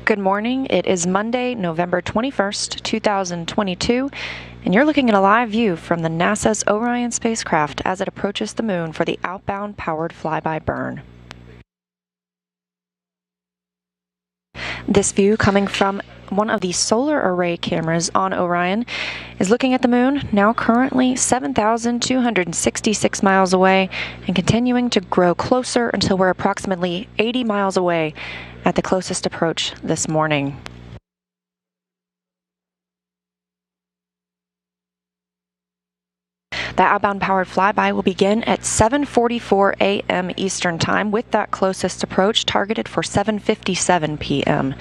Good morning. It is Monday, November 21st, 2022, and you're looking at a live view from the NASA's Orion spacecraft as it approaches the moon for the outbound powered flyby burn. This view, coming from one of the solar array cameras on Orion, is looking at the moon, now currently 7,266 miles away and continuing to grow closer until we're approximately 80 miles away at the closest approach this morning. The outbound powered flyby will begin at 7:44 a.m. Eastern Time, with that closest approach targeted for 7:57 p.m.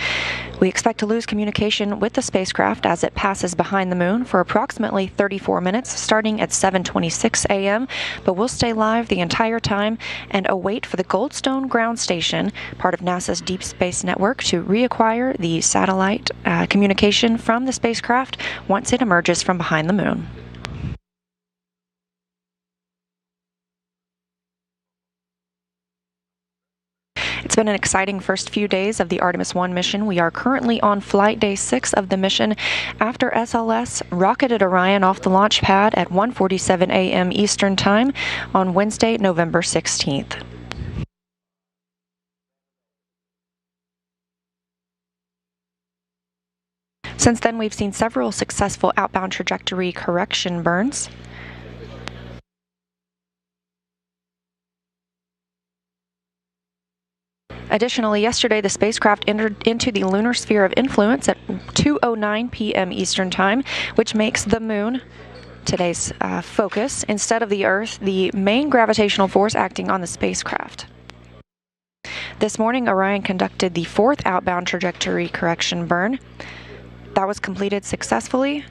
We expect to lose communication with the spacecraft as it passes behind the moon for approximately 34 minutes, starting at 7:26 a.m., but we'll stay live the entire time and await for the Goldstone ground station, part of NASA's Deep Space Network, to reacquire the satellite communication from the spacecraft once it emerges from behind the moon. It's been an exciting first few days of the Artemis 1 mission. We are currently on flight day 6 of the mission after SLS rocketed Orion off the launch pad at 1:47 a.m. Eastern Time on Wednesday, November 16th. Since then, we've seen several successful outbound trajectory correction burns. Additionally, yesterday the spacecraft entered into the lunar sphere of influence at 2:09 p.m. Eastern Time, which makes the moon today's focus instead of the Earth, the main gravitational force acting on the spacecraft. This morning, Orion conducted the 4th outbound trajectory correction burn. That was completed successfully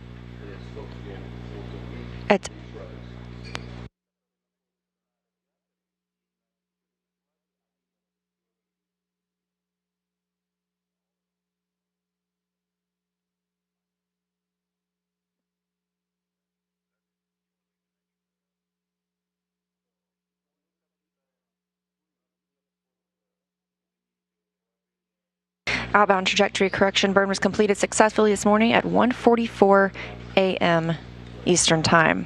at outbound trajectory correction burn was completed successfully this morning at 1:44 a.m. Eastern Time.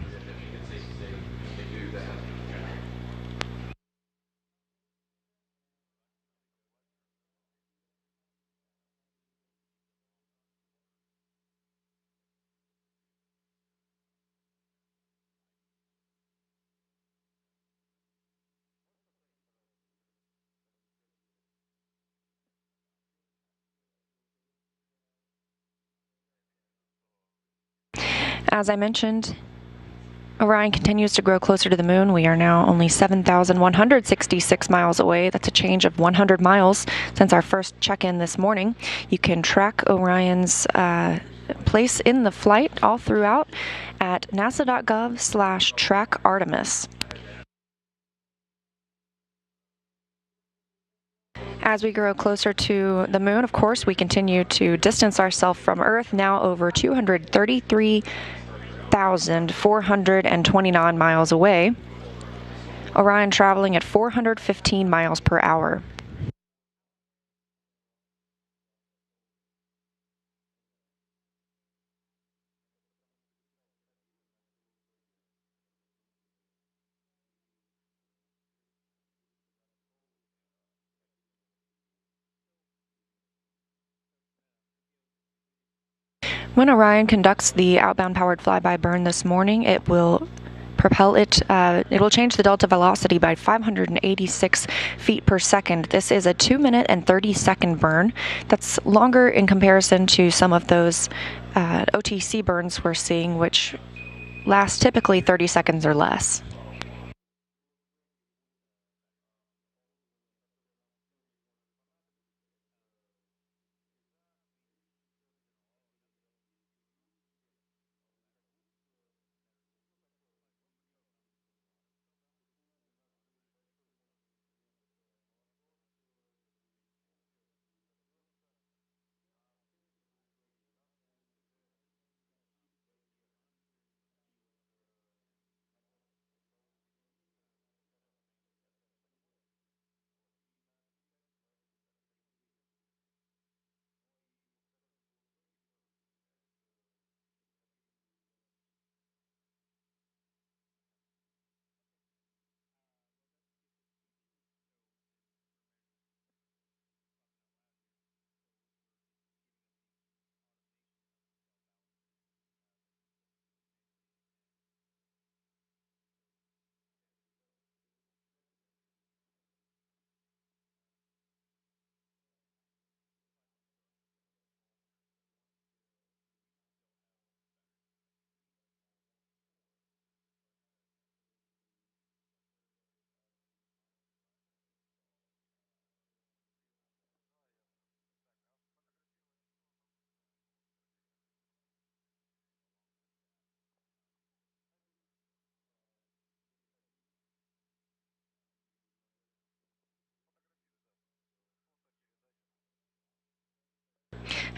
As I mentioned, Orion continues to grow closer to the moon. We are now only 7,166 miles away. That's a change of 100 miles since our first check-in this morning. You can track Orion's place in the flight all throughout at nasa.gov/track Artemis. As we grow closer to the moon, of course, we continue to distance ourselves from Earth, now over 233,429 miles away. Orion traveling at 415 miles per hour. When Orion conducts the outbound powered flyby burn this morning, it will propel it, it will change the delta velocity by 586 feet per second. This is a 2-minute and 30-second burn. That's longer in comparison to some of those OTC burns we're seeing, which last typically 30 seconds or less.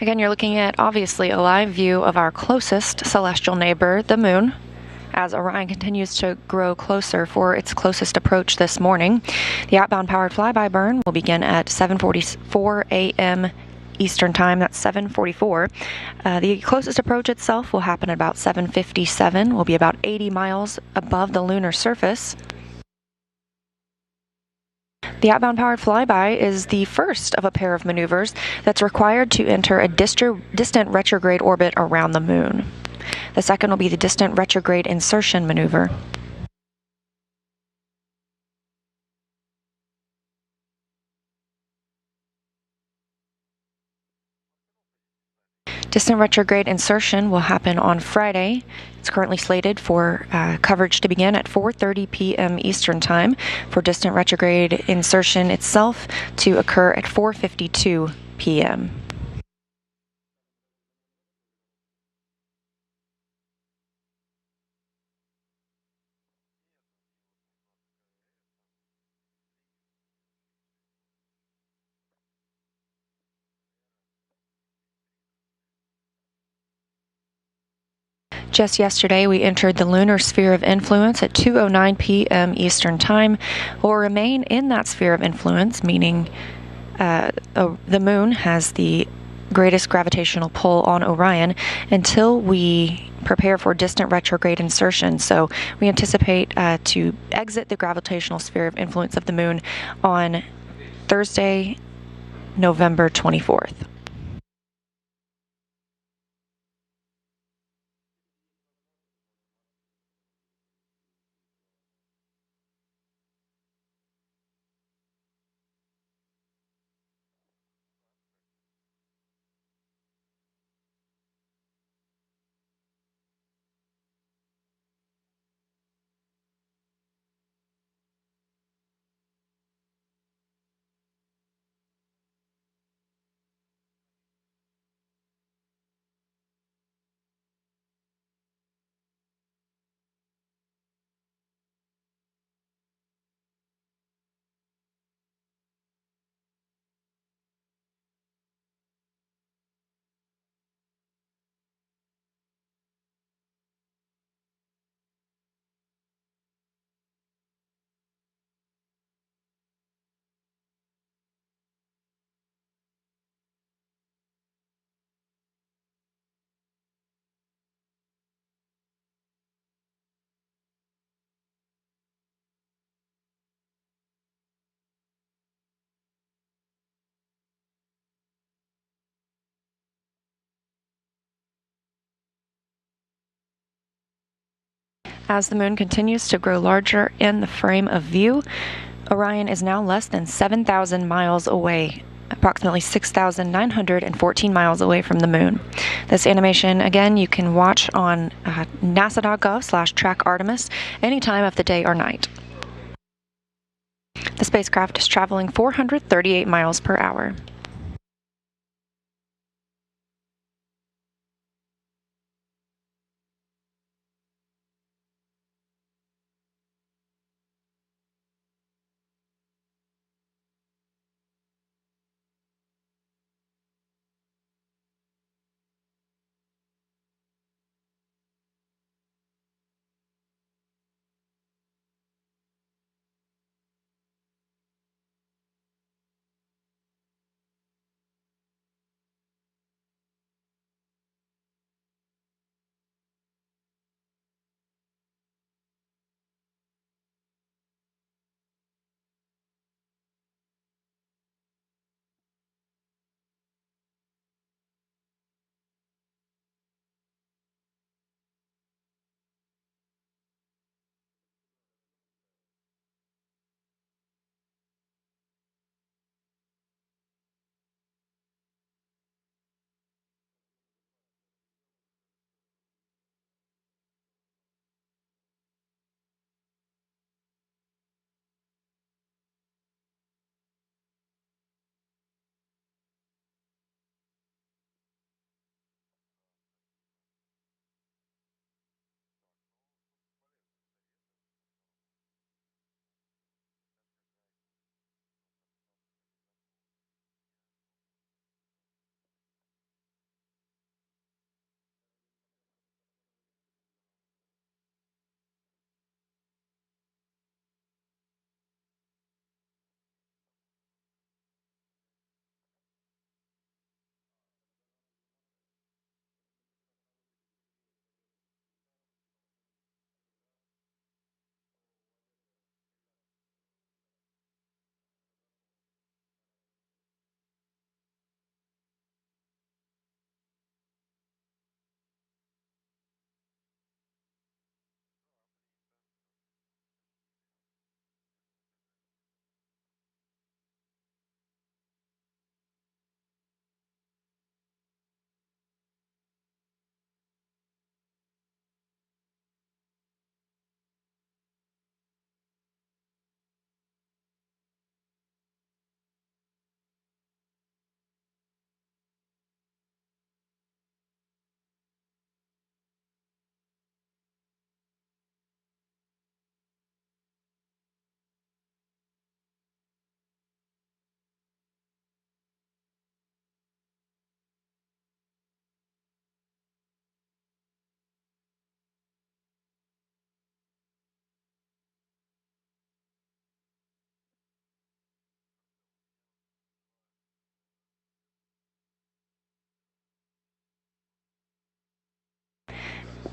Again, you're looking at obviously a live view of our closest celestial neighbor, the moon, as Orion continues to grow closer for its closest approach this morning. The outbound powered flyby burn will begin at 7:44 a.m. Eastern Time. That's 7:44. The closest approach itself will happen at about 7:57. Will be about 80 miles above the lunar surface. The outbound powered flyby is the first of a pair of maneuvers that's required to enter a distant retrograde orbit around the moon. The second will be the distant retrograde insertion maneuver. Distant retrograde insertion will happen on Friday. It's currently slated for coverage to begin at 4:30 p.m. Eastern Time, for distant retrograde insertion itself to occur at 4:52 p.m. Just yesterday, we entered the lunar sphere of influence at 2:09 p.m. Eastern Time. We'll remain in that sphere of influence, meaning the moon has the greatest gravitational pull on Orion until we prepare for distant retrograde insertion. So we anticipate to exit the gravitational sphere of influence of the moon on Thursday, November 24th. As the moon continues to grow larger in the frame of view, Orion is now less than 7,000 miles away, approximately 6,914 miles away from the moon. This animation, again, you can watch on nasa.gov/track Artemis any time of the day or night. The spacecraft is traveling 438 miles per hour.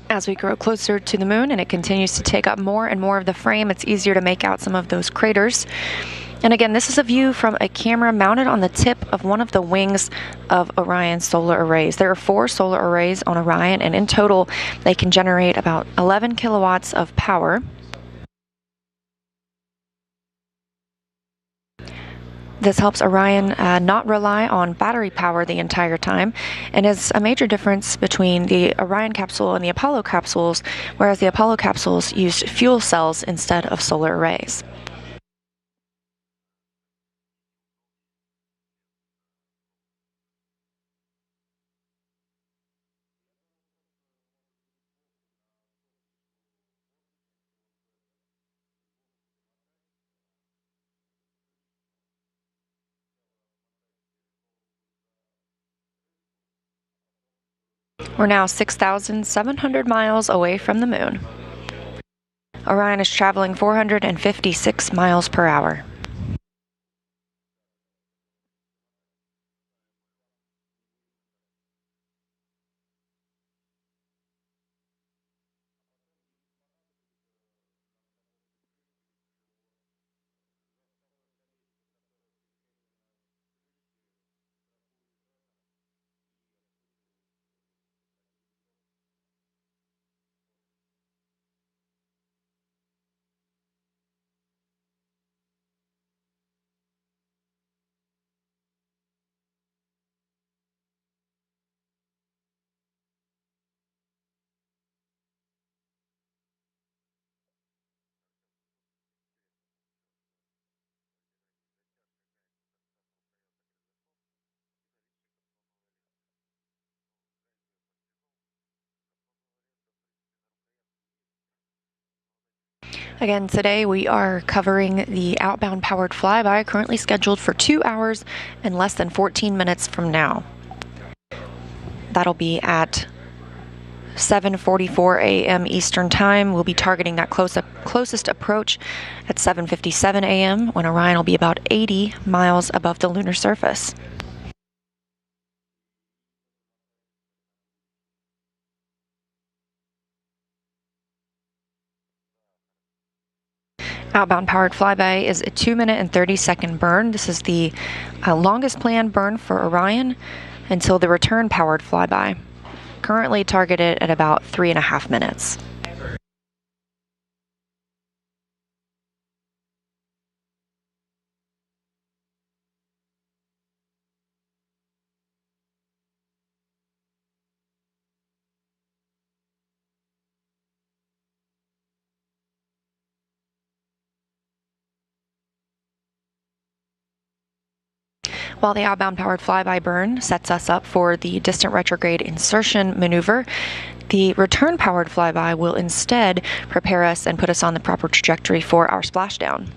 As we grow closer to the moon and it continues to take up more and more of the frame, it's easier to make out some of those craters. And again, this is a view from a camera mounted on the tip of one of the wings of Orion's solar arrays. There are 4 solar arrays on Orion, and in total, they can generate about 11 kilowatts of power. This helps Orion not rely on battery power the entire time, and is a major difference between the Orion capsule and the Apollo capsules, whereas the Apollo capsules used fuel cells instead of solar arrays. We're now 6,700 miles away from the moon. Orion is traveling 456 miles per hour. Again, today we are covering the outbound powered flyby, currently scheduled for 2 hours and less than 14 minutes from now. That'll be at 7:44 a.m. Eastern Time. We'll be targeting that closest approach at 7:57 a.m. when Orion will be about 80 miles above the lunar surface. Outbound powered flyby is a 2-minute and 30-second burn. This is the longest planned burn for Orion until the return powered flyby, currently targeted at about 3.5 minutes. While the outbound powered flyby burn sets us up for the distant retrograde insertion maneuver, the return powered flyby will instead prepare us and put us on the proper trajectory for our splashdown.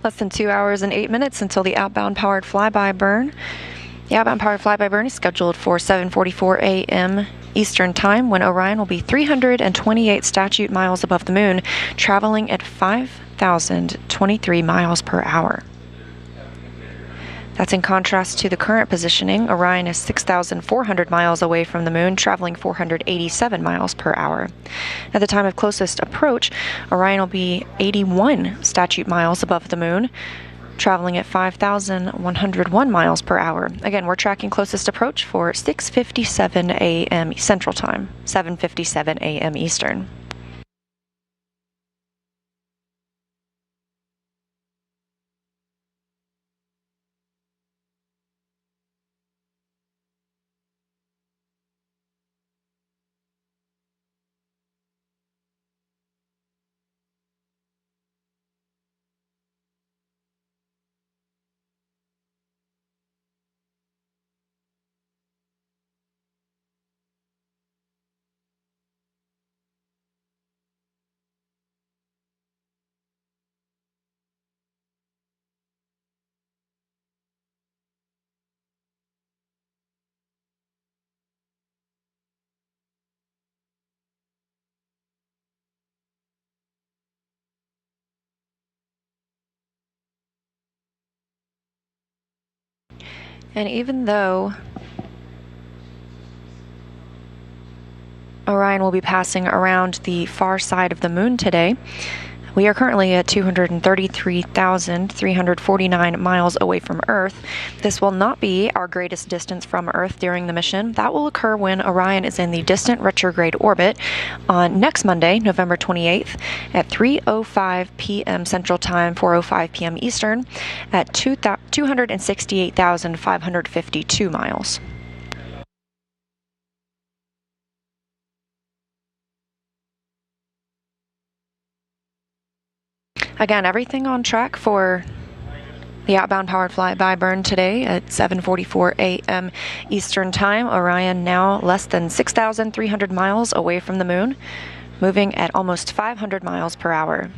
Less than 2 hours and 8 minutes until the outbound powered flyby burn. The outbound powered flyby burn is scheduled for 7:44 a.m. Eastern Time, when Orion will be 328 statute miles above the moon, traveling at 5,023 miles per hour. That's in contrast to the current positioning. Orion is 6,400 miles away from the moon, traveling 487 miles per hour. At the time of closest approach, Orion will be 81 statute miles above the moon, traveling at 5,101 miles per hour. Again, we're tracking closest approach for 6:57 a.m. Central Time, 7:57 a.m. Eastern. And even though Orion will be passing around the far side of the moon today, we are currently at 233,349 miles away from Earth. This will not be our greatest distance from Earth during the mission. That will occur when Orion is in the distant retrograde orbit on next Monday, November 28th at 3:05 p.m. Central Time, 4:05 p.m. Eastern at 268,552 miles. Again, everything on track for the outbound powered flyby burn today at 7:44 a.m. Eastern Time. Orion now less than 6,300 miles away from the moon, moving at almost 500 miles per hour.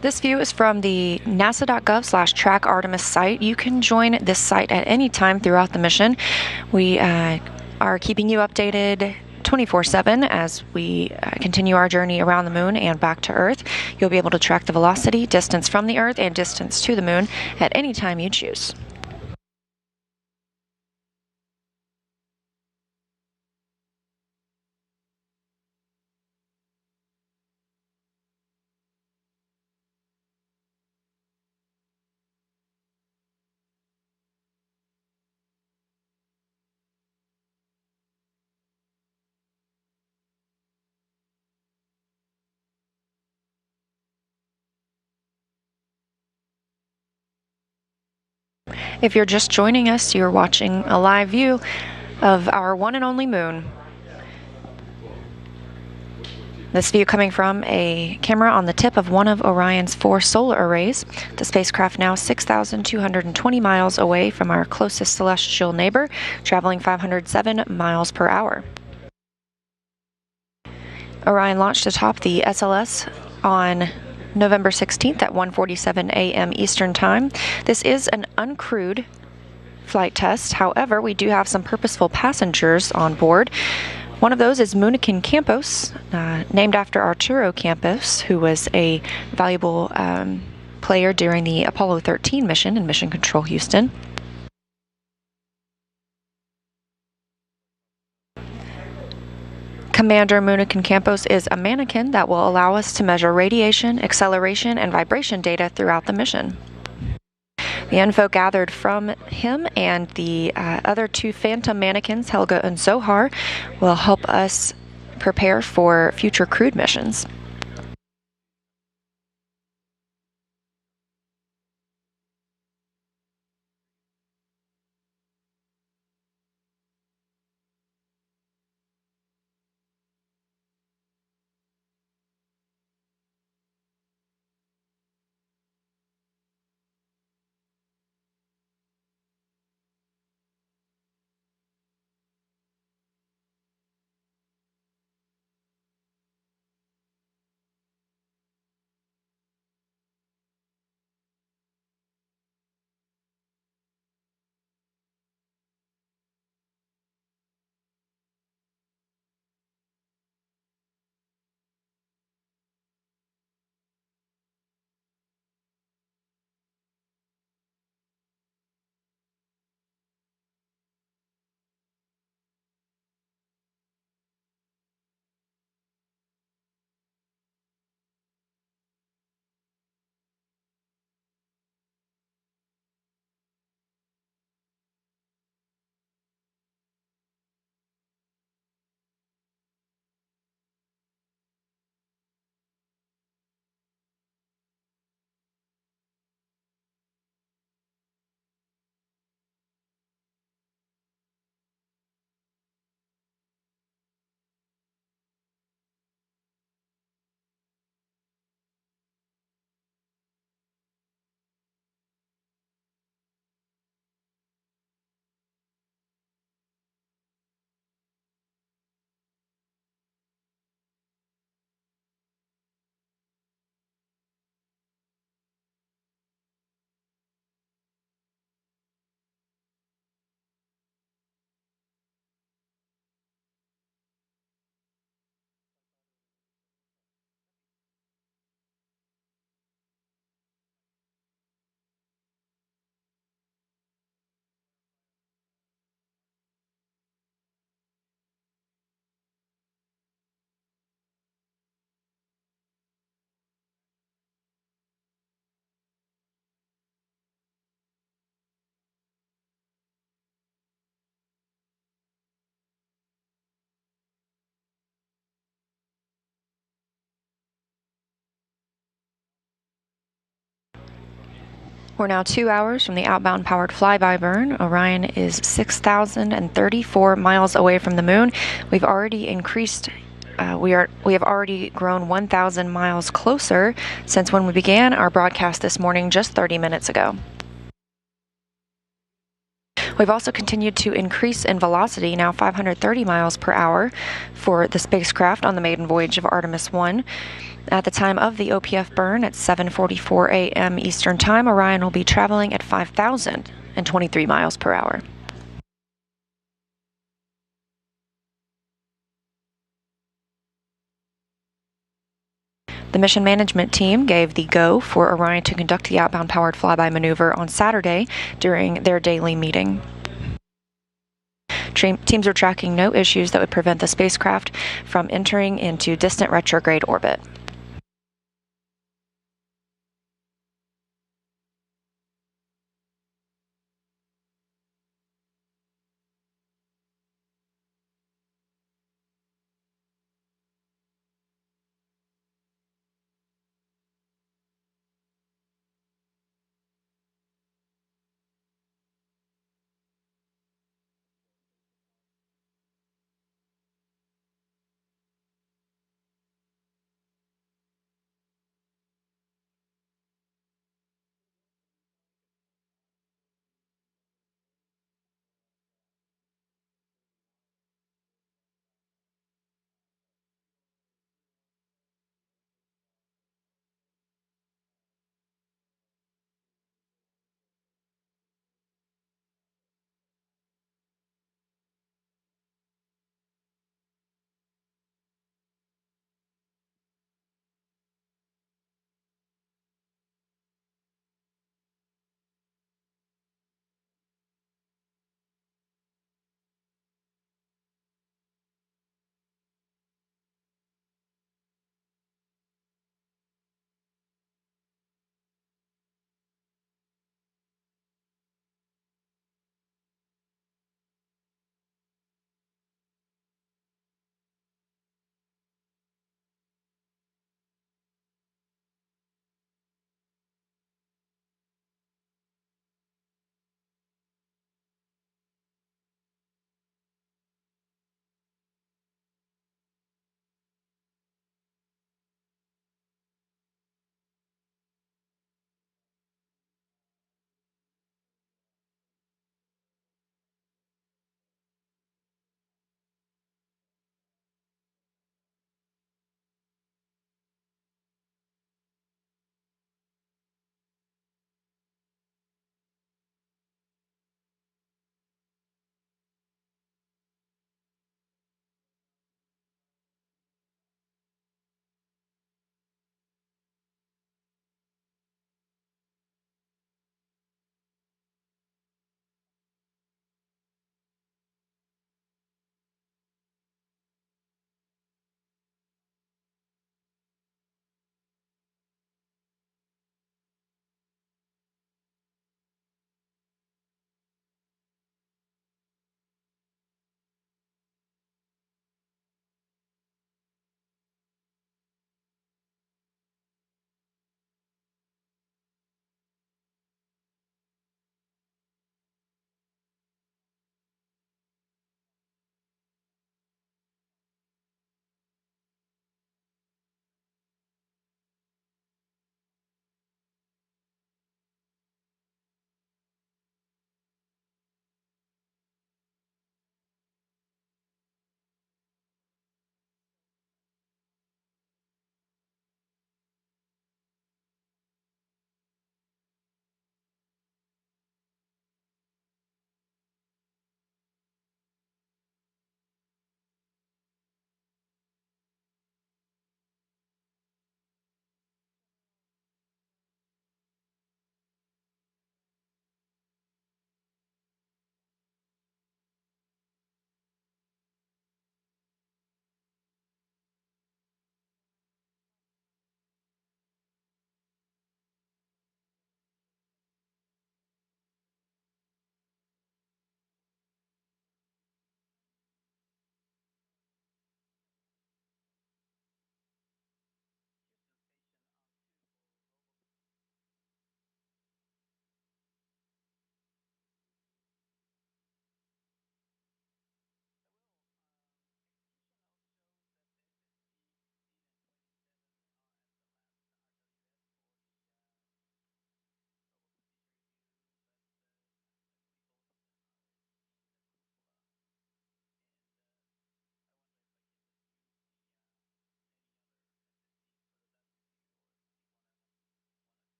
This view is from the nasa.gov/track Artemis site. You can join this site at any time throughout the mission. We are keeping you updated 24/7 as we continue our journey around the moon and back to Earth. You'll be able to track the velocity, distance from the Earth, and distance to the moon at any time you choose. If you're just joining us, you're watching a live view of our one and only moon. This view coming from a camera on the tip of one of Orion's 4 solar arrays. The spacecraft now 6,220 miles away from our closest celestial neighbor, traveling 507 miles per hour. Orion launched atop the SLS on November 16th at 1:47 a.m. Eastern Time. This is an uncrewed flight test. However, we do have some purposeful passengers on board. One of those is Munikin Campos, named after Arturo Campos, who was a valuable player during the Apollo 13 mission in Mission Control Houston. Commander Munikin Campos is a mannequin that will allow us to measure radiation, acceleration, and vibration data throughout the mission. The info gathered from him and the other two Phantom mannequins, Helga and Zohar, will help us prepare for future crewed missions. We're now 2 hours from the outbound powered flyby burn. Orion is 6,034 miles away from the moon. We've already increased. We have already grown 1,000 miles closer since when we began our broadcast this morning, just 30 minutes ago. We've also continued to increase in velocity, now 530 miles per hour for the spacecraft on the maiden voyage of Artemis 1. At the time of the OPF burn at 7:44 a.m. Eastern Time, Orion will be traveling at 5,023 miles per hour. The mission management team gave the go for Orion to conduct the outbound powered flyby maneuver on Saturday during their daily meeting. Teams are tracking no issues that would prevent the spacecraft from entering into distant retrograde orbit.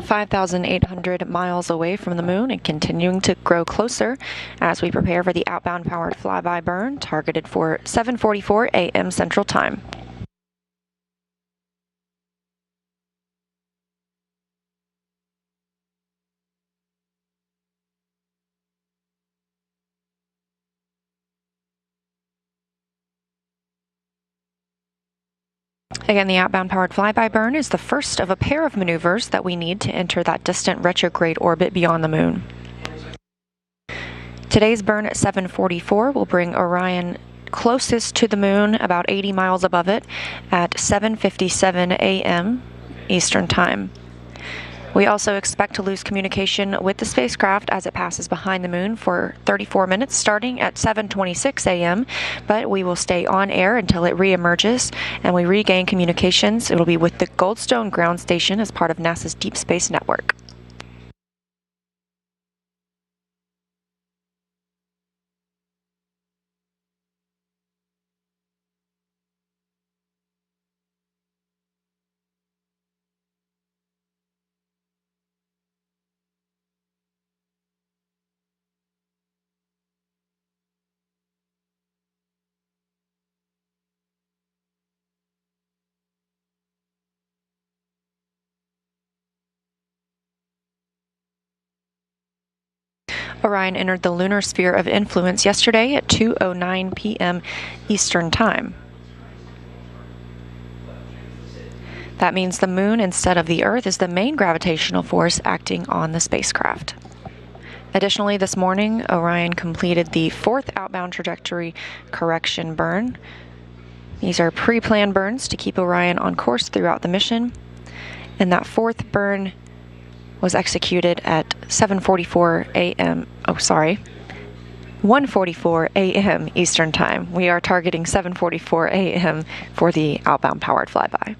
5,800 miles away from the moon and continuing to grow closer as we prepare for the outbound powered flyby burn targeted for 7:44 a.m. Central Time. Again, the outbound powered flyby burn is the first of a pair of maneuvers that we need to enter that distant retrograde orbit beyond the moon. Today's burn at 7:44 will bring Orion closest to the moon, about 80 miles above it, at 7:57 a.m. Eastern Time. We also expect to lose communication with the spacecraft as it passes behind the moon for 34 minutes, starting at 7:26 a.m., but we will stay on air until it reemerges and we regain communications. It will be with the Goldstone ground station as part of NASA's Deep Space Network. Orion entered the lunar sphere of influence yesterday at 2:09 p.m. Eastern Time. That means the moon instead of the Earth is the main gravitational force acting on the spacecraft. Additionally, this morning, Orion completed the fourth outbound trajectory correction burn. These are pre-planned burns to keep Orion on course throughout the mission, and that fourth burn was executed at 7:44 a.m. 1:44 a.m. Eastern Time. We are targeting 7:44 a.m. for the outbound powered flyby.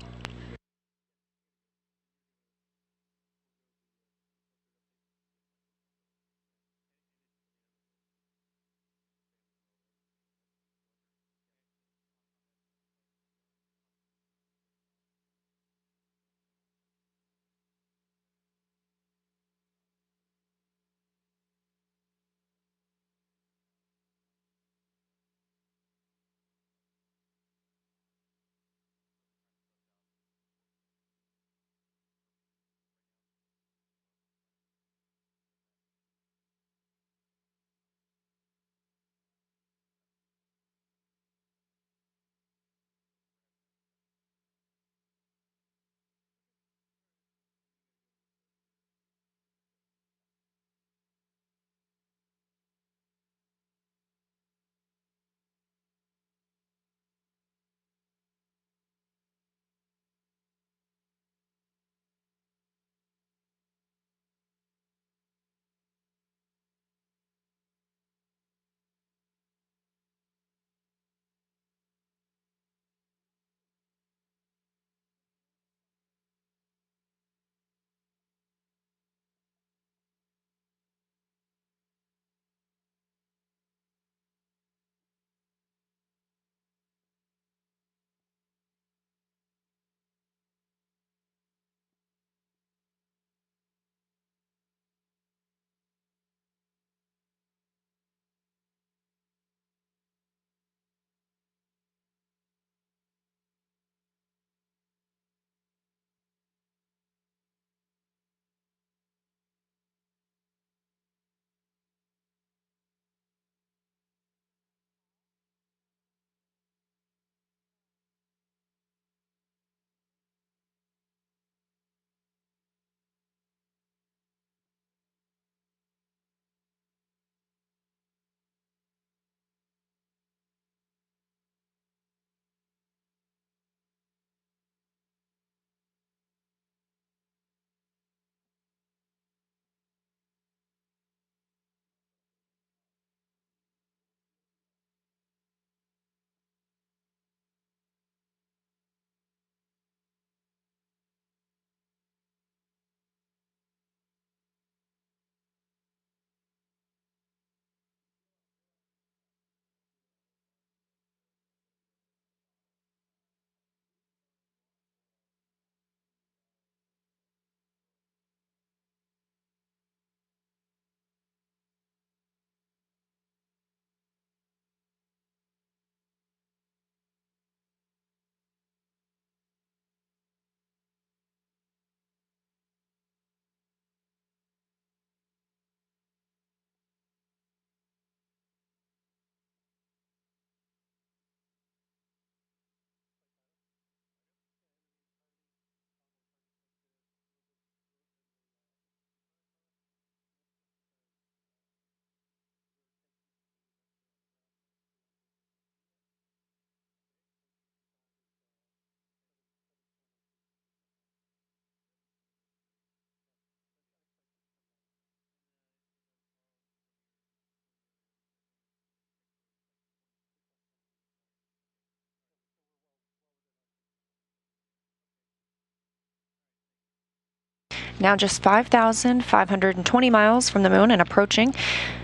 Now just 5,520 miles from the moon and approaching.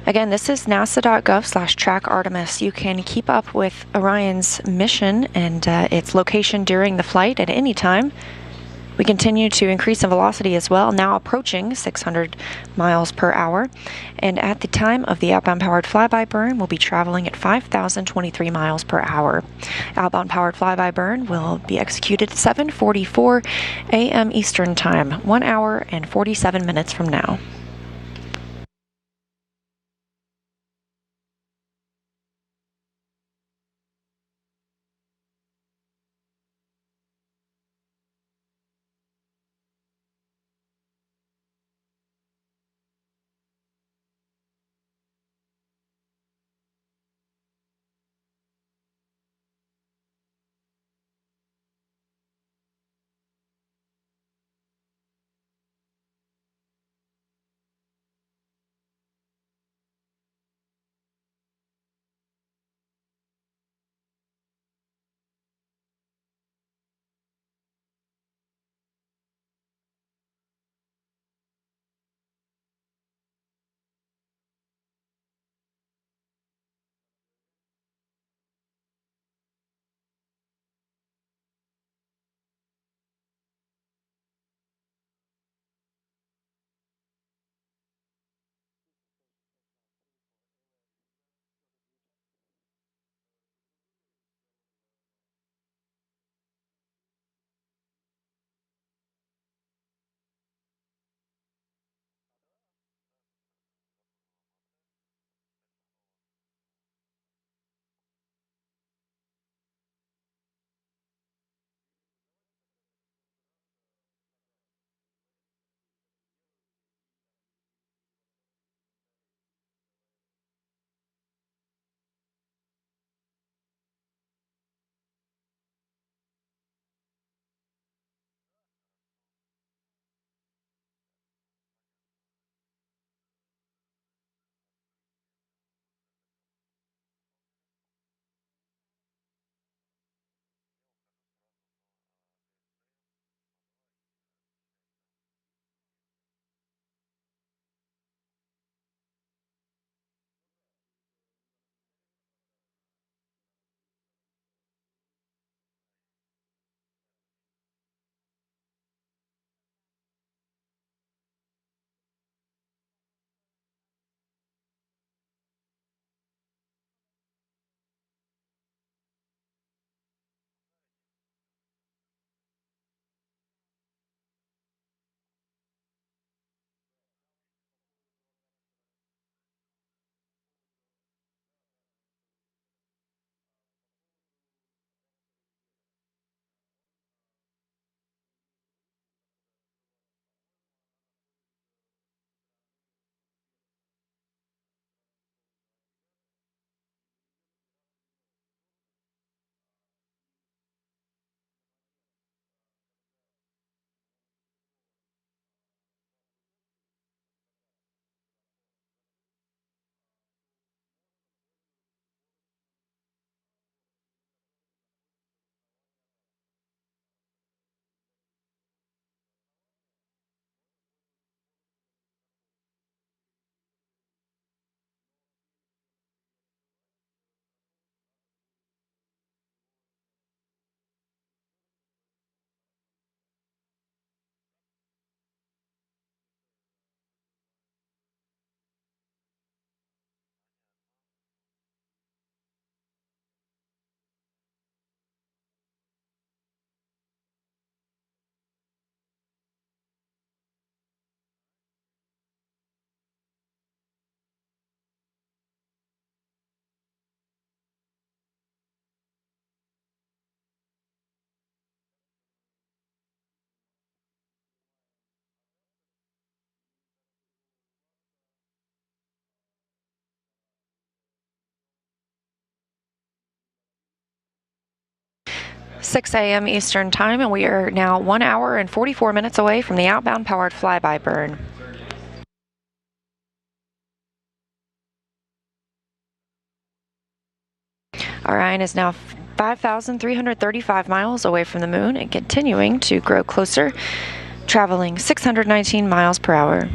Again, this is nasa.gov/track Artemis. You can keep up with Orion's mission and its location during the flight at any time. We continue to increase in velocity as well, now approaching 600 miles per hour. And at the time of the outbound powered flyby burn, we'll be traveling at 5,023 miles per hour. Outbound powered flyby burn will be executed at 7:44 a.m. Eastern Time, 1 hour and 47 minutes from now. "6 a.m. Eastern Time, and we are now 1 hour and 44 minutes away from the outbound powered flyby burn. Orion is now 5,335 miles away from the moon and continuing to grow closer. traveling 619 miles per hour.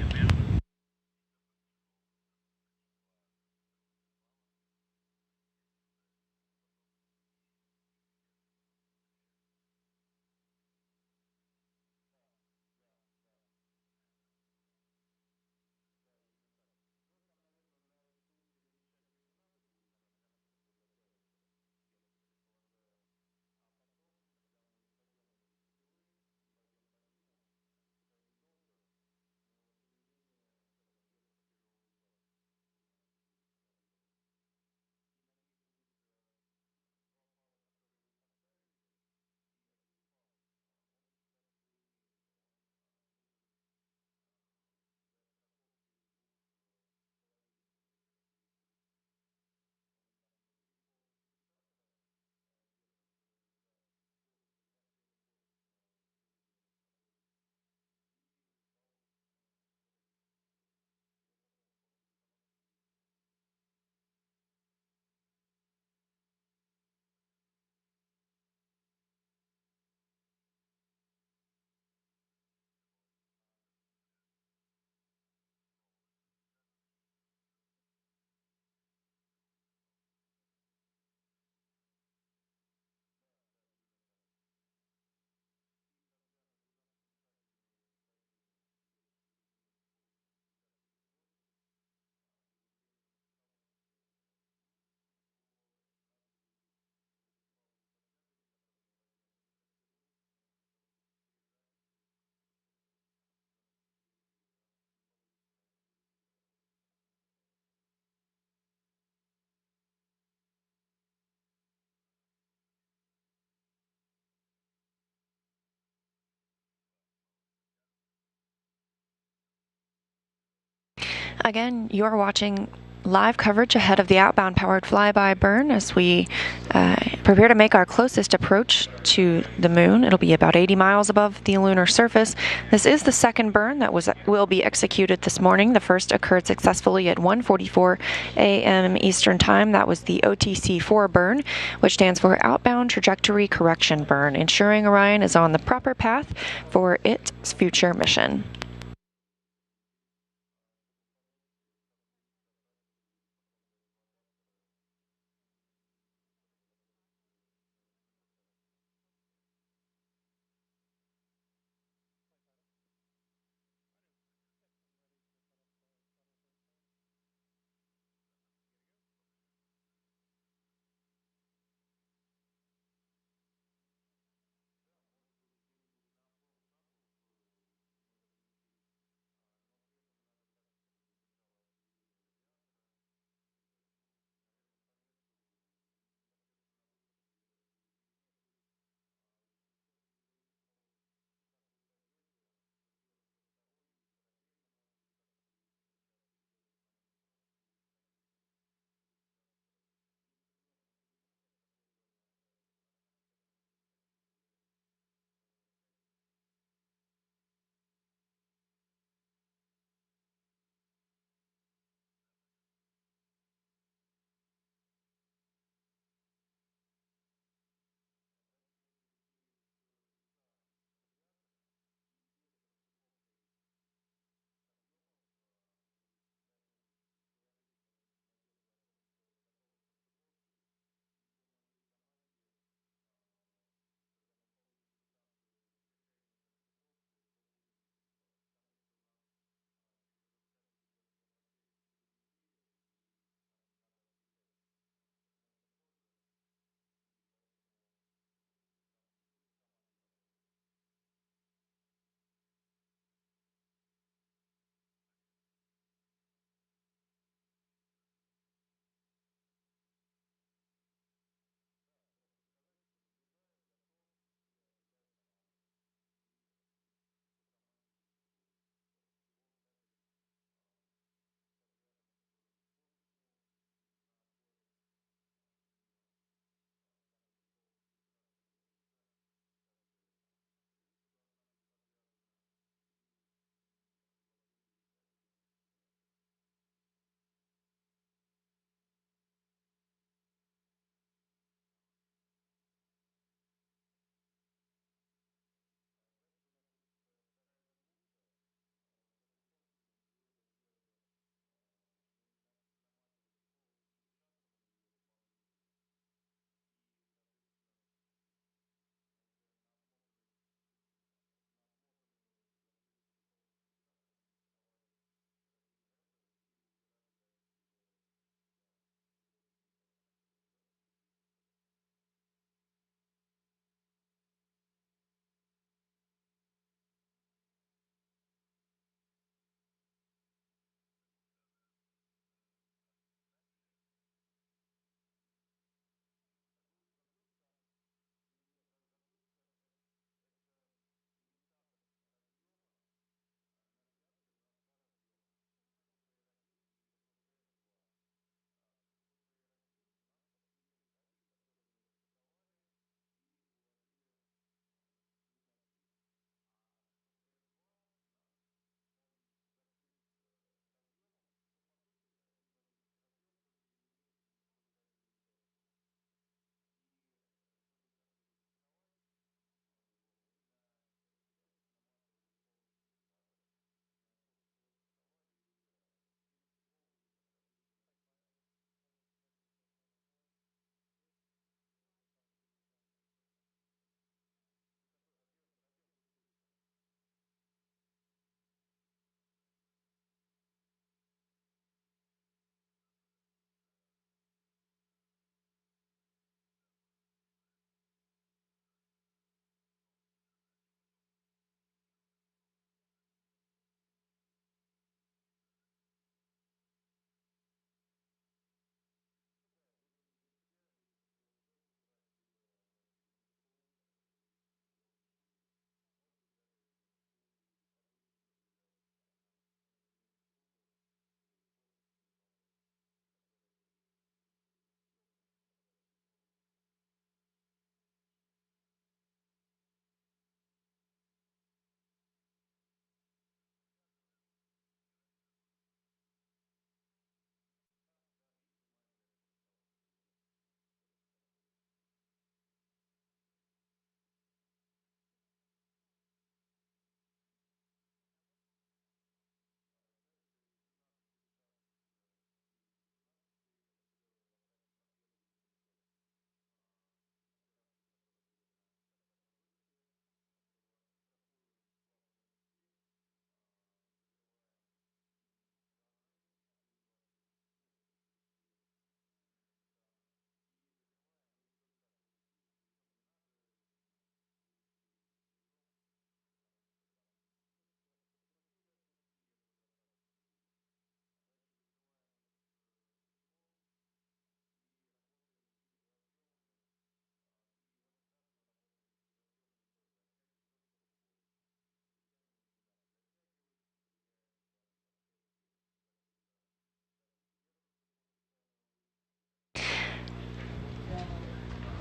Again, you're watching live coverage ahead of the outbound powered flyby burn as we prepare to make our closest approach to the moon. It'll be about 80 miles above the lunar surface. This is the second burn that will be executed this morning. The first occurred successfully at 1:44 a.m. Eastern Time. That was the OTC-4 burn, which stands for Outbound Trajectory Correction Burn, ensuring Orion is on the proper path for its future mission.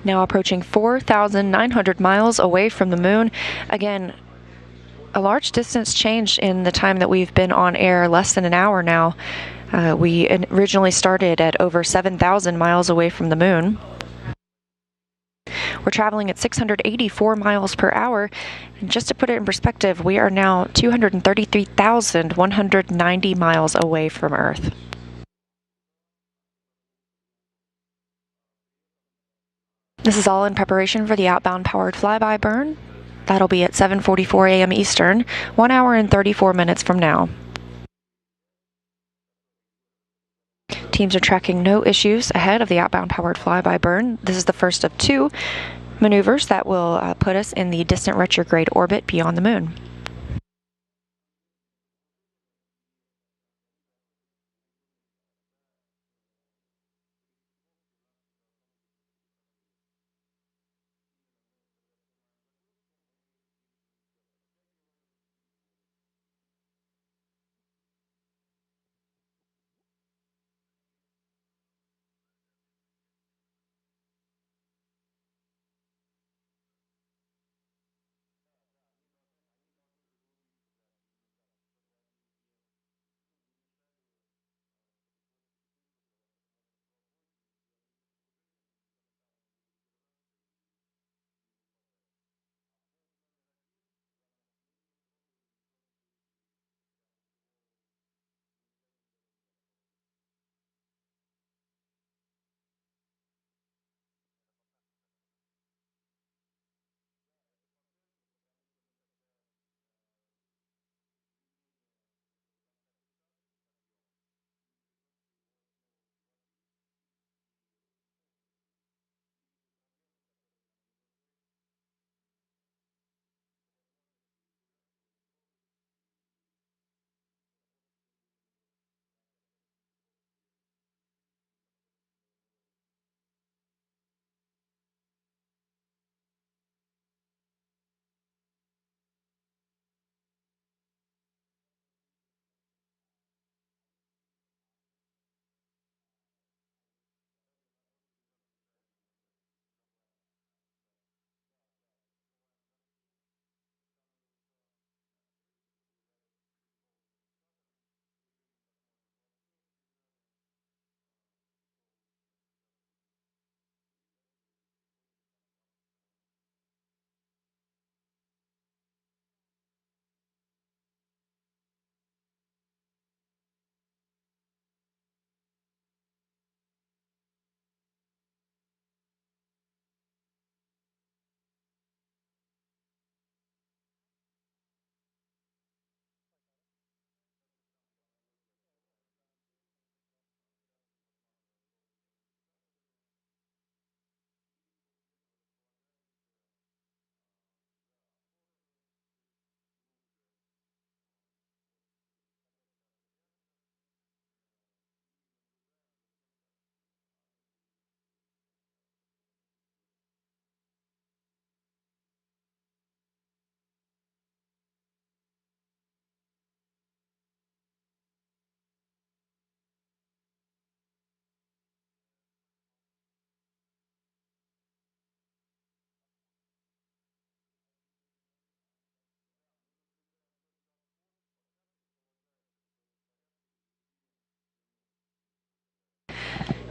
Now approaching 4,900 miles away from the moon. Again, a large distance change in the time that we've been on air, less than an hour now. We originally started at over 7,000 miles away from the moon. We're traveling at 684 miles per hour. And just to put it in perspective, we are now 233,190 miles away from Earth. This is all in preparation for the outbound powered flyby burn. That'll be at 7:44 a.m. Eastern, 1 hour and 34 minutes from now. Teams are tracking no issues ahead of the outbound powered flyby burn. This is the first of two maneuvers that will put us in the distant retrograde orbit beyond the moon.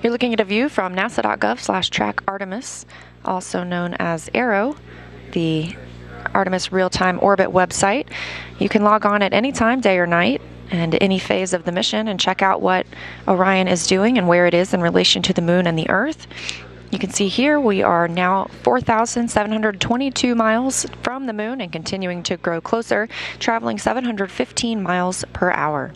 You're looking at a view from nasa.gov/track Artemis, also known as ARROW, the Artemis real-time orbit website. You can log on at any time, day or night, and any phase of the mission and check out what Orion is doing and where it is in relation to the moon and the Earth. You can see here we are now 4,722 miles from the moon and continuing to grow closer, traveling 715 miles per hour.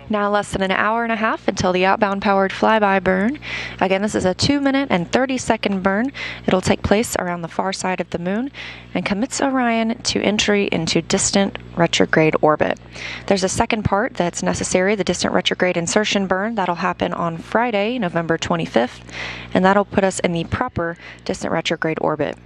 Now less than an hour and a half until the outbound powered flyby burn. Again, this is a 2-minute and 30-second burn. It'll take place around the far side of the moon and commits Orion to entry into distant retrograde orbit. There's a second part that's necessary, the distant retrograde insertion burn. That'll happen on Friday, November 25th, and that'll put us in the proper distant retrograde orbit.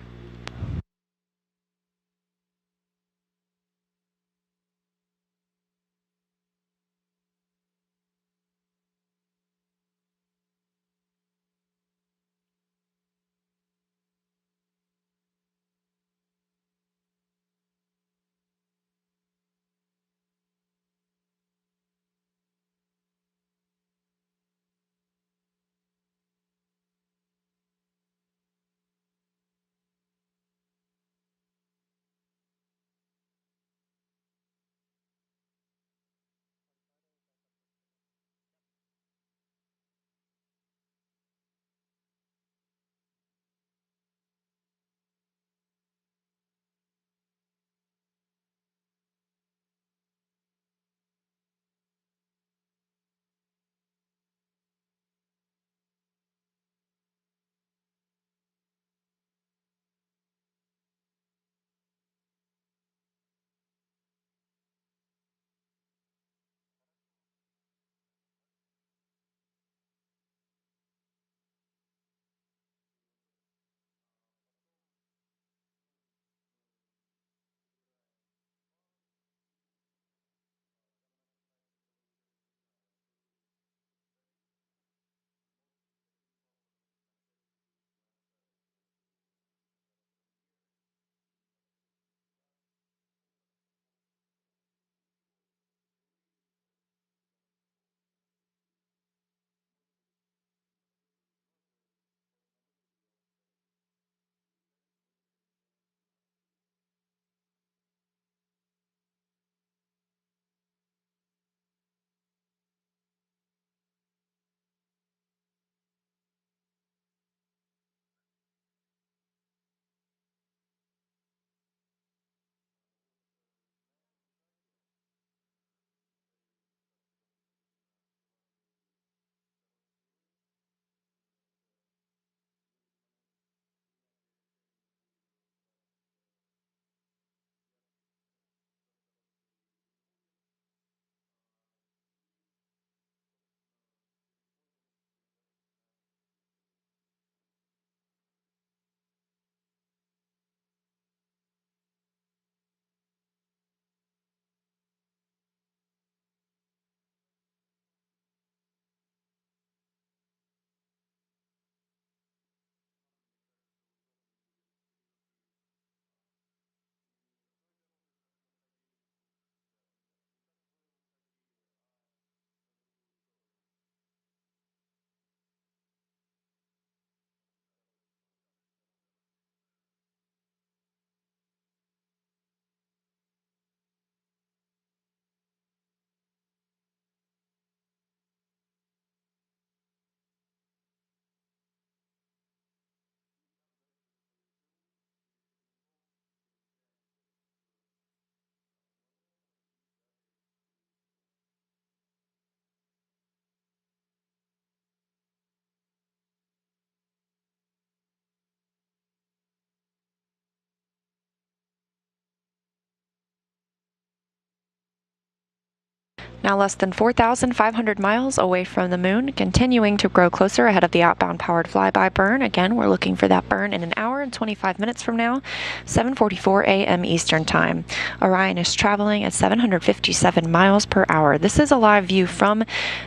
Now less than 4,500 miles away from the moon, continuing to grow closer ahead of the outbound powered flyby burn. Again, we're looking for that burn in an hour and 25 minutes from now, 7:44 a.m. Eastern Time. Orion is traveling at 757 miles per hour. This is a live view from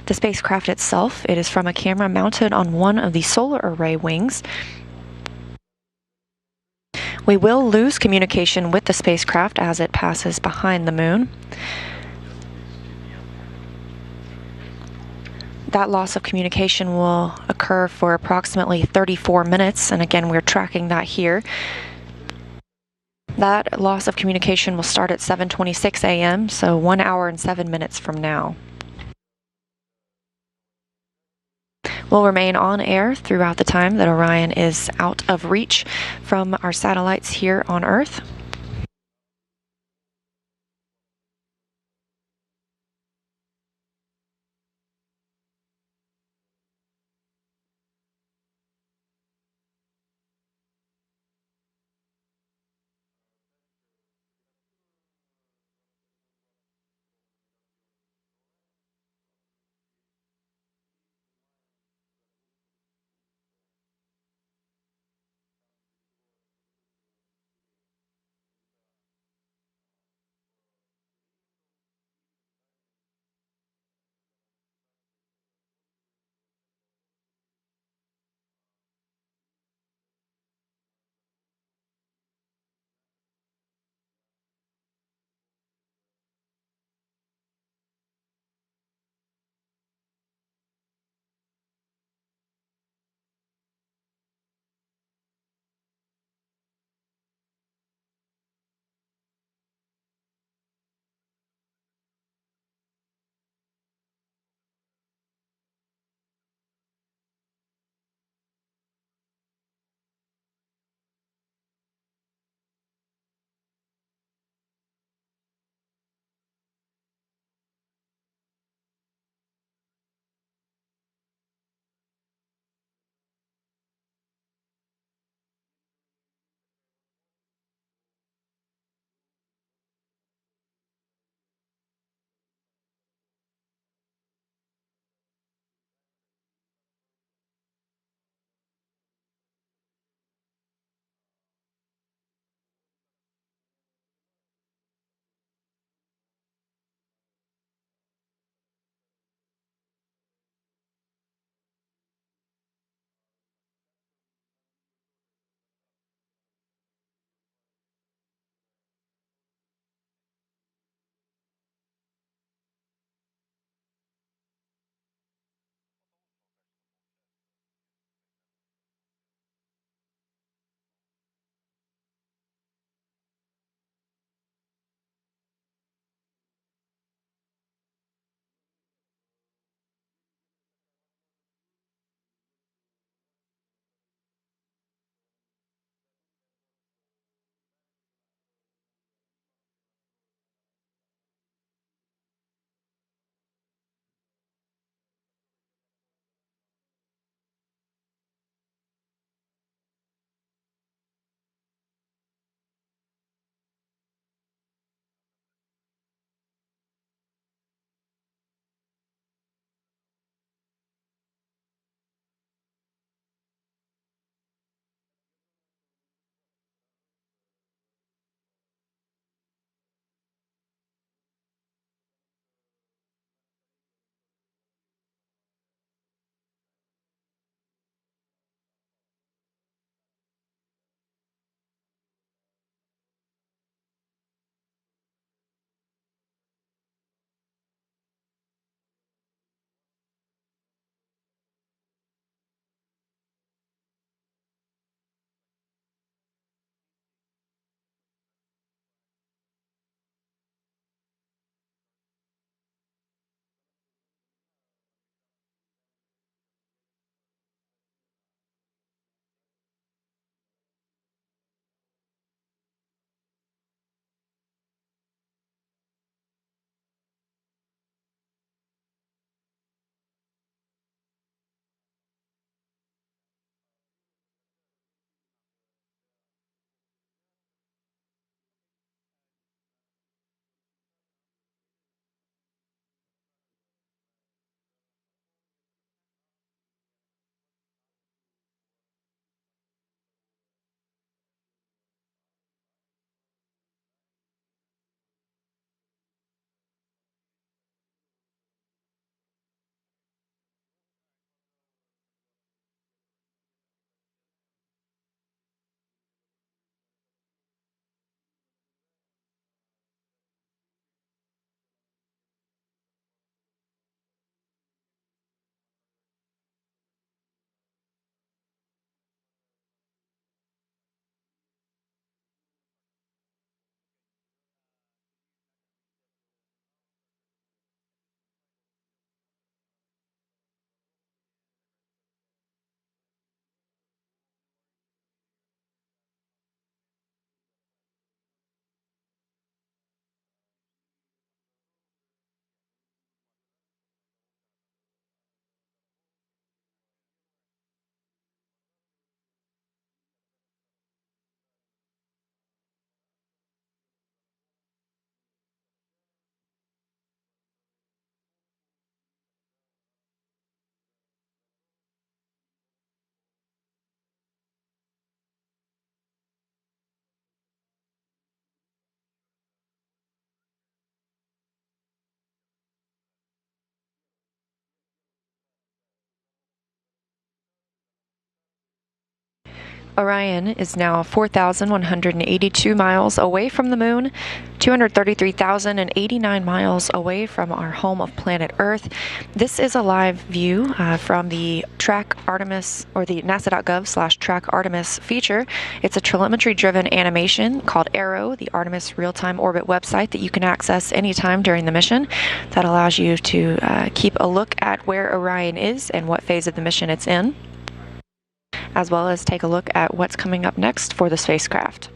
the spacecraft itself. It is from a camera mounted on one of the solar array wings. We will lose communication with the spacecraft as it passes behind the moon. That loss of communication will occur for approximately 34 minutes, and again, we're tracking that here. That loss of communication will start at 7:26 a.m., so 1 hour and 7 minutes from now. We'll remain on air throughout the time that Orion is out of reach from our satellites here on Earth. Orion is now 4,182 miles away from the moon, 233,089 miles away from our home of planet Earth. This is a live view from the Track Artemis, or the nasa.gov/Track Artemis feature. It's a telemetry-driven animation called Arrow, the Artemis real-time orbit website that you can access anytime during the mission. That allows you to keep a look at where Orion is and what phase of the mission it's in, as well as take a look at what's coming up next for the spacecraft.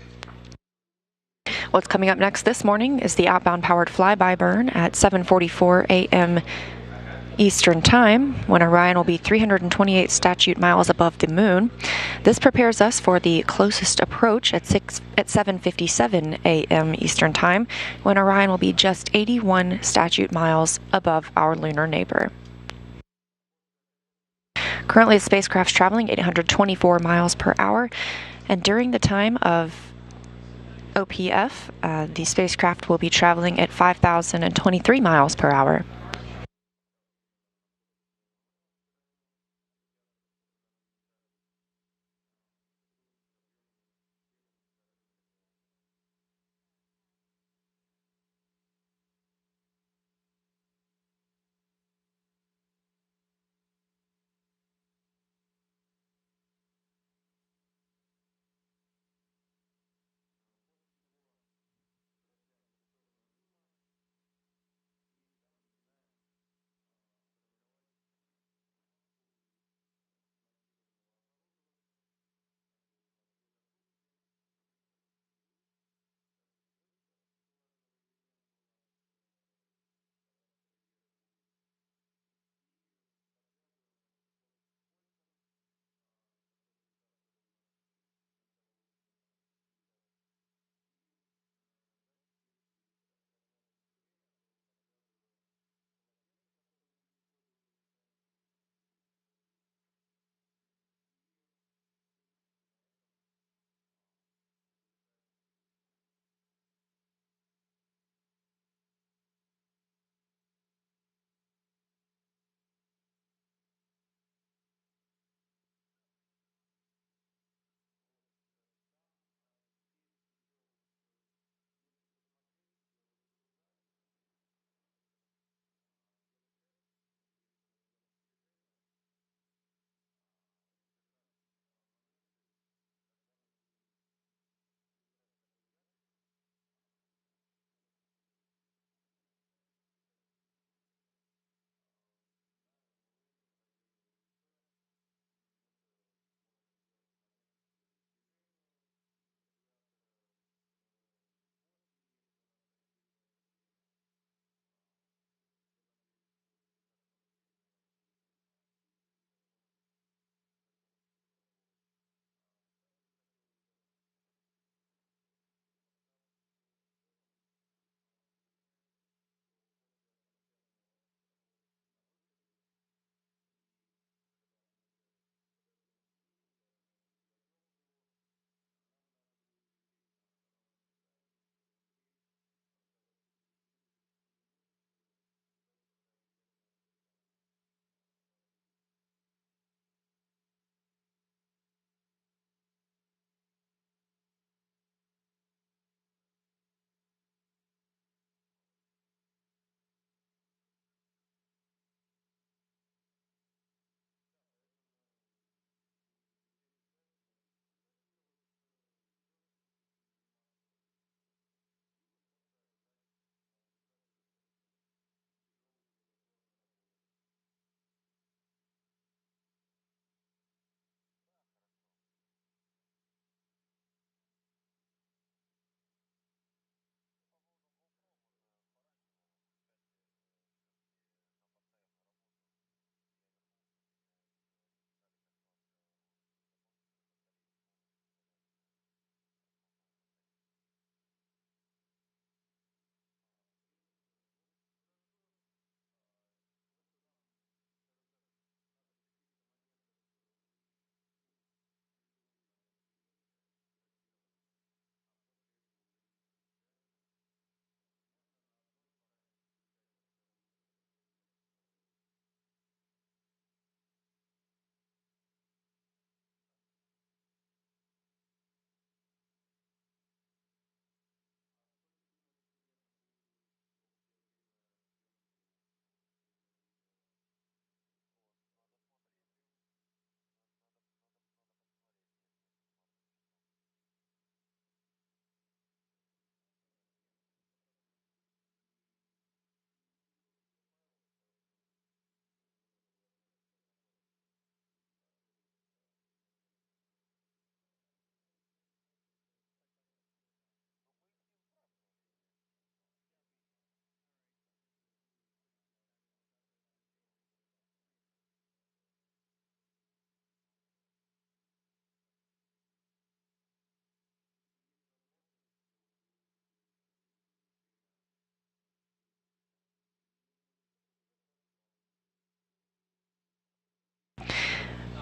What's coming up next this morning is the outbound powered flyby burn at 7:44 a.m. Eastern Time, when Orion will be 328 statute miles above the moon. This prepares us for the closest approach at 7:57 a.m. Eastern Time, when Orion will be just 81 statute miles above our lunar neighbor. Currently, the spacecraft's traveling 824 miles per hour, and during the time of OPF, the spacecraft will be traveling at 5,023 miles per hour.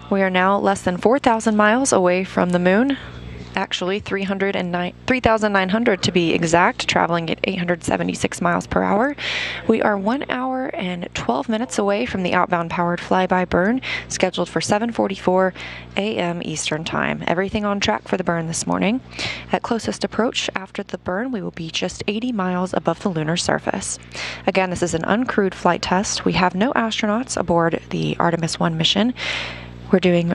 We are now less than 4,000 miles away from the moon. Actually, 3,900 to be exact, traveling at 876 miles per hour. We are 1 hour and 12 minutes away from the outbound powered flyby burn, scheduled for 7:44 a.m. Eastern Time. Everything on track for the burn this morning. At closest approach after the burn, we will be just 80 miles above the lunar surface. Again, this is an uncrewed flight test. We have no astronauts aboard the Artemis 1 mission. We're doing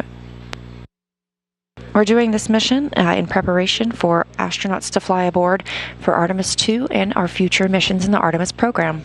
this mission in preparation for astronauts to fly aboard for Artemis 2 and our future missions in the Artemis program.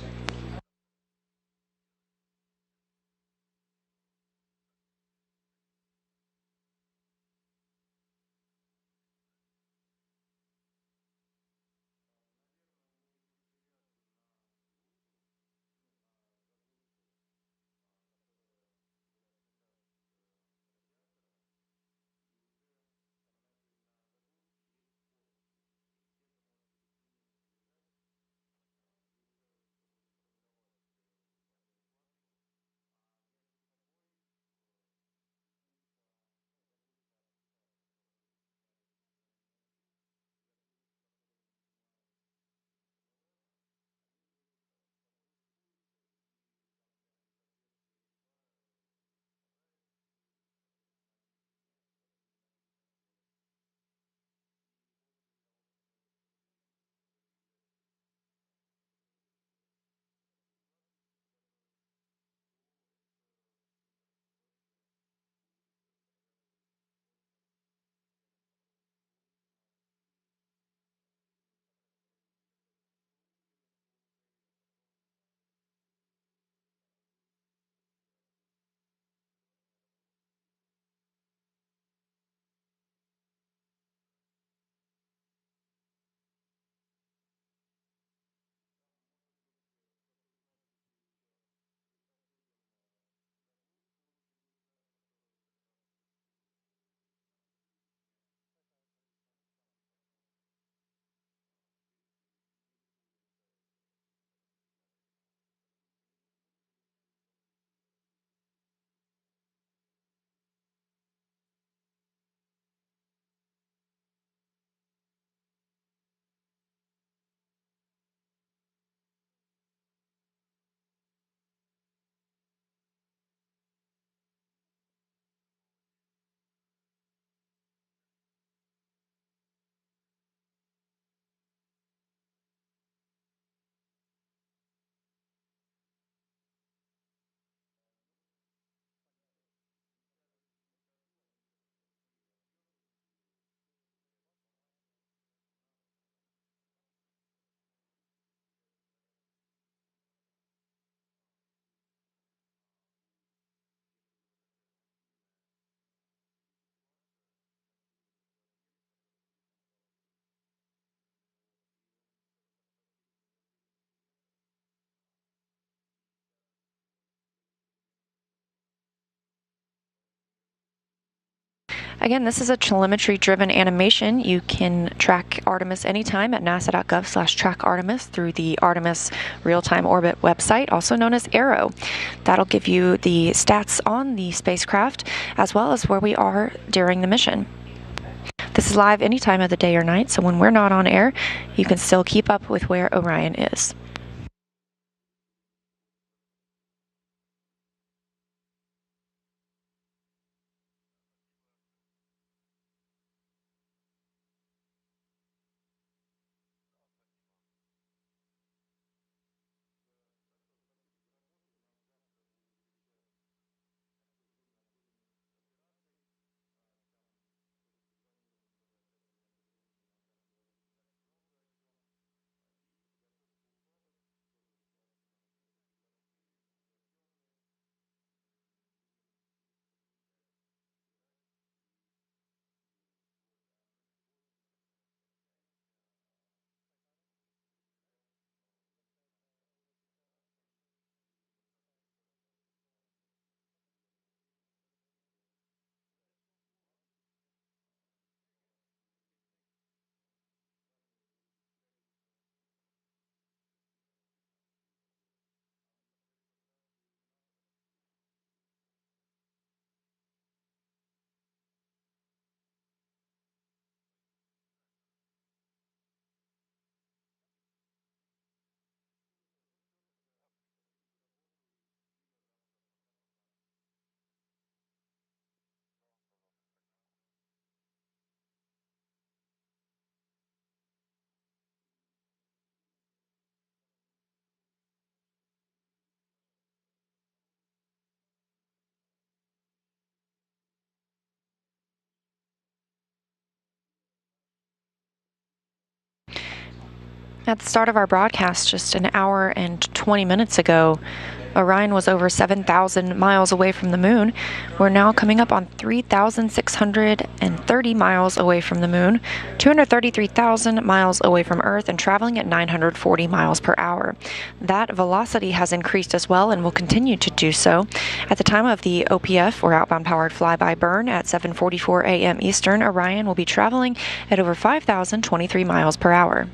Again, this is a telemetry-driven animation. You can track Artemis anytime at nasa.gov/trackartemis through the Artemis Real-Time Orbit website, also known as ARROW. That'll give you the stats on the spacecraft as well as where we are during the mission. This is live any time of the day or night, so when we're not on air, you can still keep up with where Orion is. At the start of our broadcast, just an hour and 20 minutes ago, Orion was over 7,000 miles away from the moon. We're now coming up on 3,630 miles away from the moon, 233,000 miles away from Earth, and traveling at 940 miles per hour. That velocity has increased as well and will continue to do so. At the time of the OPF, or outbound powered flyby burn, at 7:44 a.m. Eastern, Orion will be traveling at over 5,023 miles per hour.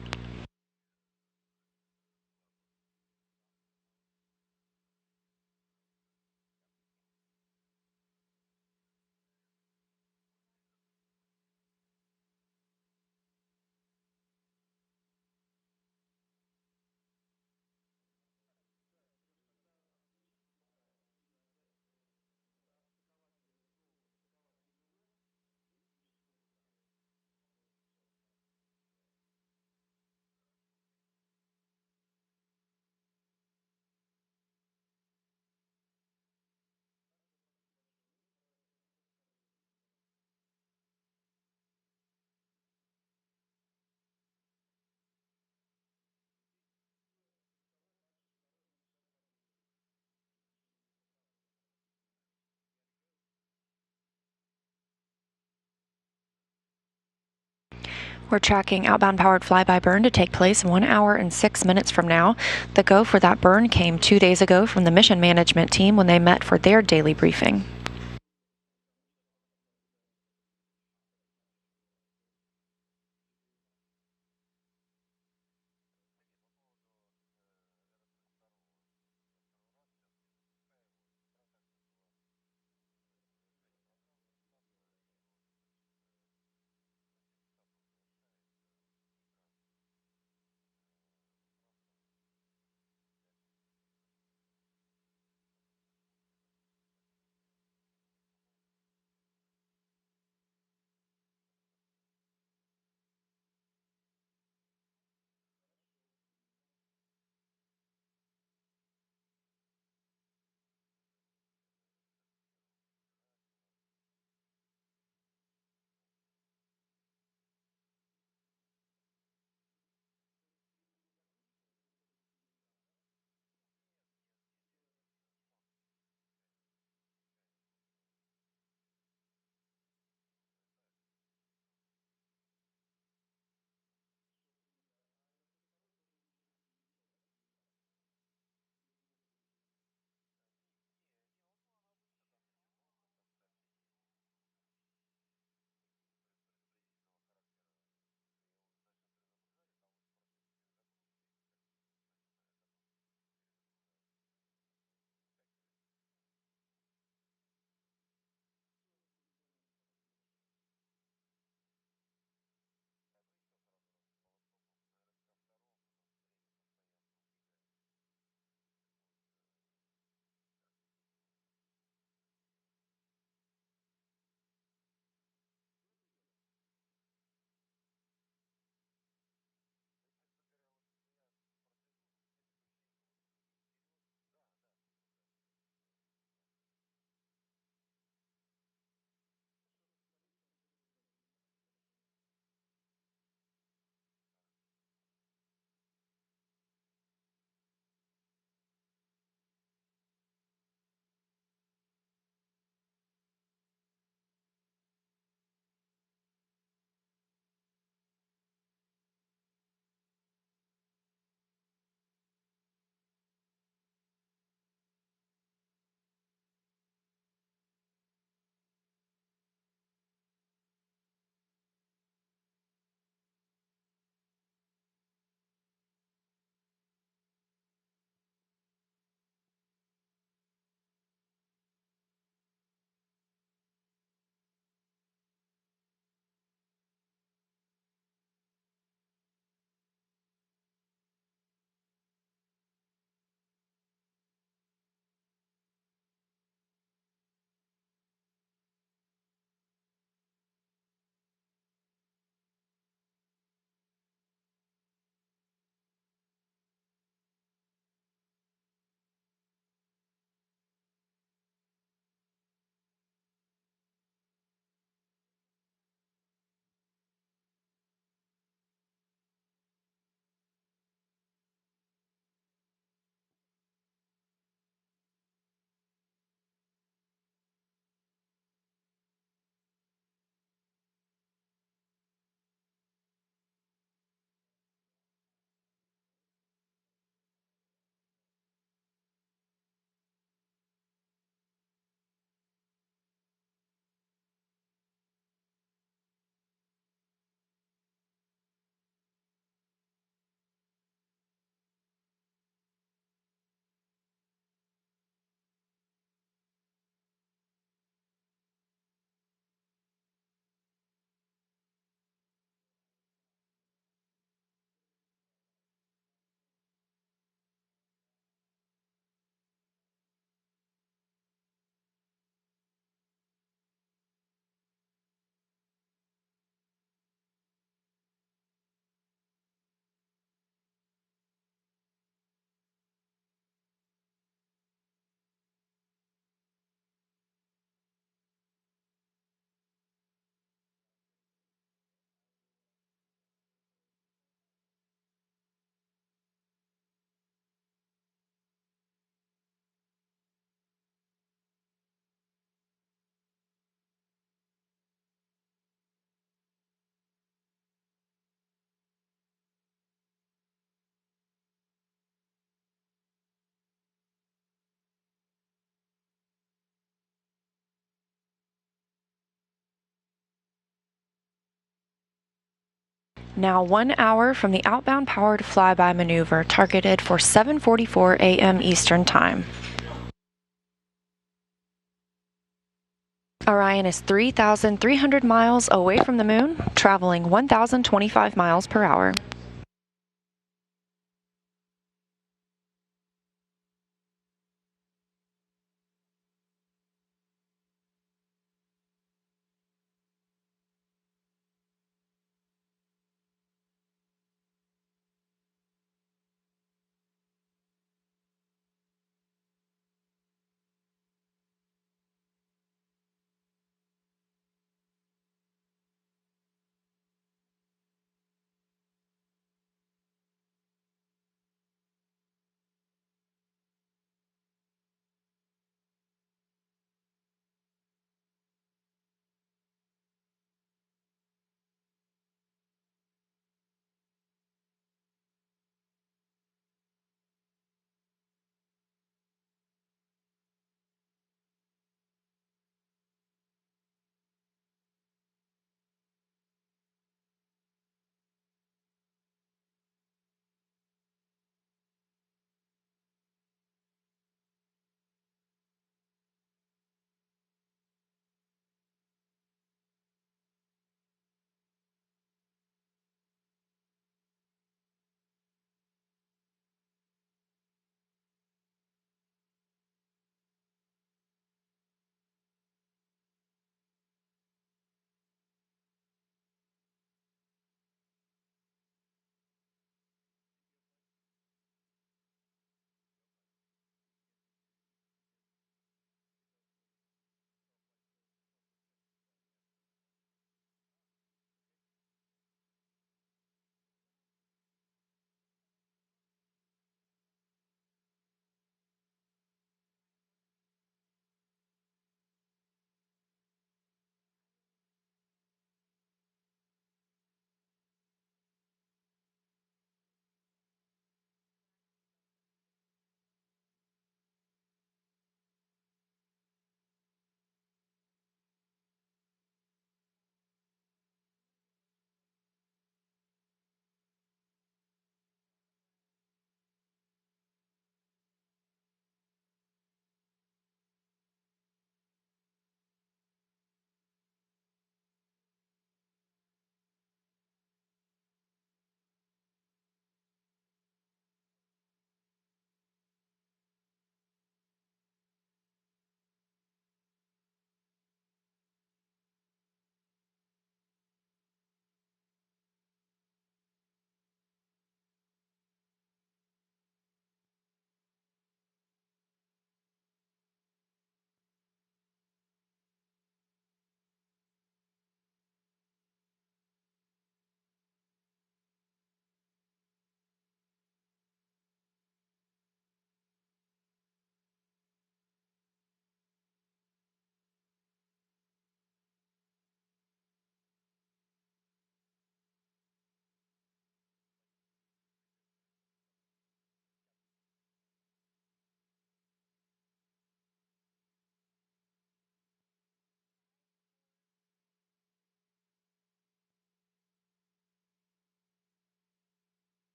We're tracking outbound powered flyby burn to take place 1 hour and 6 minutes from now. The go for that burn came 2 days ago from the mission management team when they met for their daily briefing. Now 1 hour from the outbound powered flyby maneuver targeted for 7:44 a.m. Eastern Time. Orion is 3,300 miles away from the moon, traveling 1,025 miles per hour.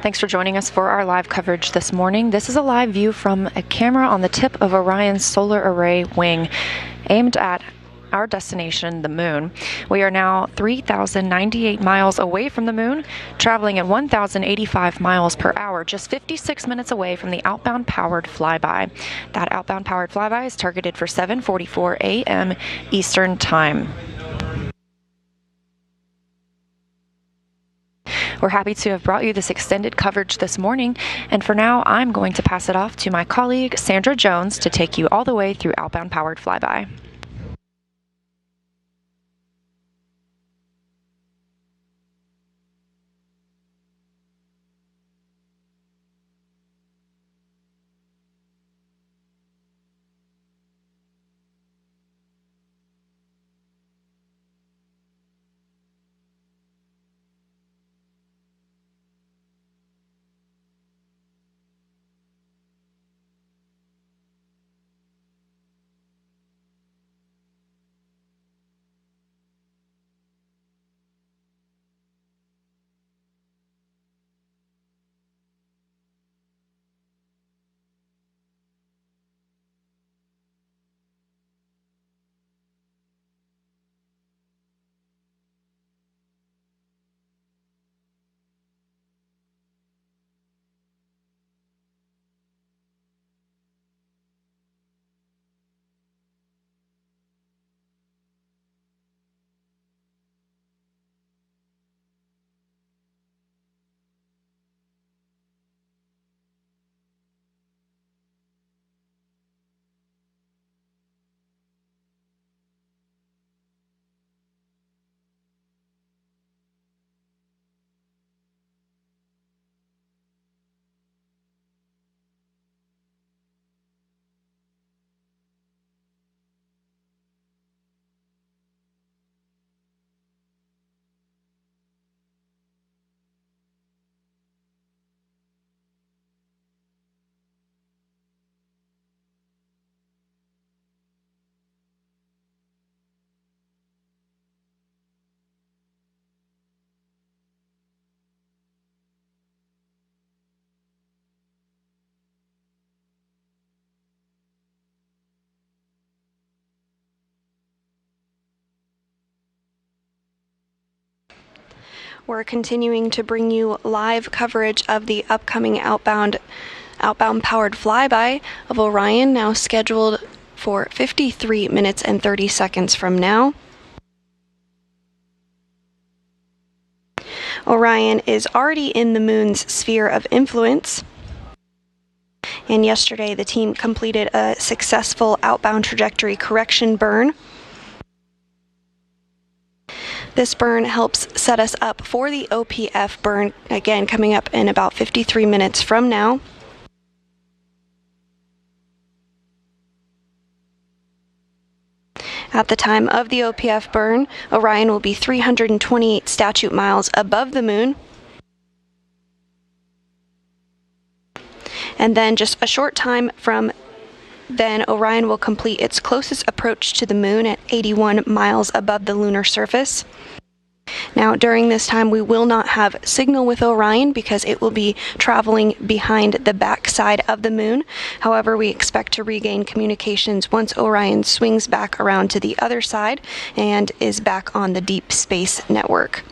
Thanks for joining us for our live coverage this morning. This is a live view from a camera on the tip of Orion's solar array wing, aimed at our destination, the moon. We are now 3,098 miles away from the moon, traveling at 1,085 miles per hour, just 56 minutes away from the outbound powered flyby. That outbound powered flyby is targeted for 7:44 a.m. Eastern Time. We're happy to have brought you this extended coverage this morning, and for now, I'm going to pass it off to my colleague, Sandra Jones, to take you all the way through outbound powered flyby. We're continuing to bring you live coverage of the upcoming outbound powered flyby of Orion, now scheduled for 53 minutes and 30 seconds from now. Orion is already in the moon's sphere of influence, and yesterday the team completed a successful outbound trajectory correction burn. This burn helps set us up for the OPF burn, again coming up in about 53 minutes from now. At the time of the OPF burn, Orion will be 328 statute miles above the moon. And then just a short time from then, Orion will complete its closest approach to the moon at 81 miles above the lunar surface. Now, during this time, we will not have signal with Orion because it will be traveling behind the backside of the moon. However, we expect to regain communications once Orion swings back around to the other side and is back on the deep space network.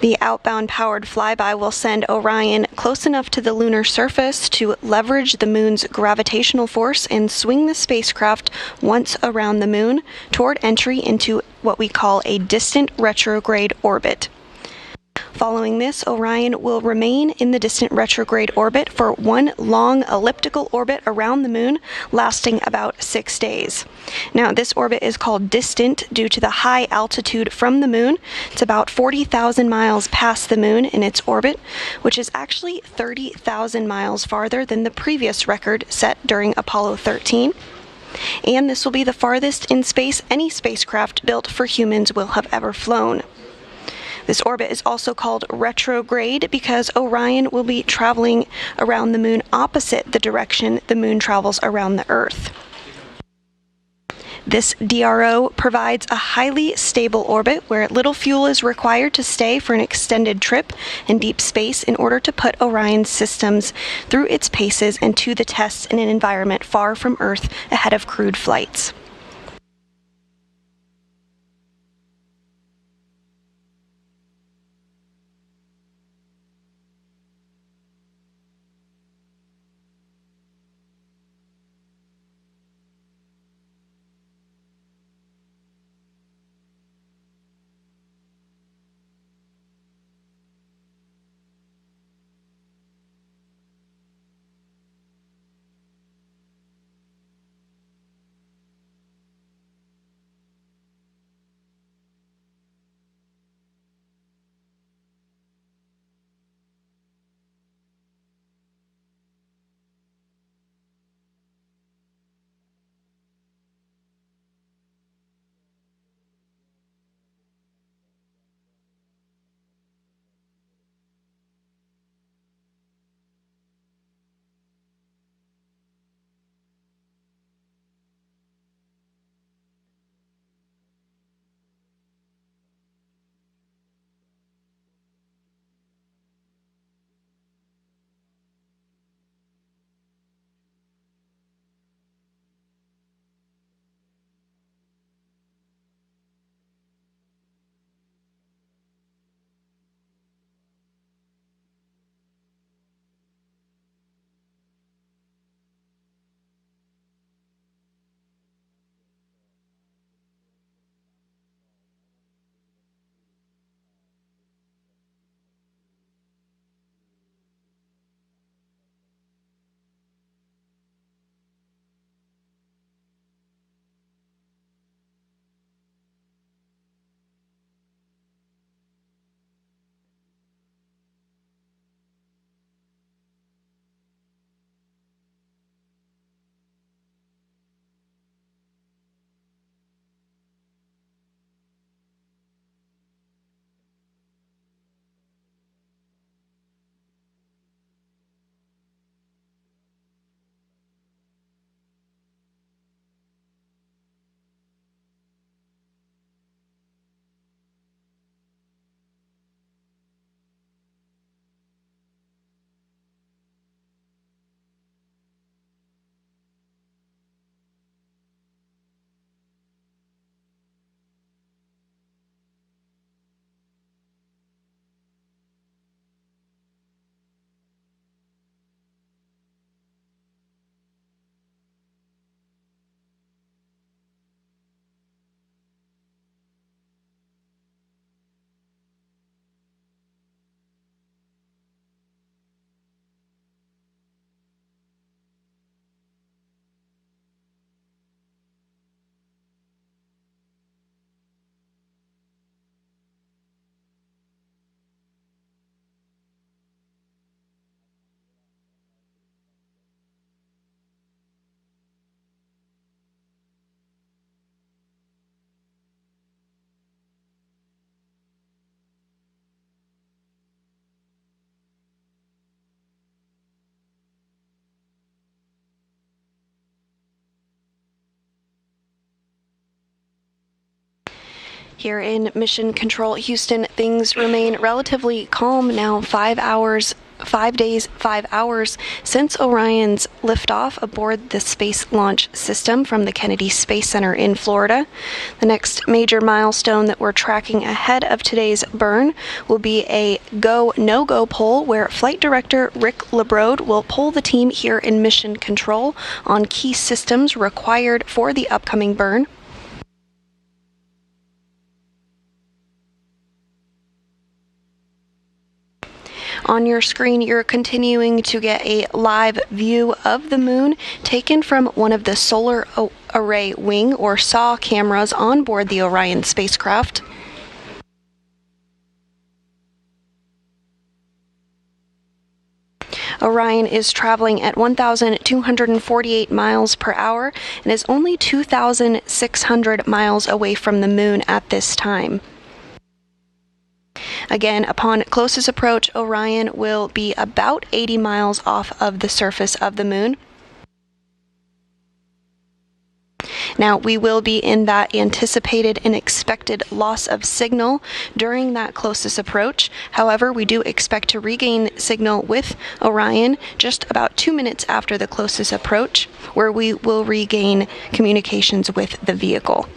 The outbound powered flyby will send Orion close enough to the lunar surface to leverage the moon's gravitational force and swing the spacecraft once around the moon toward entry into what we call a distant retrograde orbit. Following this, Orion will remain in the distant retrograde orbit for one long elliptical orbit around the moon, lasting about 6 days. Now, this orbit is called distant due to the high altitude from the moon. It's about 40,000 miles past the moon in its orbit, which is actually 30,000 miles farther than the previous record set during Apollo 13. And this will be the farthest in space any spacecraft built for humans will have ever flown. This orbit is also called retrograde because Orion will be traveling around the moon opposite the direction the moon travels around the Earth. This DRO provides a highly stable orbit where little fuel is required to stay for an extended trip in deep space in order to put Orion's systems through its paces and to the tests in an environment far from Earth ahead of crewed flights. Here in Mission Control Houston, things remain relatively calm now 5 days, 5 hours since Orion's liftoff aboard the Space Launch System from the Kennedy Space Center in Florida. The next major milestone that we're tracking ahead of today's burn will be a go, no-go poll where Flight Director Rick LeBrode will poll the team here in Mission Control on key systems required for the upcoming burn. On your screen, you're continuing to get a live view of the moon taken from one of the solar array wing or SAW cameras on board the Orion spacecraft. Orion is traveling at 1,248 miles per hour and is only 2,600 miles away from the moon at this time. Again, upon closest approach, Orion will be about 80 miles off of the surface of the moon. Now, we will be in that anticipated and expected loss of signal during that closest approach. However, we do expect to regain signal with Orion just about 2 minutes after the closest approach, where we will regain communications with the vehicle.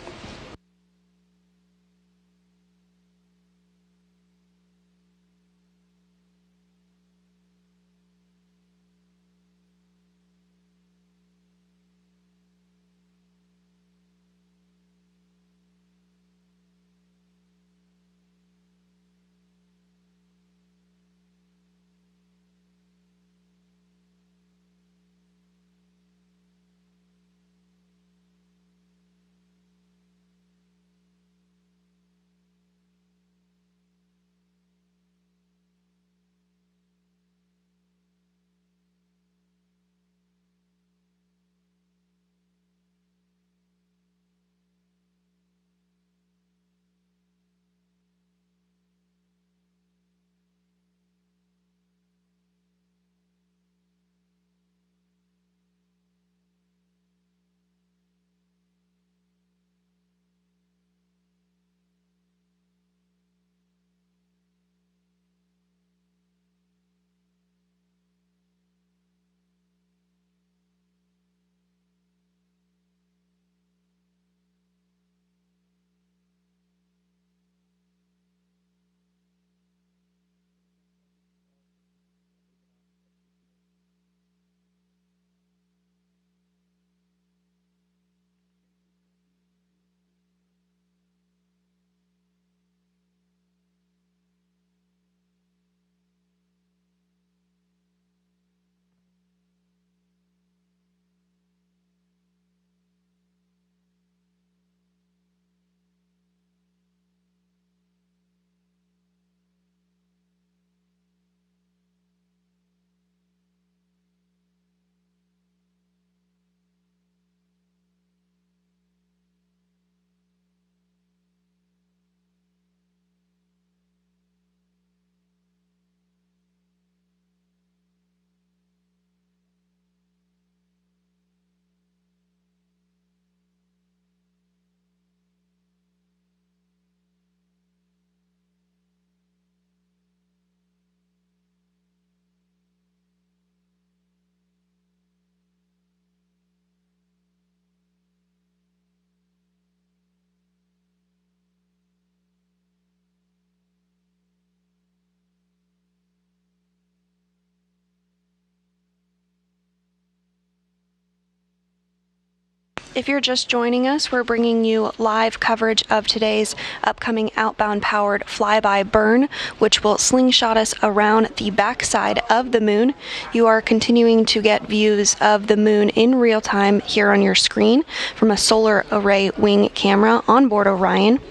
If you're just joining us, we're bringing you live coverage of today's upcoming outbound powered flyby burn, which will slingshot us around the backside of the moon. You are continuing to get views of the moon in real time here on your screen from a solar array wing camera on board Orion.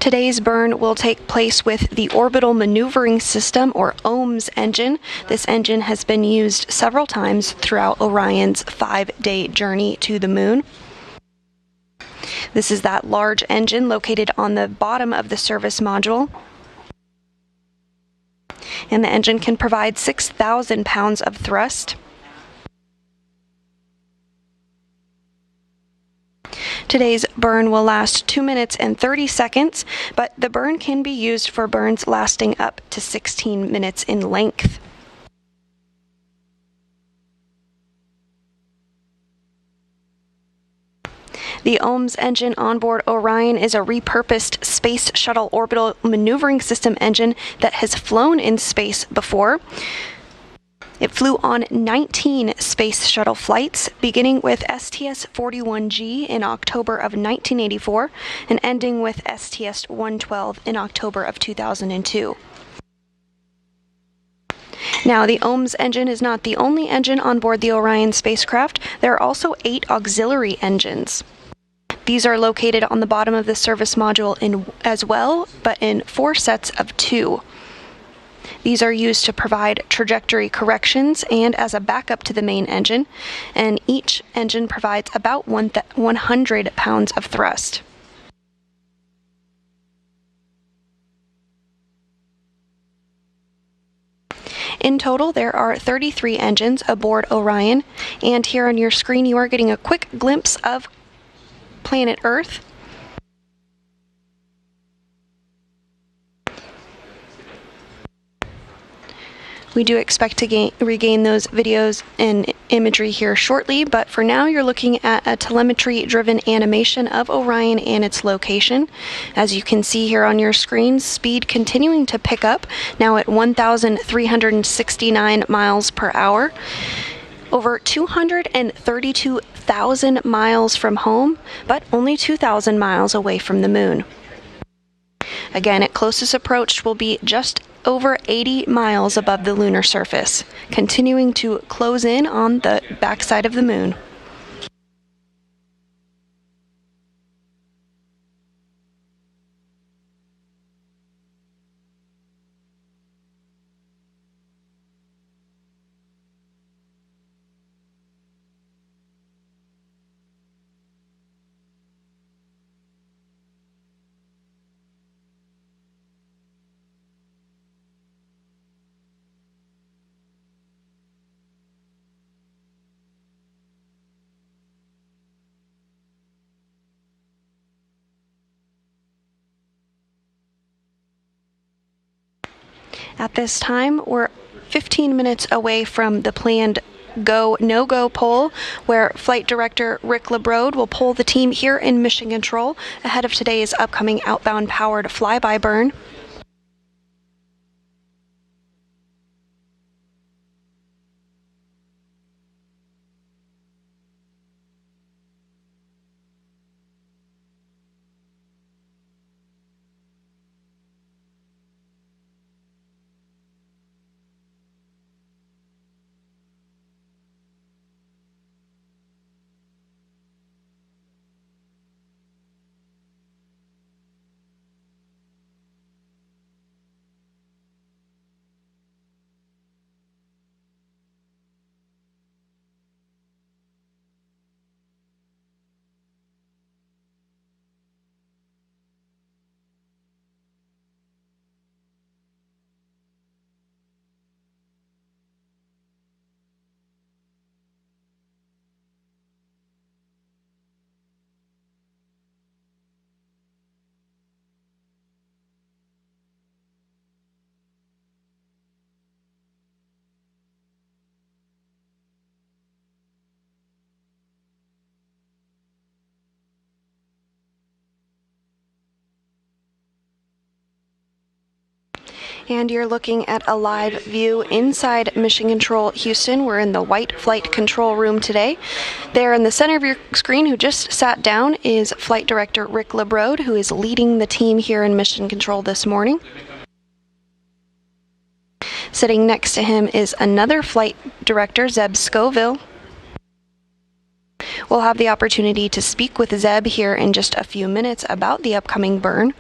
Today's burn will take place with the Orbital Maneuvering System, or OMS engine. This engine has been used several times throughout Orion's 5-day journey to the moon. This is that large engine located on the bottom of the service module. And the engine can provide 6,000 pounds of thrust. Today's burn will last 2 minutes and 30 seconds, but the burn can be used for burns lasting up to 16 minutes in length. The OMS engine onboard Orion is a repurposed Space Shuttle Orbital Maneuvering System engine that has flown in space before. It flew on 19 Space Shuttle flights, beginning with STS-41G in October of 1984 and ending with STS-112 in October of 2002. Now, the OMS engine is not the only engine on board the Orion spacecraft. There are also 8 auxiliary engines. These are located on the bottom of the service module as well, but in 4 sets of 2. These are used to provide trajectory corrections and as a backup to the main engine, and each engine provides about 100 pounds of thrust. In total, there are 33 engines aboard Orion, and here on your screen you are getting a quick glimpse of planet Earth. We do expect to regain those videos and imagery here shortly, but for now you're looking at a telemetry-driven animation of Orion and its location. As you can see here on your screen, speed continuing to pick up, now at 1,369 miles per hour. Over 232,000 miles from home, but only 2,000 miles away from the moon. Again, at closest approach will be just over 80 miles above the lunar surface, continuing to close in on the backside of the moon. At this time, we're 15 minutes away from the planned go, no-go poll, where Flight Director Rick LeBrode will poll the team here in Mission Control ahead of today's upcoming outbound powered flyby burn. And you're looking at a live view inside Mission Control Houston. We're in the White Flight Control Room today. There in the center of your screen, who just sat down, is Flight Director Rick LeBrode, who is leading the team here in Mission Control this morning. Sitting next to him is another Flight Director, Zeb Scoville. We'll have the opportunity to speak with Zeb here in just a few minutes about the upcoming burn.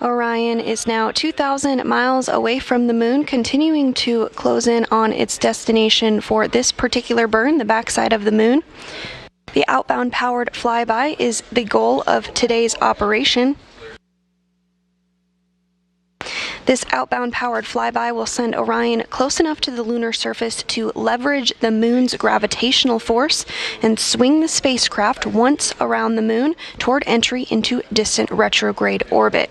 Orion is now 2,000 miles away from the moon, continuing to close in on its destination for this particular burn, the backside of the moon. The outbound powered flyby is the goal of today's operation. This outbound powered flyby will send Orion close enough to the lunar surface to leverage the moon's gravitational force and swing the spacecraft once around the moon toward entry into distant retrograde orbit.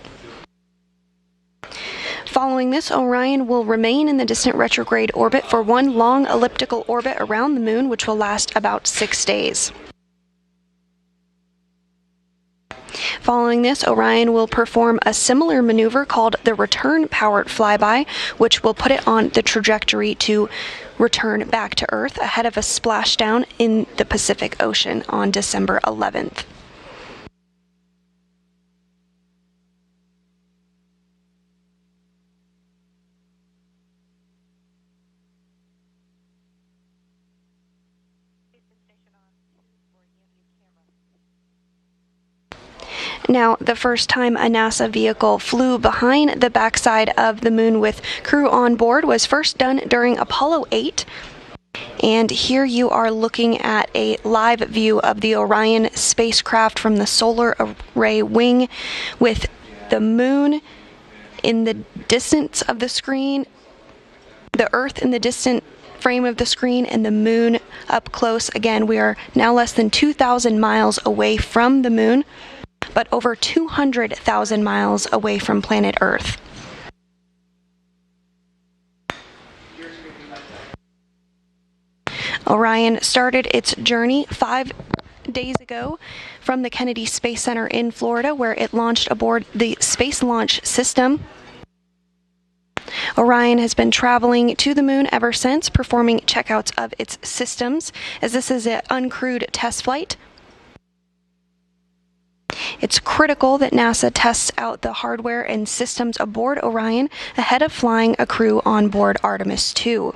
Following this, Orion will remain in the distant retrograde orbit for one long elliptical orbit around the moon, which will last about 6 days. Following this, Orion will perform a similar maneuver called the return-powered flyby, which will put it on the trajectory to return back to Earth ahead of a splashdown in the Pacific Ocean on December 11th. Now, the first time a NASA vehicle flew behind the backside of the moon with crew on board was first done during Apollo 8. And here you are looking at a live view of the Orion spacecraft from the solar array wing, with the moon in the distance of the screen, the Earth in the distant frame of the screen, and the moon up close. Again, we are now less than 2,000 miles away from the moon, but over 200,000 miles away from planet Earth. Orion started its journey 5 days ago from the Kennedy Space Center in Florida, where it launched aboard the Space Launch System. Orion has been traveling to the moon ever since, performing checkouts of its systems, as this is an uncrewed test flight. It's critical that NASA tests out the hardware and systems aboard Orion ahead of flying a crew on board Artemis 2.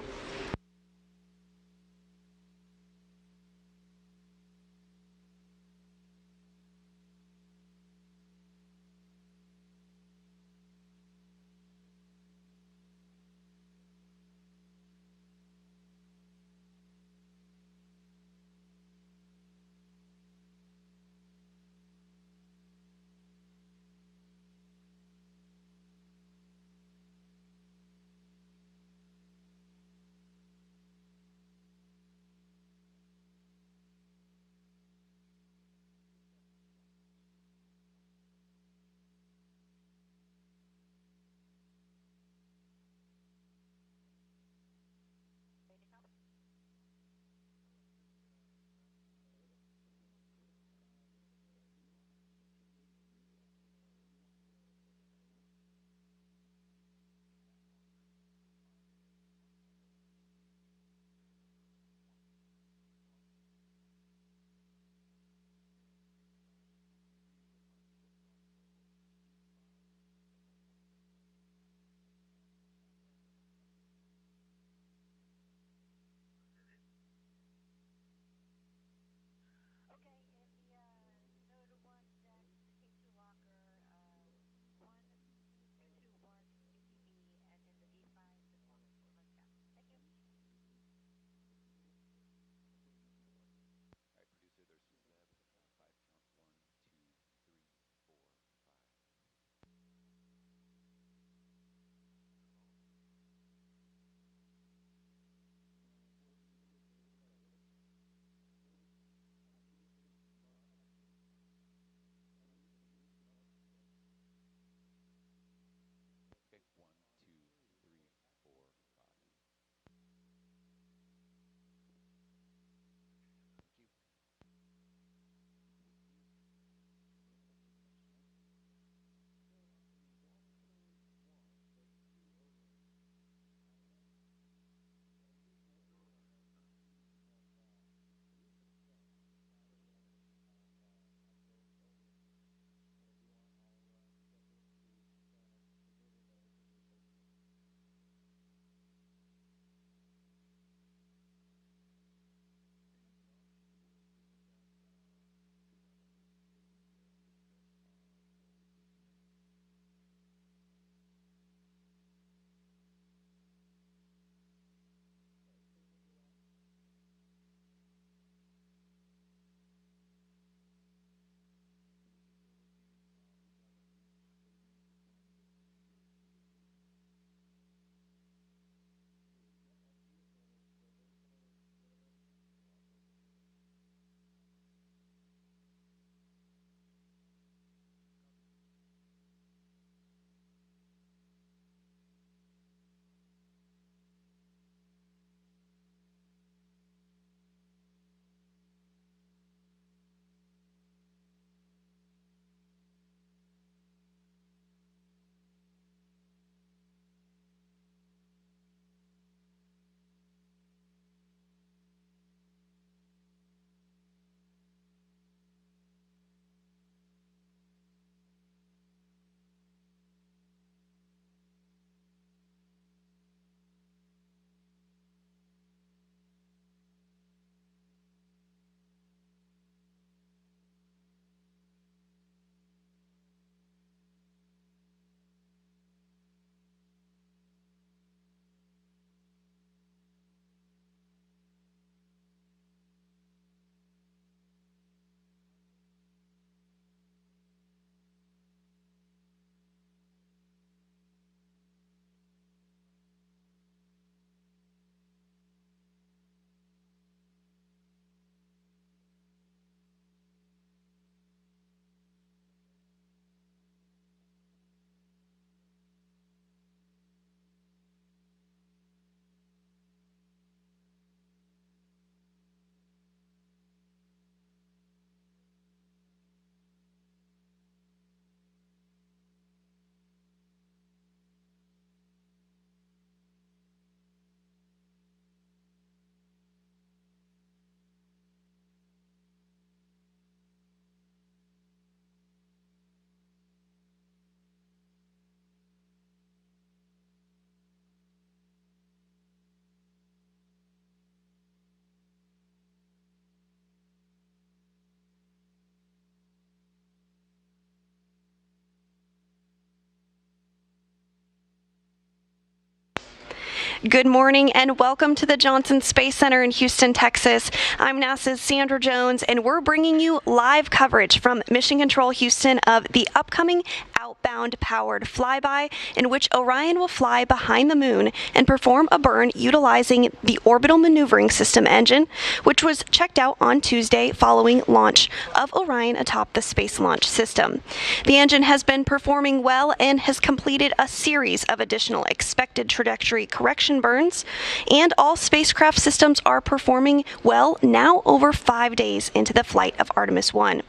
Good morning and welcome to the Johnson Space Center in Houston, Texas. I'm NASA's Sandra Jones and we're bringing you live coverage from Mission Control Houston of the upcoming outbound powered flyby in which Orion will fly behind the moon and perform a burn utilizing the Orbital Maneuvering System engine, which was checked out on Tuesday following launch of Orion atop the Space Launch System. The engine has been performing well and has completed a series of additional expected trajectory correction burns, and all spacecraft systems are performing well now over 5 days into the flight of Artemis 1.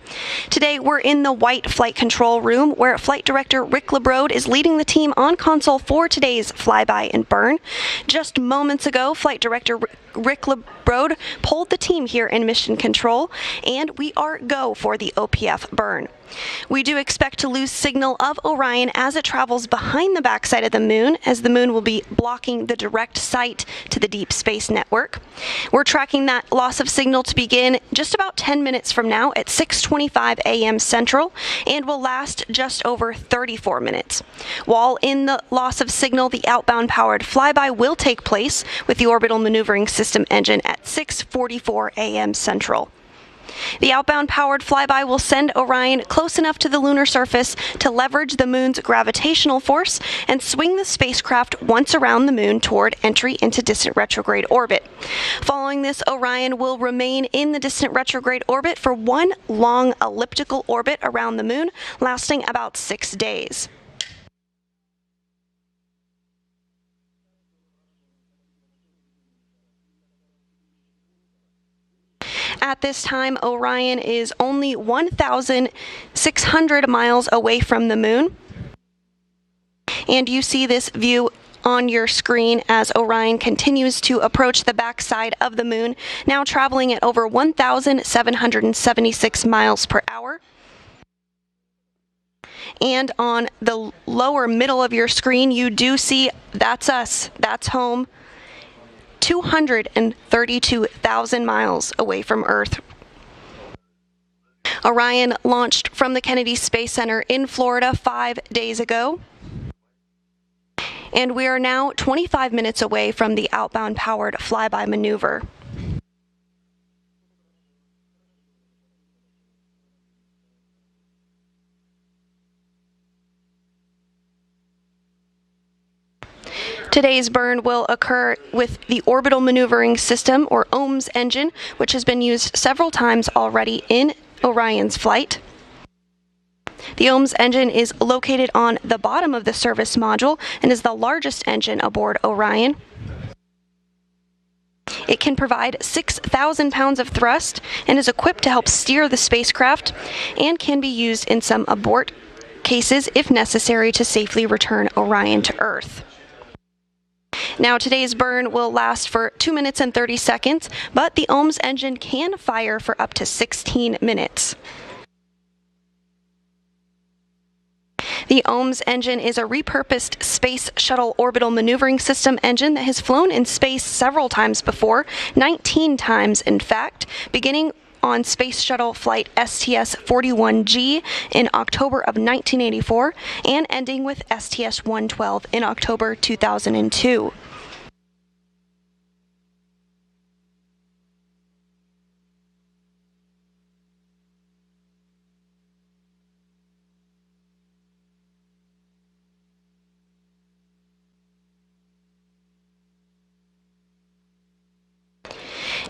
Today we're in the white flight control room where Flight Director Rick LeBrode is leading the team on console for today's flyby and burn. Just moments ago, Flight Director Rick LeBrode pulled the team here in Mission Control, and we are go for the OPF burn. We do expect to lose signal of Orion as it travels behind the backside of the moon, as the moon will be blocking the direct sight to the Deep Space Network. We're tracking that loss of signal to begin just about 10 minutes from now at 6:25 a.m. Central and will last just over 34 minutes. While in the loss of signal, the outbound powered flyby will take place with the Orbital Maneuvering System engine at 6:44 a.m. Central. The outbound powered flyby will send Orion close enough to the lunar surface to leverage the moon's gravitational force and swing the spacecraft once around the moon toward entry into distant retrograde orbit. Following this, Orion will remain in the distant retrograde orbit for one long elliptical orbit around the moon, lasting about 6 days. At this time, Orion is only 1,600 miles away from the moon. And you see this view on your screen as Orion continues to approach the backside of the moon, now traveling at over 1,776 miles per hour. And on the lower middle of your screen, you do see that's us, that's home. 232,000 miles away from Earth. Orion launched from the Kennedy Space Center in Florida 5 days ago. And we are now 25 minutes away from the outbound powered flyby maneuver. Today's burn will occur with the Orbital Maneuvering System, or OMS engine, which has been used several times already in Orion's flight. The OMS engine is located on the bottom of the service module and is the largest engine aboard Orion. It can provide 6,000 pounds of thrust and is equipped to help steer the spacecraft and can be used in some abort cases if necessary to safely return Orion to Earth. Now, today's burn will last for 2 minutes and 30 seconds, but the OMS engine can fire for up to 16 minutes. The OMS engine is a repurposed Space Shuttle Orbital Maneuvering System engine that has flown in space several times before, 19 times in fact, beginning on Space Shuttle Flight STS-41G in October of 1984 and ending with STS-112 in October 2002.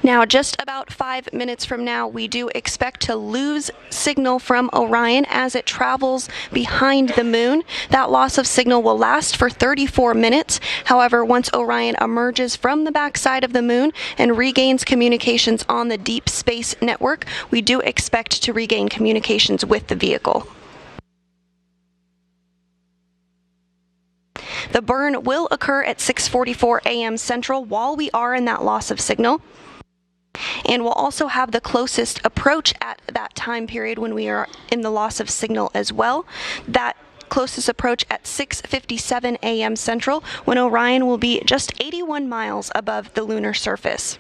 Now, just about 5 minutes from now, we do expect to lose signal from Orion as it travels behind the moon. That loss of signal will last for 34 minutes. However, once Orion emerges from the backside of the moon and regains communications on the Deep Space Network, we do expect to regain communications with the vehicle. The burn will occur at 6:44 a.m. Central while we are in that loss of signal. And we'll also have the closest approach at that time period when we are in the loss of signal as well. That closest approach at 6:57 a.m. Central, when Orion will be just 81 miles above the lunar surface.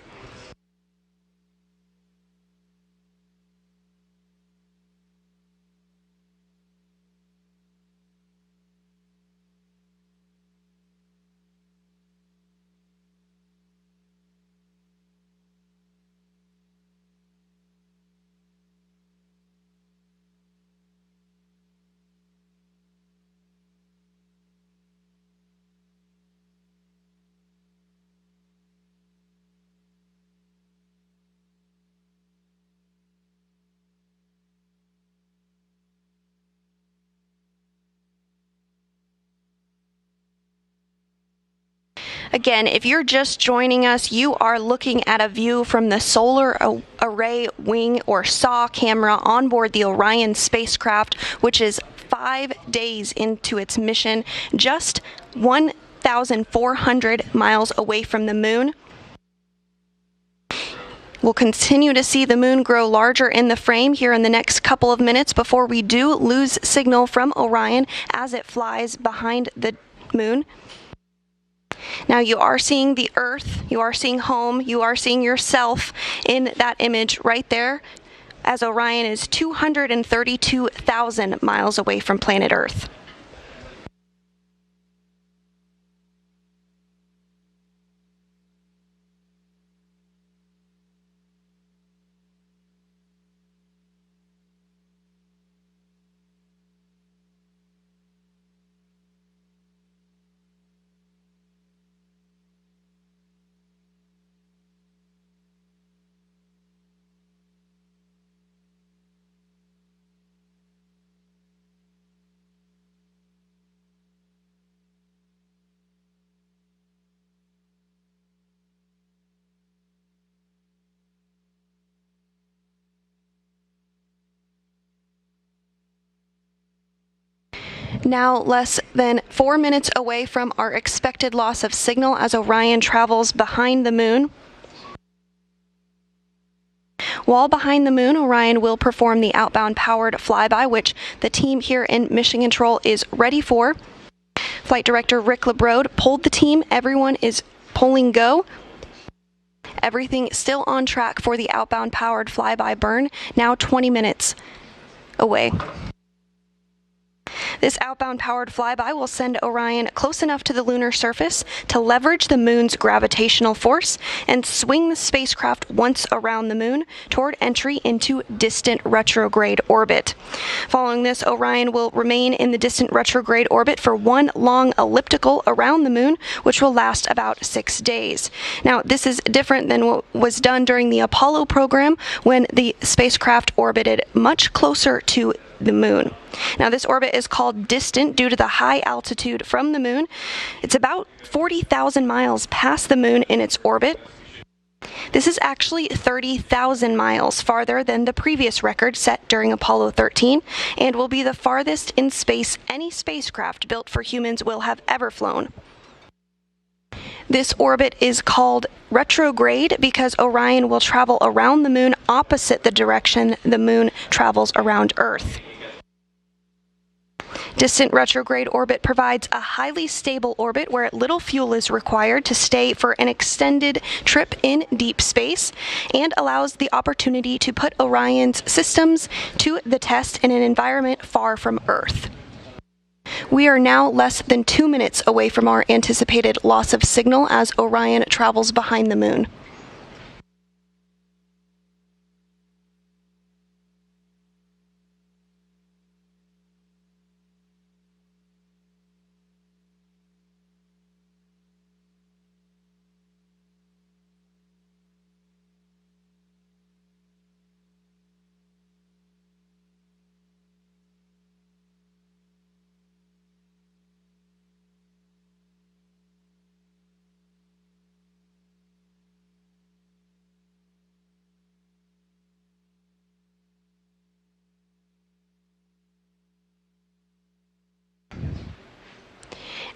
Again, if you're just joining us, you are looking at a view from the Solar Array Wing or SAW camera on board the Orion spacecraft, which is 5 days into its mission, just 1,400 miles away from the moon. We'll continue to see the moon grow larger in the frame here in the next couple of minutes before we do lose signal from Orion as it flies behind the moon. Now you are seeing the Earth, you are seeing home, you are seeing yourself in that image right there, as Orion is 232,000 miles away from planet Earth. Now less than 4 minutes away from our expected loss of signal as Orion travels behind the moon. While behind the moon, Orion will perform the outbound powered flyby, which the team here in Mission Control is ready for. Flight Director Rick LeBrode pulled the team. Everyone is pulling go. Everything still on track for the outbound powered flyby burn, now 20 minutes away. This outbound powered flyby will send Orion close enough to the lunar surface to leverage the moon's gravitational force and swing the spacecraft once around the moon toward entry into distant retrograde orbit. Following this, Orion will remain in the distant retrograde orbit for one long elliptical around the moon, which will last about 6 days. Now, this is different than what was done during the Apollo program when the spacecraft orbited much closer to the moon. Now, this orbit is called distant due to the high altitude from the moon. It's about 40,000 miles past the moon in its orbit. This is actually 30,000 miles farther than the previous record set during Apollo 13 and will be the farthest in space any spacecraft built for humans will have ever flown. This orbit is called retrograde because Orion will travel around the moon opposite the direction the moon travels around Earth. Distant retrograde orbit provides a highly stable orbit where little fuel is required to stay for an extended trip in deep space and allows the opportunity to put Orion's systems to the test in an environment far from Earth. We are now less than 2 minutes away from our anticipated loss of signal as Orion travels behind the moon.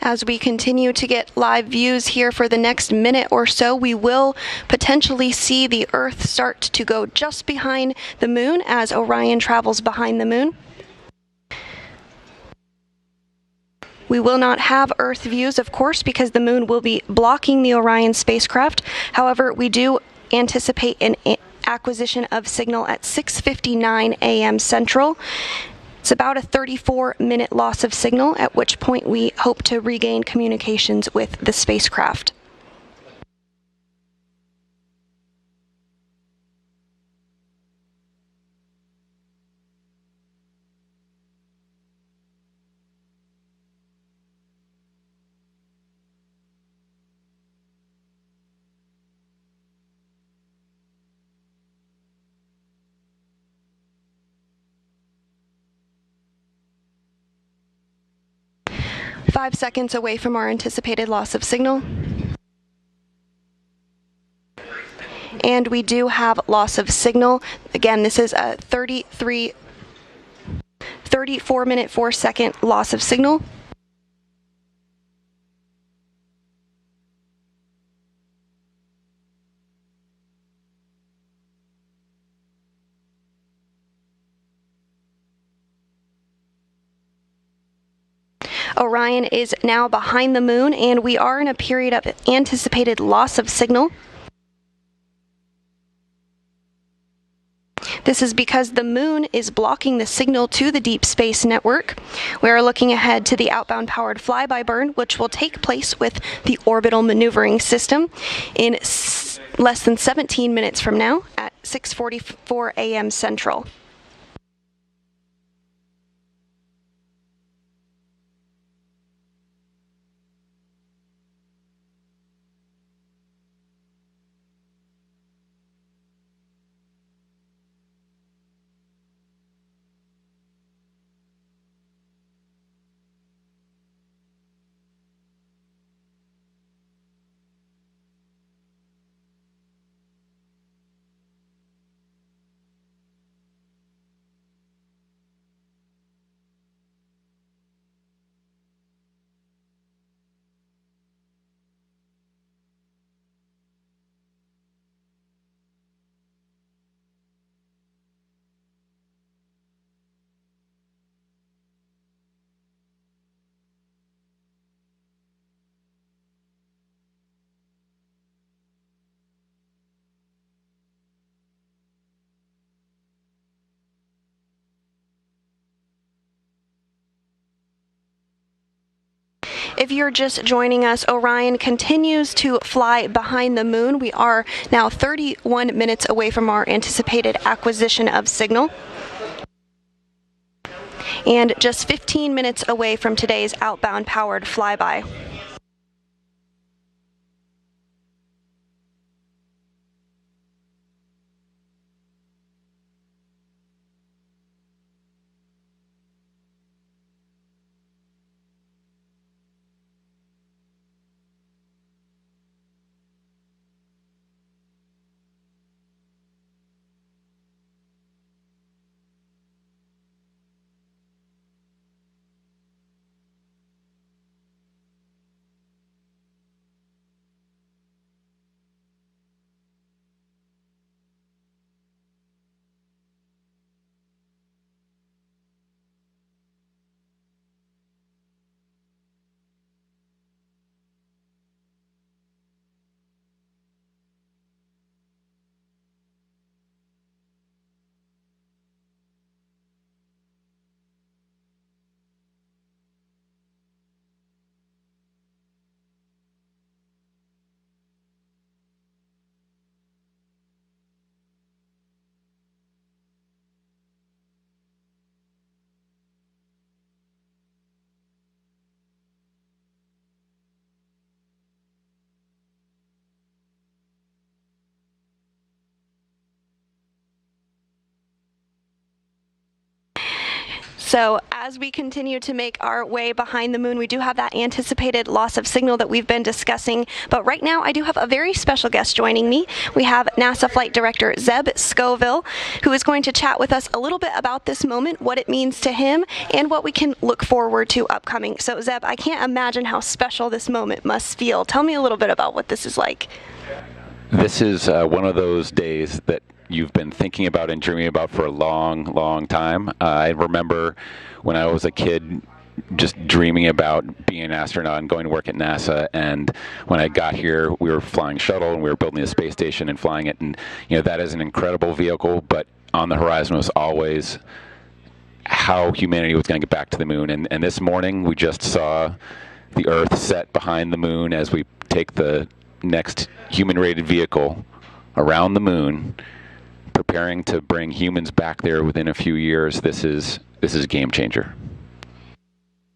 As we continue to get live views here for the next minute or so, we will potentially see the Earth start to go just behind the moon as Orion travels behind the moon. We will not have Earth views, of course, because the moon will be blocking the Orion spacecraft. However, we do anticipate an acquisition of signal at 6:59 a.m. Central. It's about a 34-minute loss of signal, at which point we hope to regain communications with the spacecraft. Five seconds away from our anticipated loss of signal. And we do have loss of signal. Again, this is a 34 minute 4 second loss of signal. Orion is now behind the moon, and we are in a period of anticipated loss of signal. This is because the moon is blocking the signal to the Deep Space Network. We are looking ahead to the outbound powered flyby burn, which will take place with the orbital maneuvering system in less than 17 minutes from now at 6:44 a.m. Central. If you're just joining us, Orion continues to fly behind the moon. We are now 31 minutes away from our anticipated acquisition of signal, and just 15 minutes away from today's outbound powered flyby. So as we continue to make our way behind the moon, we do have that anticipated loss of signal that we've been discussing. But right now, I do have a very special guest joining me. We have NASA Flight Director Zeb Scoville, who is going to chat with us a little bit about this moment, what it means to him, and what we can look forward to upcoming. So Zeb, I can't imagine how special this moment must feel. Tell me a little bit about what this is like. This is one of those days that you've been thinking about and dreaming about for a long, long time. I remember when I was a kid just dreaming about being an astronaut and going to work at NASA, and when I got here we were flying shuttle and we were building a space station and flying it, and that is an incredible vehicle, but on the horizon was always how humanity was going to get back to the moon. And this morning we just saw the Earth set behind the moon as we take the next human-rated vehicle around the moon, preparing to bring humans back there within a few years. This is a game changer.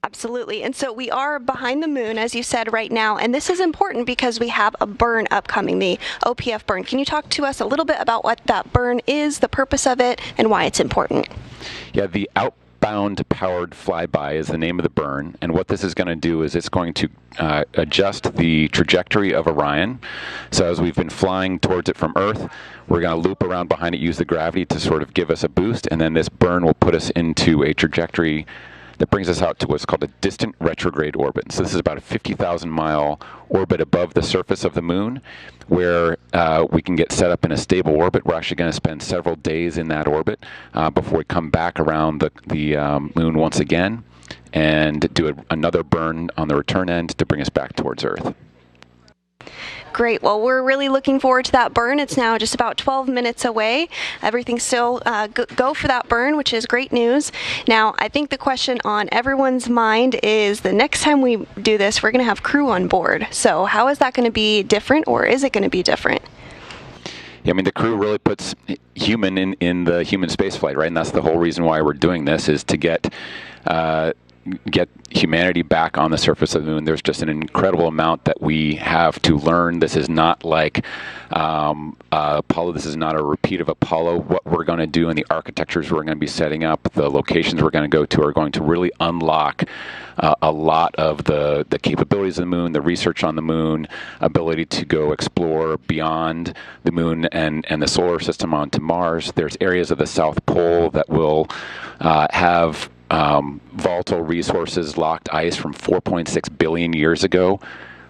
Absolutely. And so we are behind the moon, as you said, right now. And this is important because we have a burn upcoming, the OPF burn. Can you talk to us a little bit about what that burn is, the purpose of it, and why it's important? Yeah, the outbound outbound powered flyby is the name of the burn, and what this is going to do is it's going to adjust the trajectory of Orion. So as we've been flying towards it from Earth, we're going to loop around behind it, use the gravity to sort of give us a boost, and then this burn will put us into a trajectory that brings us out to what's called a distant retrograde orbit. So this is about a 50,000-mile orbit above the surface of the moon, where we can get set up in a stable orbit. We're actually going to spend several days in that orbit before we come back around the moon once again and do another burn on the return end to bring us back towards Earth. Great. Well, we're really looking forward to that burn. It's now just about 12 minutes away. Everything's still go for that burn, which is great news. Now, I think the question on everyone's mind is the next time we do this, we're going to have crew on board. So how is that going to be different, or is it going to be different? Yeah, I mean, the crew really puts human in the human spaceflight, right? And that's the whole reason why we're doing this, is to get humanity back on the surface of the moon. There's just an incredible amount that we have to learn. This is not like Apollo. This is not a repeat of Apollo. What we're going to do and the architectures we're going to be setting up, the locations we're going to go to, are going to really unlock a lot of the capabilities of the moon, the research on the moon, ability to go explore beyond the moon and the solar system onto Mars. There's areas of the South Pole that will have volatile resources, locked ice from 4.6 billion years ago.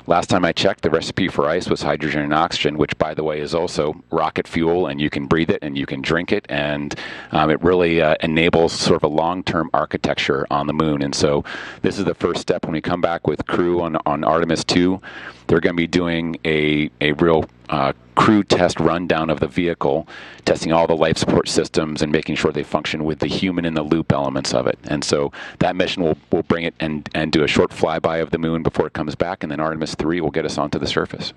Last time I checked, the recipe for ice was hydrogen and oxygen, which, by the way, is also rocket fuel, and you can breathe it and you can drink it, and it really enables sort of a long-term architecture on the moon. And so this is the first step. When we come back with crew on Artemis 2, they're going to be doing a real crew test rundown of the vehicle, testing all the life support systems and making sure they function with the human in the loop elements of it. And so that mission will bring it and do a short flyby of the moon before it comes back, and then Artemis 3 will get us onto the surface.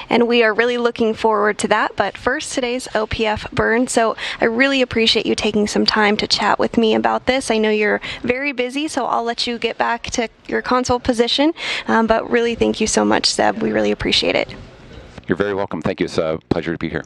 And we are really looking forward to that. But first, today's OPF burn. So I really appreciate you taking some time to chat with me about this. I know you're very busy, so I'll let you get back to your console position. But really, thank you so much, Zeb. We really appreciate it. You're very welcome. Thank you. It's a pleasure to be here.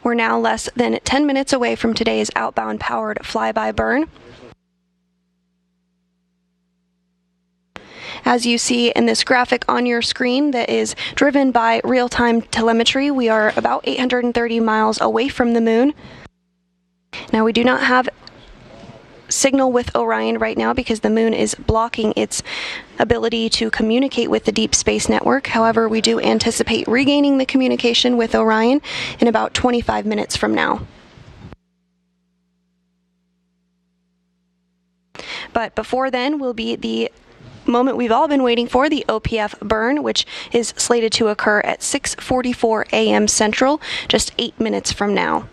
We're now less than 10 minutes away from today's outbound powered flyby burn. As you see in this graphic on your screen that is driven by real-time telemetry, we are about 830 miles away from the moon. Now, we do not have signal with Orion right now because the moon is blocking its ability to communicate with the Deep Space Network. However, we do anticipate regaining the communication with Orion in about 25 minutes from now. But before then will be the moment we've all been waiting for, the OPF burn, which is slated to occur at 6:44 a.m. Central, just 8 minutes from now.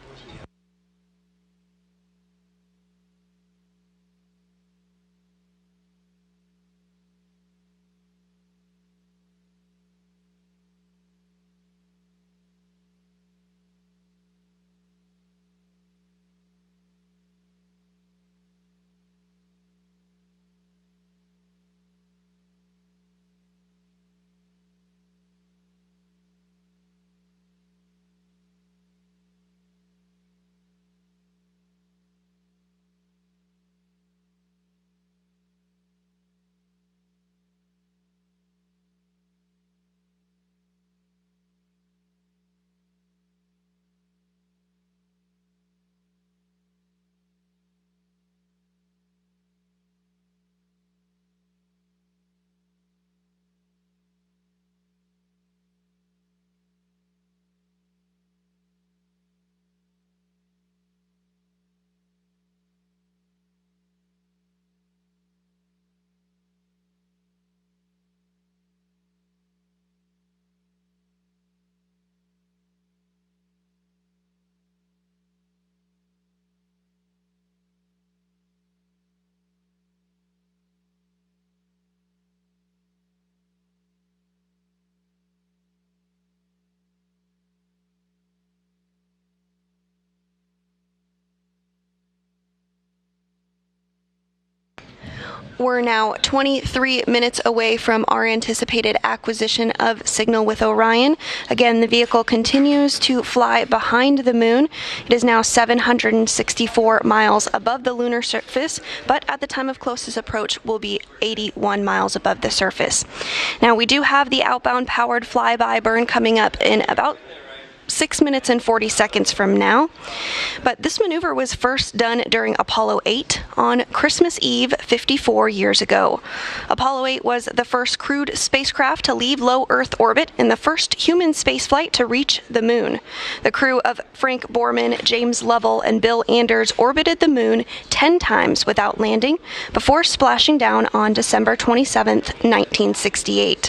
We're now 23 minutes away from our anticipated acquisition of signal with Orion. Again, the vehicle continues to fly behind the moon. It is now 764 miles above the lunar surface, but at the time of closest approach will be 81 miles above the surface. Now, we do have the outbound powered flyby burn coming up in about 6 minutes and 40 seconds from now. But this maneuver was first done during Apollo 8 on Christmas Eve 54 years ago. Apollo 8 was the first crewed spacecraft to leave low Earth orbit and the first human spaceflight to reach the moon. The crew of Frank Borman, James Lovell, and Bill Anders orbited the moon 10 times without landing before splashing down on December 27, 1968.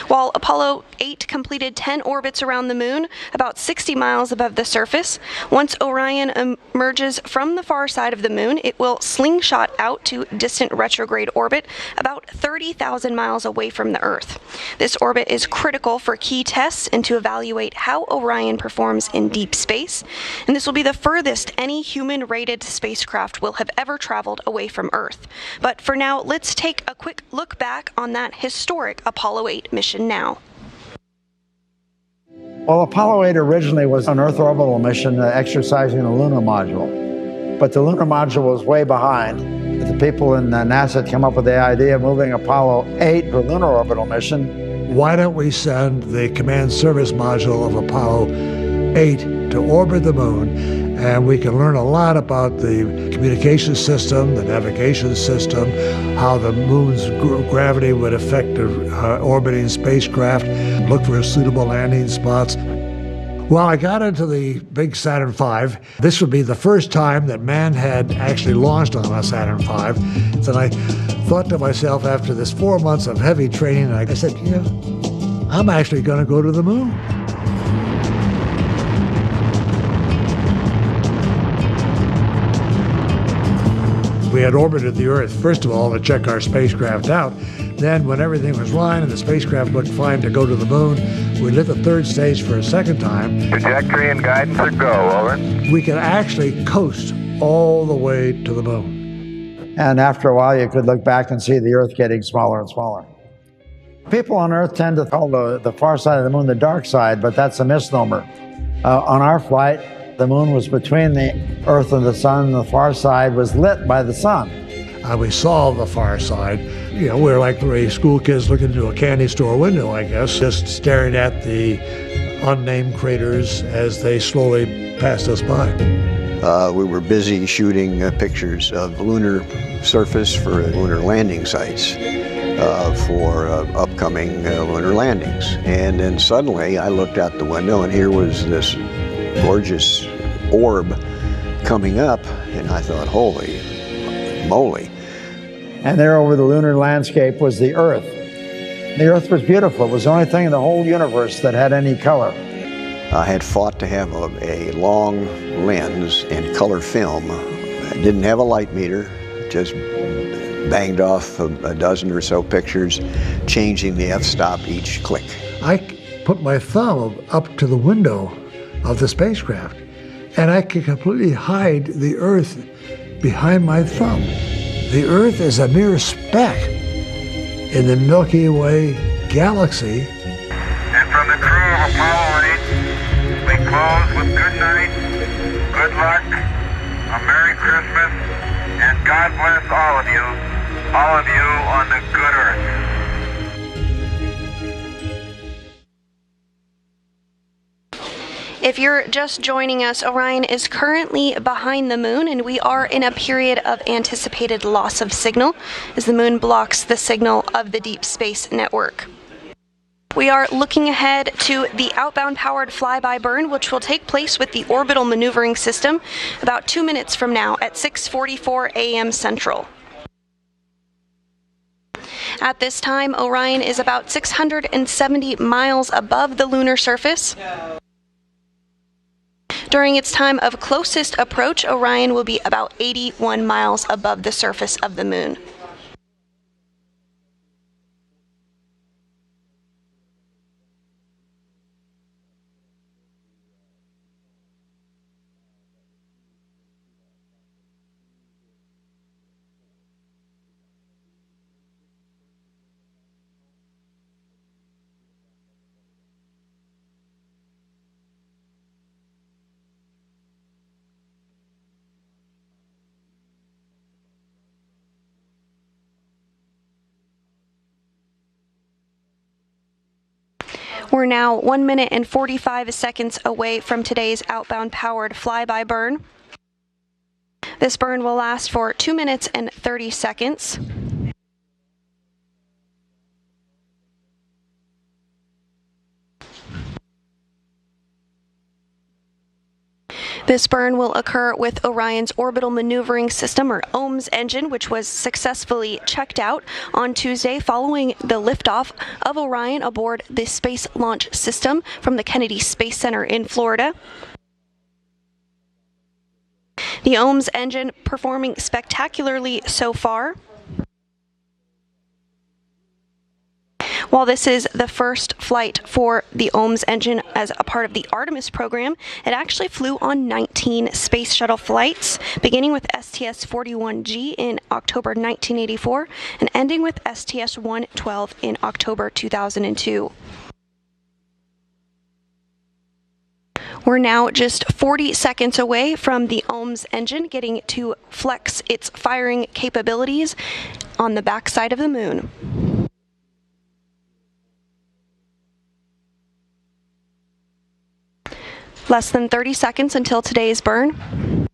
While Apollo 8 completed 10 orbits around the moon, about 60 miles above the surface, once Orion emerges from the far side of the moon, it will slingshot out to distant retrograde orbit about 30,000 miles away from the Earth. This orbit is critical for key tests and to evaluate how Orion performs in deep space, and this will be the furthest any human-rated spacecraft will have ever traveled away from Earth. But for now, let's take a quick look back on that historic Apollo 8 mission now. Well, Apollo 8 originally was an Earth orbital mission exercising the lunar module. But the lunar module was way behind. The people in NASA had come up with the idea of moving Apollo 8 to a lunar orbital mission. Why don't we send the command service module of Apollo 8 to orbit the moon, and we can learn a lot about the communication system, the navigation system, how the moon's gravity would affect the orbiting spacecraft, look for suitable landing spots. Well, I got into the big Saturn V. This would be the first time that man had actually launched on a Saturn V. So I thought to myself, after this 4 months of heavy training, I said, I'm actually going to go to the moon. We had orbited the Earth, first of all, to check our spacecraft out. Then, when everything was fine and the spacecraft looked fine to go to the moon, we lit the third stage for a second time. Trajectory and guidance are go, over. We could actually coast all the way to the moon. And after a while, you could look back and see the Earth getting smaller and smaller. People on Earth tend to call the far side of the moon the dark side, but that's a misnomer. On our flight, the moon was between the Earth and the sun, and the far side was lit by the sun. We saw the far side. We're like three school kids looking into a candy store window, I guess, just staring at the unnamed craters as they slowly passed us by. We were busy shooting pictures of the lunar surface for lunar landing sites for upcoming lunar landings. And then suddenly I looked out the window and here was this gorgeous orb coming up, and I thought, holy moly. And there over the lunar landscape was the Earth. The Earth was beautiful. It was the only thing in the whole universe that had any color. I had fought to have a long lens and color film. I didn't have a light meter, just banged off a dozen or so pictures, changing the f-stop each click. I put my thumb up to the window of the spacecraft, and I could completely hide the Earth behind my thumb. The Earth is a mere speck in the Milky Way galaxy. And from the crew of Apollo 8, we close with good night, good luck, a Merry Christmas, and God bless all of you on the good Earth. If you're just joining us, Orion is currently behind the moon, and we are in a period of anticipated loss of signal as the moon blocks the signal of the Deep Space Network. We are looking ahead to the outbound powered flyby burn, which will take place with the orbital maneuvering system about 2 minutes from now at 6:44 a.m. Central. At this time, Orion is about 670 miles above the lunar surface. During its time of closest approach, Orion will be about 81 miles above the surface of the moon. We're now 1 minute and 45 seconds away from today's outbound powered flyby burn. This burn will last for 2 minutes and 30 seconds. This burn will occur with Orion's Orbital Maneuvering System, or OMS engine, which was successfully checked out on Tuesday following the liftoff of Orion aboard the Space Launch System from the Kennedy Space Center in Florida. The OMS engine performing spectacularly so far. While this is the first flight for the OMS engine as a part of the Artemis program, it actually flew on 19 space shuttle flights, beginning with STS-41G in October 1984 and ending with STS-112 in October 2002. We're now just 40 seconds away from the OMS engine getting to flex its firing capabilities on the backside of the moon. Less than 30 seconds until today's burn.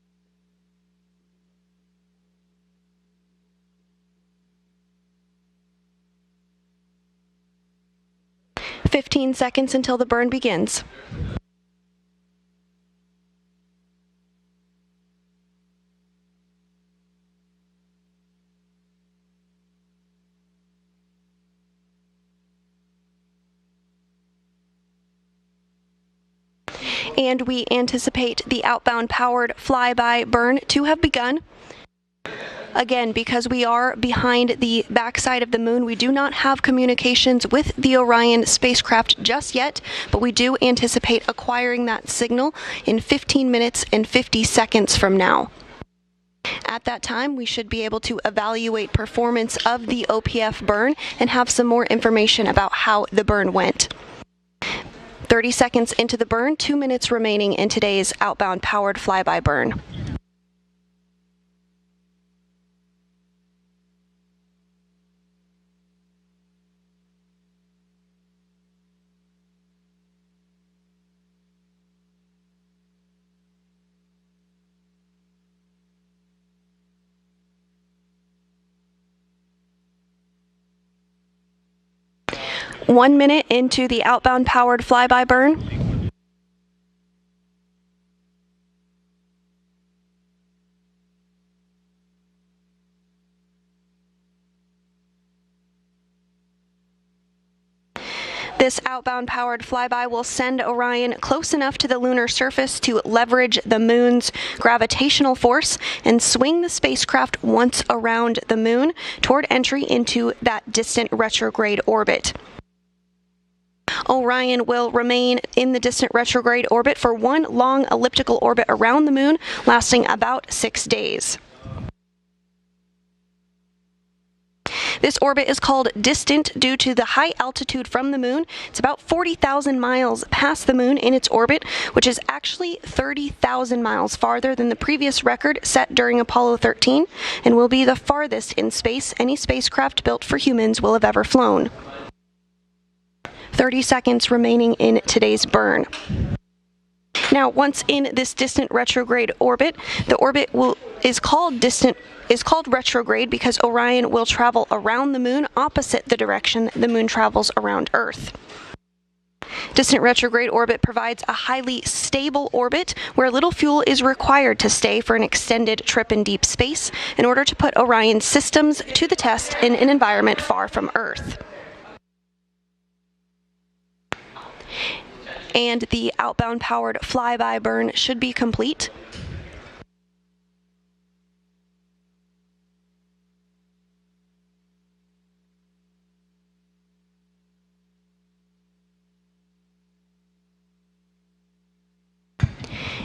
"15 seconds until the burn begins. And we anticipate the outbound powered flyby burn to have begun. Again, because we are behind the backside of the moon, we do not have communications with the Orion spacecraft just yet, but we do anticipate acquiring that signal in 15 minutes and 50 seconds from now. At that time, we should be able to evaluate performance of the OPF burn and have some more information about how the burn went. 30 seconds into the burn, 2 minutes remaining in today's outbound powered flyby burn. One minute into the outbound powered flyby burn. This outbound powered flyby will send Orion close enough to the lunar surface to leverage the moon's gravitational force and swing the spacecraft once around the moon toward entry into that distant retrograde orbit. Orion will remain in the distant retrograde orbit for one long elliptical orbit around the moon, lasting about 6 days. This orbit is called distant due to the high altitude from the moon. It's about 40,000 miles past the moon in its orbit, which is actually 30,000 miles farther than the previous record set during Apollo 13, and will be the farthest in space any spacecraft built for humans will have ever flown. 30 seconds remaining in today's burn. Now, once in this distant retrograde orbit, the orbit is called retrograde because Orion will travel around the moon opposite the direction the moon travels around Earth. Distant retrograde orbit provides a highly stable orbit where little fuel is required to stay for an extended trip in deep space in order to put Orion's systems to the test in an environment far from Earth. And the outbound powered flyby burn should be complete.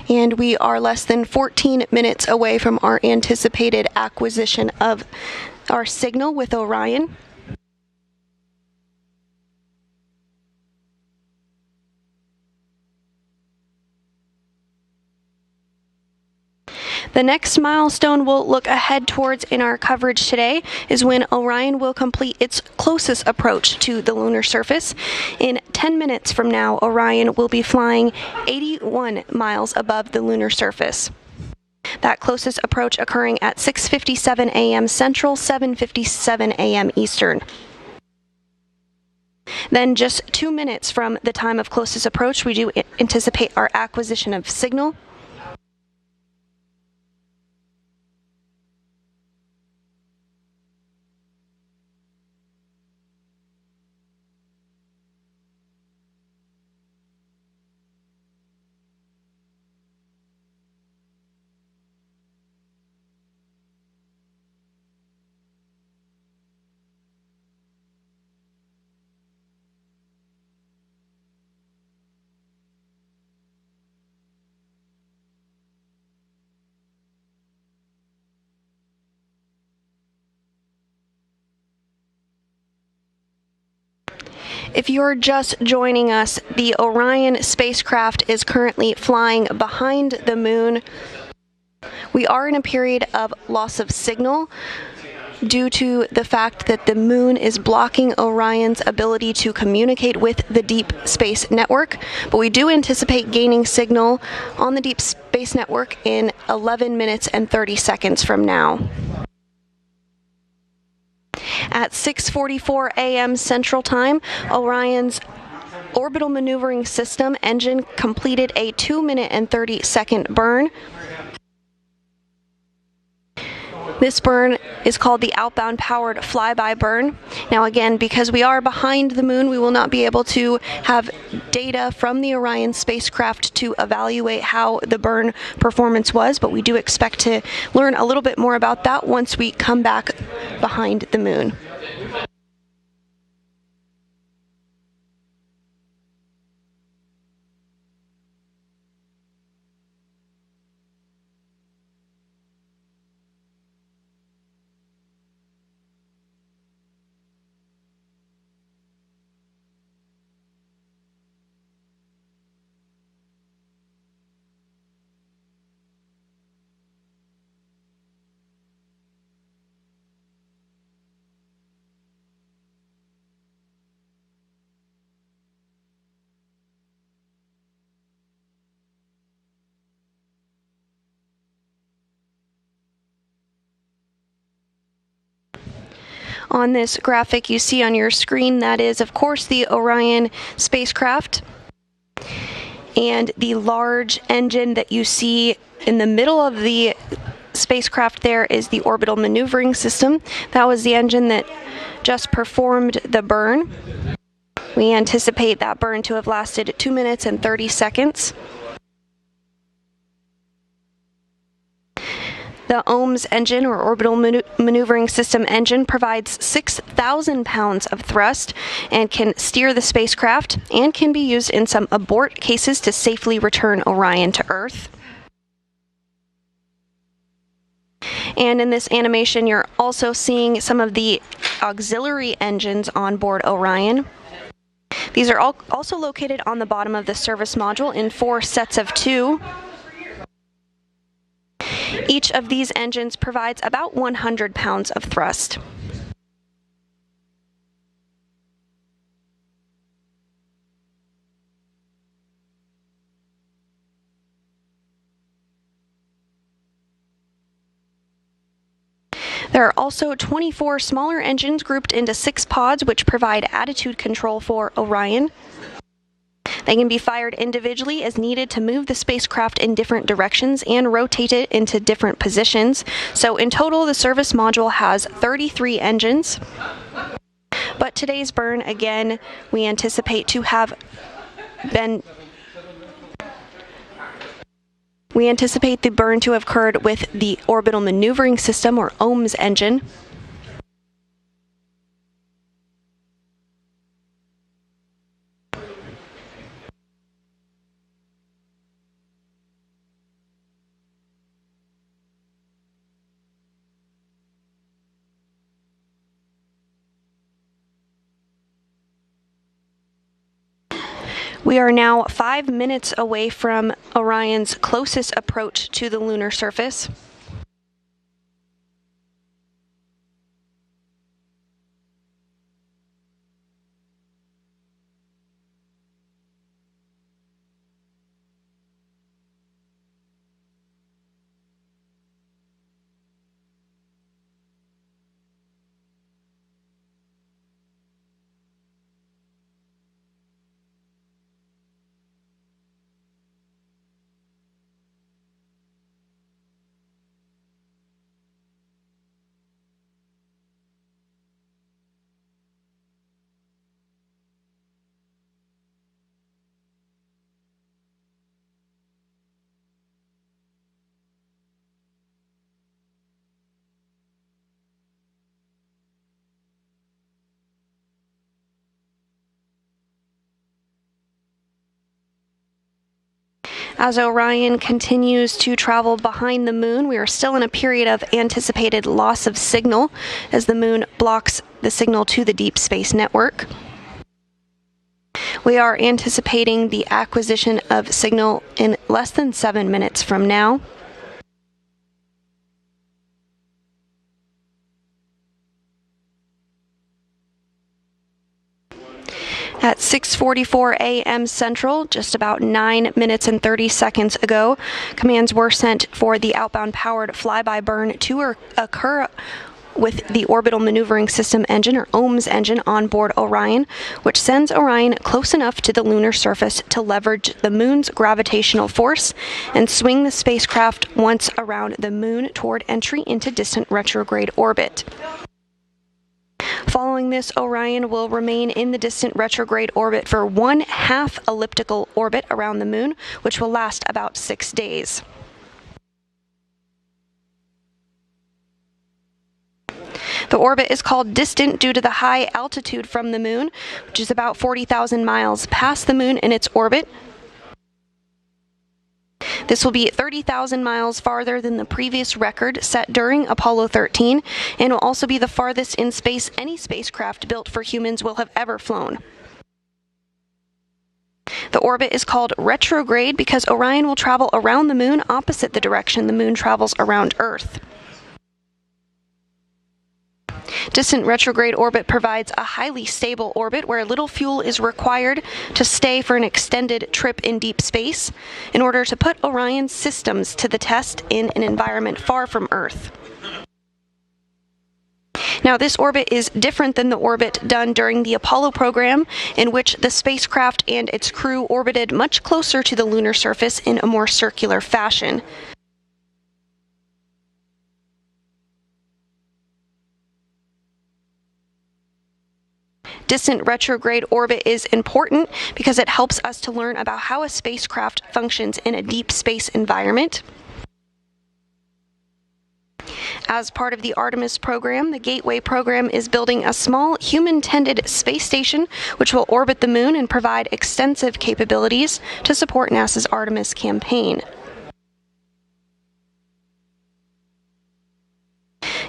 And we are less than 14 minutes away from our anticipated acquisition of our signal with Orion. The next milestone we'll look ahead towards in our coverage today is when Orion will complete its closest approach to the lunar surface. In 10 minutes from now, Orion will be flying 81 miles above the lunar surface. That closest approach occurring at 6:57 a.m. Central, 7:57 a.m. Eastern. Then just 2 minutes from the time of closest approach, we do anticipate our acquisition of signal. If you're just joining us, the Orion spacecraft is currently flying behind the moon. We are in a period of loss of signal due to the fact that the moon is blocking Orion's ability to communicate with the Deep Space Network, but we do anticipate gaining signal on the Deep Space Network in 11 minutes and 30 seconds from now. At 6:44 a.m. Central Time, Orion's orbital maneuvering system engine completed a 2-minute and 30-second burn. This burn is called the outbound powered flyby burn. Now again, because we are behind the moon, we will not be able to have data from the Orion spacecraft to evaluate how the burn performance was, but we do expect to learn a little bit more about that once we come back behind the moon. On this graphic you see on your screen, that is, of course, the Orion spacecraft. And the large engine that you see in the middle of the spacecraft there is the orbital maneuvering system. That was the engine that just performed the burn. We anticipate that burn to have lasted 2 minutes and 30 seconds. The OMS engine, or orbital maneuvering system engine, provides 6,000 pounds of thrust and can steer the spacecraft, and can be used in some abort cases to safely return Orion to Earth. And in this animation, you're also seeing some of the auxiliary engines on board Orion. These are also located on the bottom of the service module in 4 sets of 2. Each of these engines provides about 100 pounds of thrust. There are also 24 smaller engines grouped into 6 pods, which provide attitude control for Orion. They can be fired individually as needed to move the spacecraft in different directions and rotate it into different positions. So in total, the service module has 33 engines. But today's burn, again, we anticipate to have been... We anticipate the burn to have occurred with the orbital maneuvering system, or OMS engine. We are now 5 minutes away from Orion's closest approach to the lunar surface. As Orion continues to travel behind the moon, we are still in a period of anticipated loss of signal as the moon blocks the signal to the Deep Space Network. We are anticipating the acquisition of signal in less than 7 minutes from now. At 6:44 a.m. Central, just about 9 minutes and 30 seconds ago, commands were sent for the outbound powered flyby burn to occur with the Orbital Maneuvering System engine, or OMS engine, on board Orion, which sends Orion close enough to the lunar surface to leverage the moon's gravitational force and swing the spacecraft once around the moon toward entry into distant retrograde orbit. Following this, Orion will remain in the distant retrograde orbit for 1/2 elliptical orbit around the moon, which will last about 6 days. The orbit is called distant due to the high altitude from the moon, which is about 40,000 miles past the moon in its orbit. This will be 30,000 miles farther than the previous record set during Apollo 13, and will also be the farthest in space any spacecraft built for humans will have ever flown. The orbit is called retrograde because Orion will travel around the moon opposite the direction the moon travels around Earth. Distant retrograde orbit provides a highly stable orbit where little fuel is required to stay for an extended trip in deep space in order to put Orion's systems to the test in an environment far from Earth. Now, this orbit is different than the orbit done during the Apollo program, in which the spacecraft and its crew orbited much closer to the lunar surface in a more circular fashion. Distant retrograde orbit is important because it helps us to learn about how a spacecraft functions in a deep space environment. As part of the Artemis program, the Gateway program is building a small human-tended space station which will orbit the moon and provide extensive capabilities to support NASA's Artemis campaign.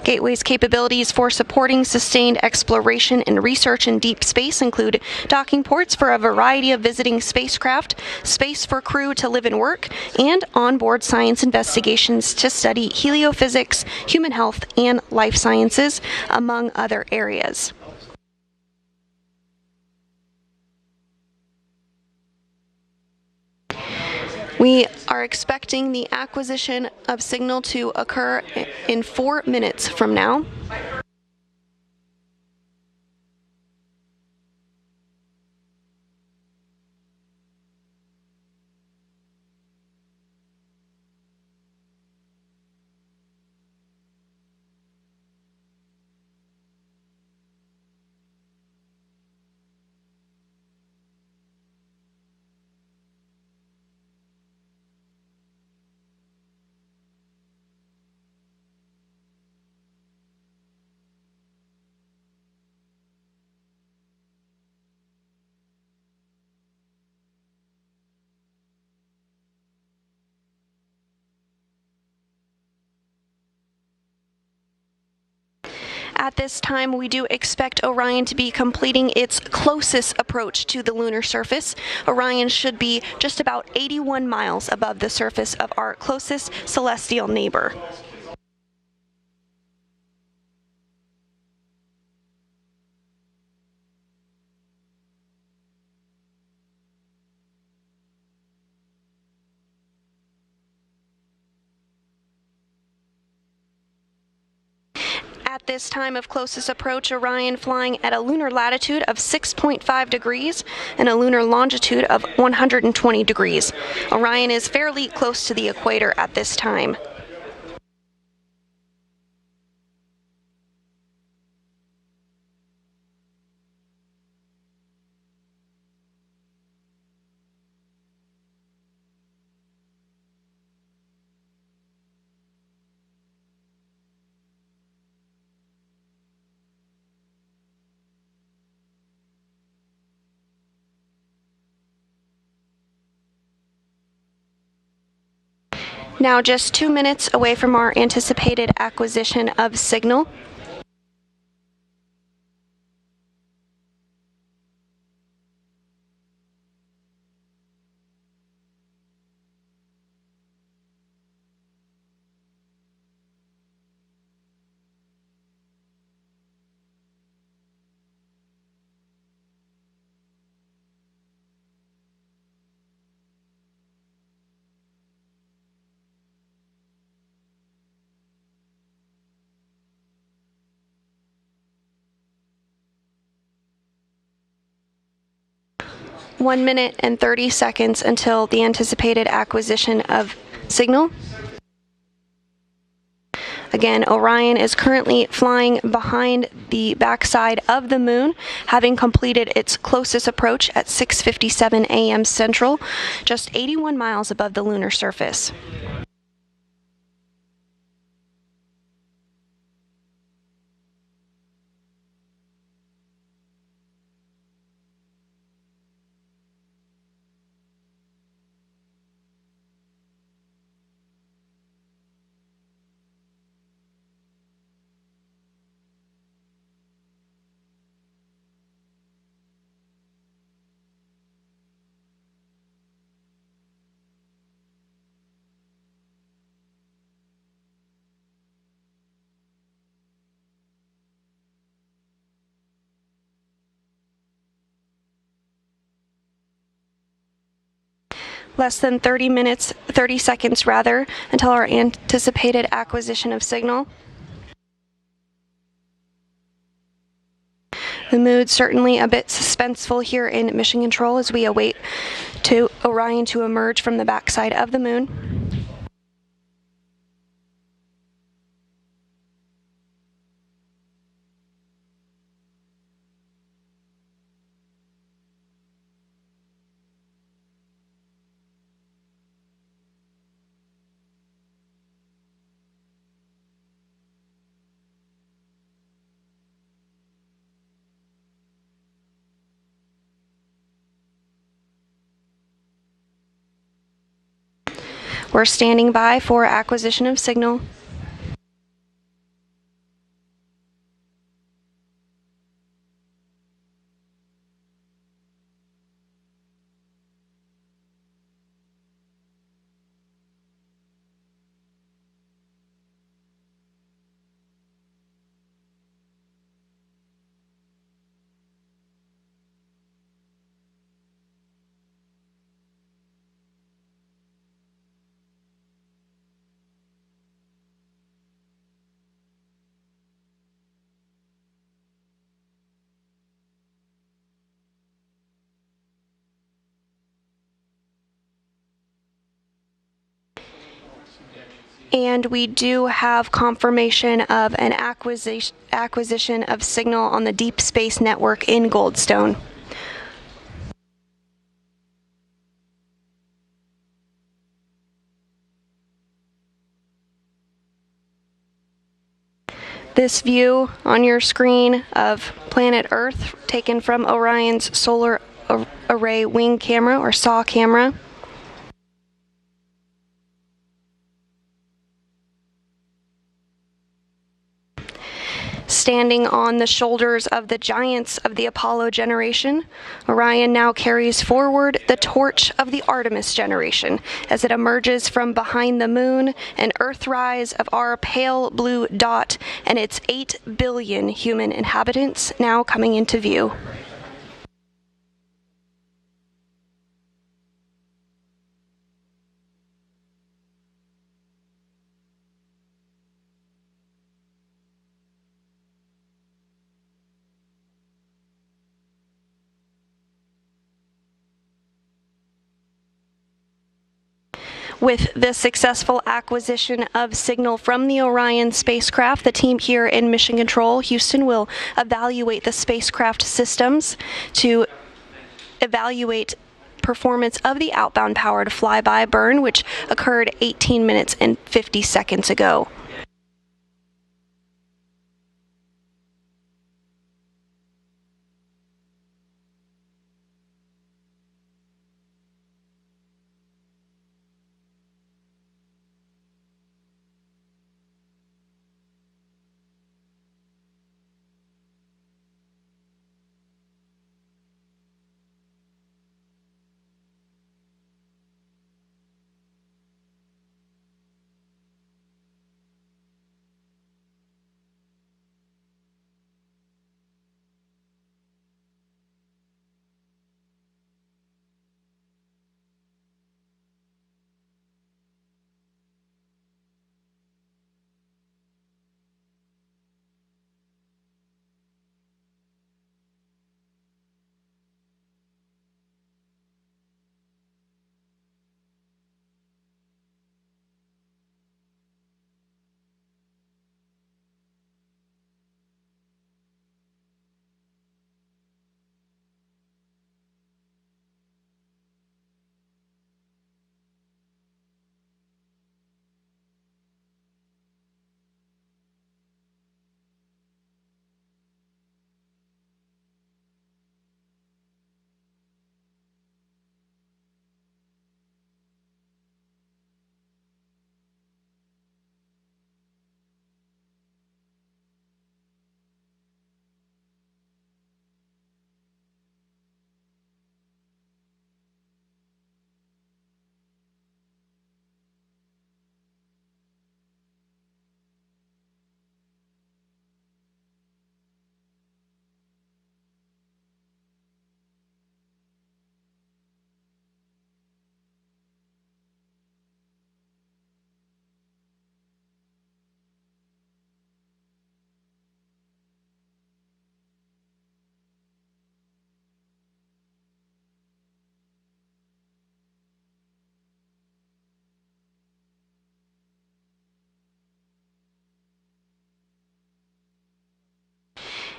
Gateway's capabilities for supporting sustained exploration and research in deep space include docking ports for a variety of visiting spacecraft, space for crew to live and work, and onboard science investigations to study heliophysics, human health, and life sciences, among other areas. We are expecting the acquisition of signal to occur in 4 minutes from now. At this time, we do expect Orion to be completing its closest approach to the lunar surface. Orion should be just about 81 miles above the surface of our closest celestial neighbor. At this time of closest approach, Orion flying at a lunar latitude of 6.5 degrees and a lunar longitude of 120 degrees. Orion is fairly close to the equator at this time. Now just 2 minutes away from our anticipated acquisition of signal. One minute and 30 seconds until the anticipated acquisition of signal. Again, Orion is currently flying behind the backside of the moon, having completed its closest approach at 6:57 a.m. Central, just 81 miles above the lunar surface. Less than 30 seconds rather, until our anticipated acquisition of signal. The mood certainly a bit suspenseful here in Mission Control as we await Orion to emerge from the backside of the moon. We're standing by for acquisition of signal. And we do have confirmation of an acquisition of signal on the Deep Space Network in Goldstone. This view on your screen of planet Earth taken from Orion's Solar Array Wing Camera, or SAW camera. Standing on the shoulders of the giants of the Apollo generation, Orion now carries forward the torch of the Artemis generation as it emerges from behind the moon and Earthrise of our pale blue dot and its 8 billion human inhabitants now coming into view. With the successful acquisition of signal from the Orion spacecraft, the team here in Mission Control, Houston, will evaluate the spacecraft systems to evaluate performance of the outbound powered flyby burn, which occurred 18 minutes and 50 seconds ago.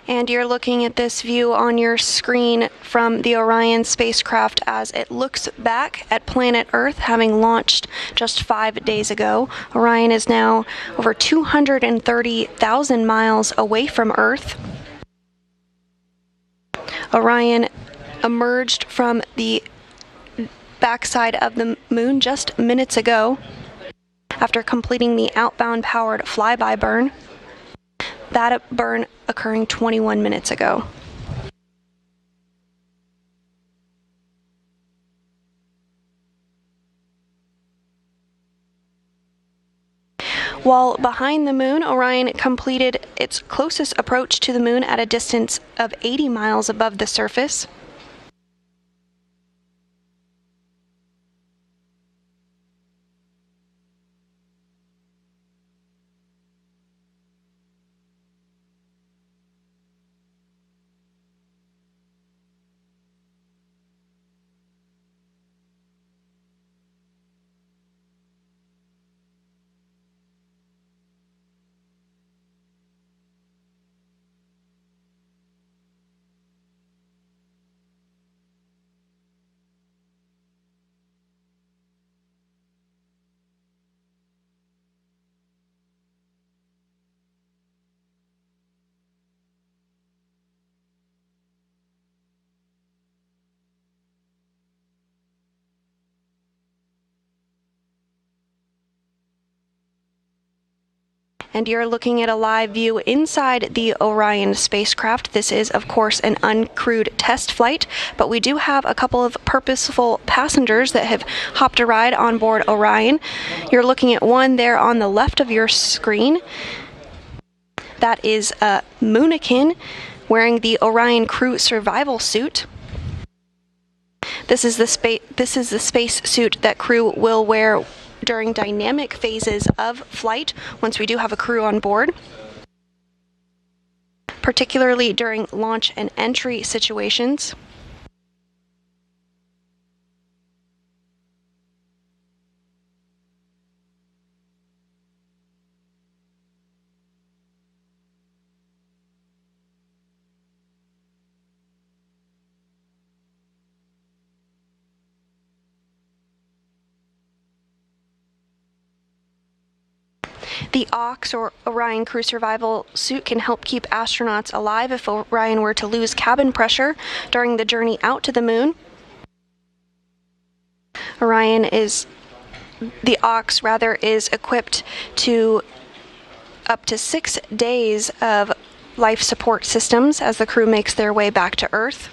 And you're looking at this view on your screen from the Orion spacecraft as it looks back at planet Earth, having launched just 5 days ago. Orion is now over 230,000 miles away from Earth. Orion emerged from the backside of the moon just minutes ago after completing the outbound powered flyby burn. That burn occurring 21 minutes ago. While behind the moon, Orion completed its closest approach to the moon at a distance of 80 miles above the surface. And you're looking at a live view inside the Orion spacecraft. This is, of course, an uncrewed test flight, but we do have a couple of purposeful passengers that have hopped a ride on board Orion. You're looking at one there on the left of your screen. That is Moonikin wearing the Orion crew survival suit. This is the space suit that crew will wear during dynamic phases of flight once we do have a crew on board, particularly during launch and entry situations. The OX, or Orion Crew Survival Suit, can help keep astronauts alive if Orion were to lose cabin pressure during the journey out to the moon. The OX is equipped to up to 6 days of life support systems as the crew makes their way back to Earth.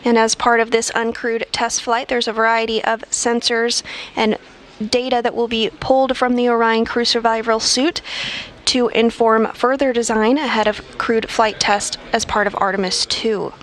And as part of this uncrewed test flight, there's a variety of sensors and data that will be pulled from the Orion Crew Survival Suit to inform further design ahead of crewed flight test as part of Artemis 2.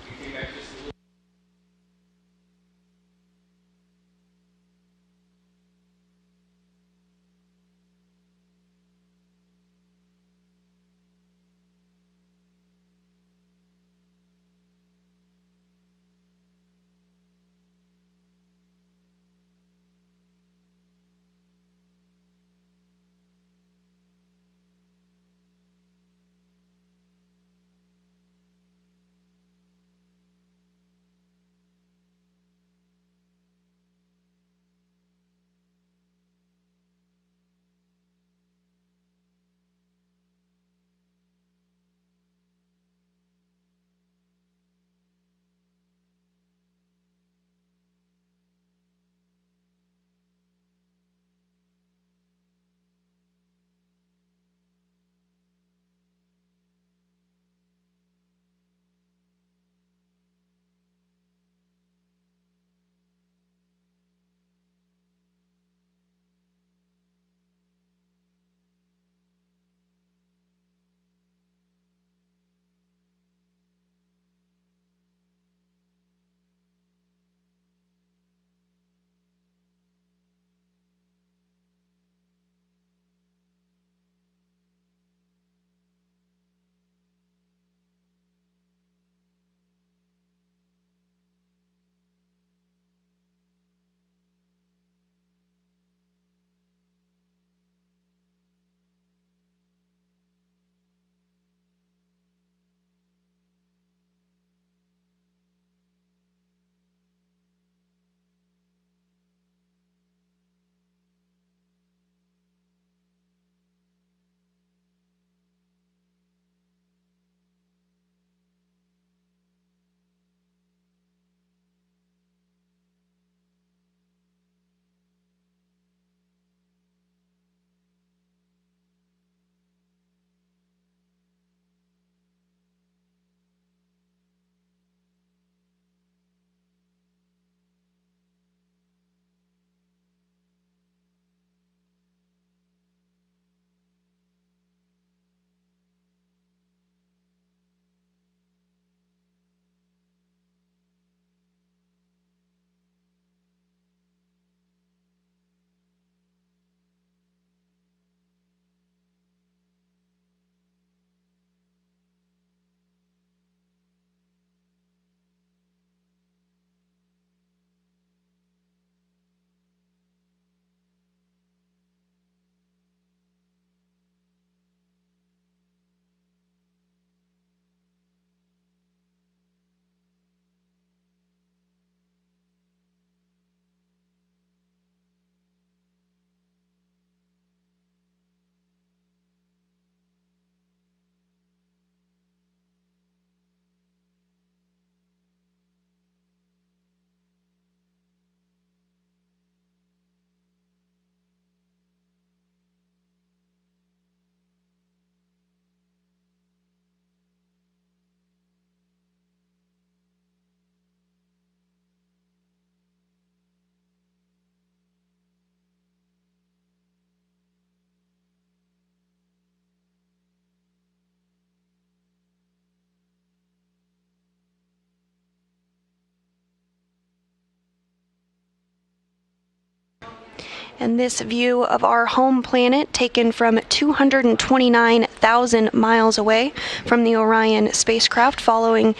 And this view of our home planet, taken from 229,000 miles away from the Orion spacecraft, following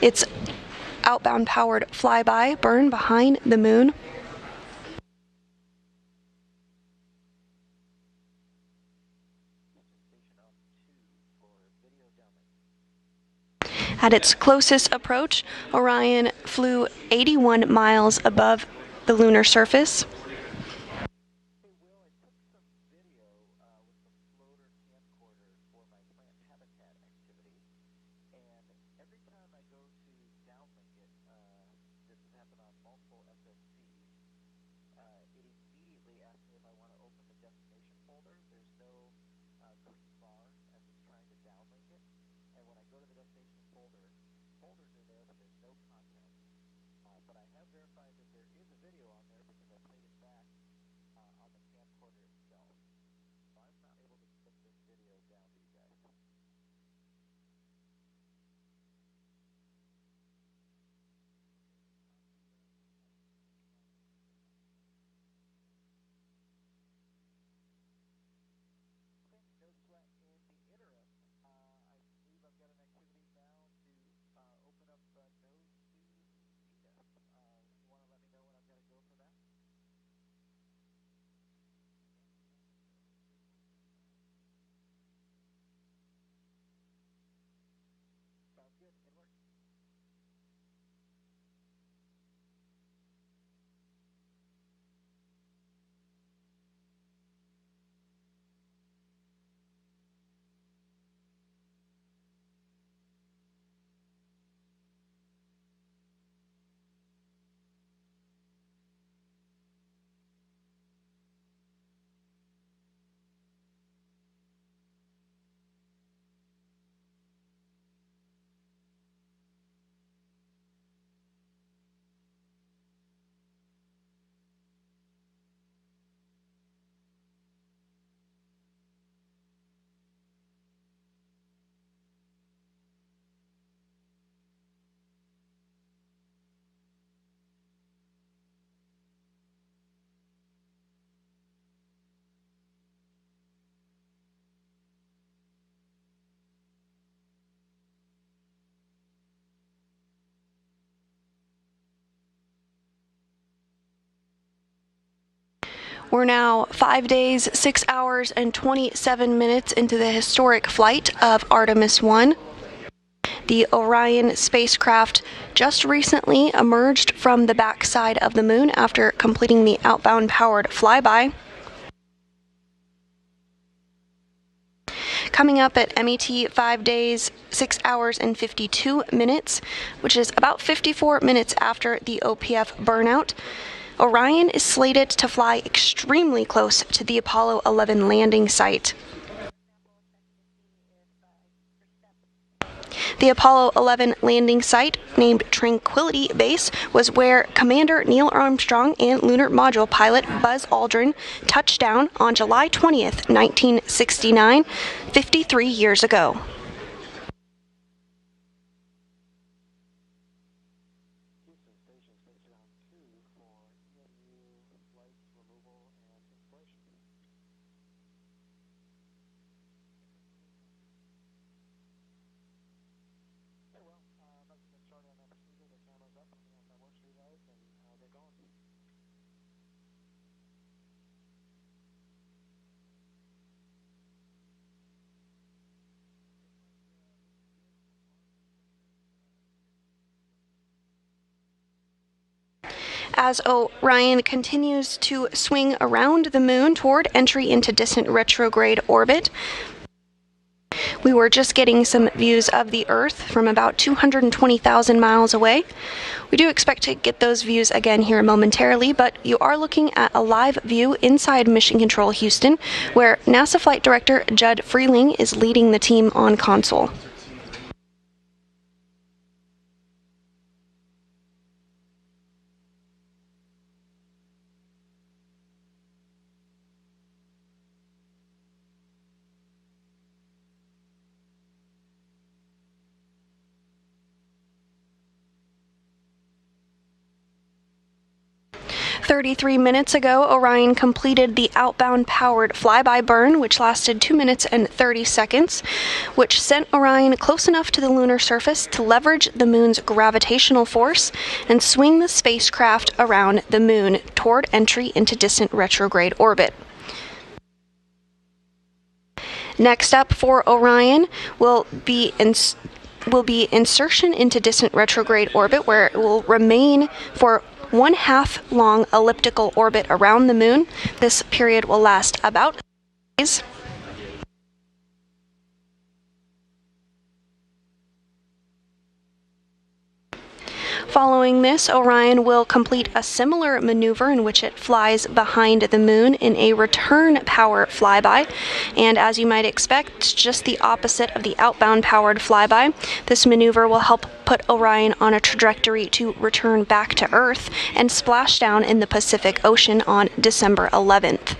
its outbound powered flyby burn behind the moon. At its closest approach, Orion flew 81 miles above the lunar surface. We're now 5 days, 6 hours, and 27 minutes into the historic flight of Artemis 1. The Orion spacecraft just recently emerged from the backside of the moon after completing the outbound powered flyby. Coming up at MET 5 days, 6 hours, and 52 minutes, which is about 54 minutes after the OPF burnout, Orion is slated to fly extremely close to the Apollo 11 landing site. The Apollo 11 landing site, named Tranquility Base, was where Commander Neil Armstrong and lunar module pilot Buzz Aldrin touched down on July 20th, 1969, 53 years ago. As Orion continues to swing around the moon toward entry into distant retrograde orbit, we were just getting some views of the Earth from about 220,000 miles away. We do expect to get those views again here momentarily, but you are looking at a live view inside Mission Control Houston, where NASA Flight Director Judd Freeling is leading the team on console. 33 minutes ago, Orion completed the outbound powered flyby burn, which lasted 2 minutes and 30 seconds, which sent Orion close enough to the lunar surface to leverage the moon's gravitational force and swing the spacecraft around the moon toward entry into distant retrograde orbit. Next up for Orion will be insertion into distant retrograde orbit, where it will remain for 1/2 long elliptical orbit around the moon. This period will last about days. Following this, Orion will complete a similar maneuver in which it flies behind the moon in a return power flyby. And as you might expect, it's just the opposite of the outbound powered flyby. This maneuver will help put Orion on a trajectory to return back to Earth and splash down in the Pacific Ocean on December 11th.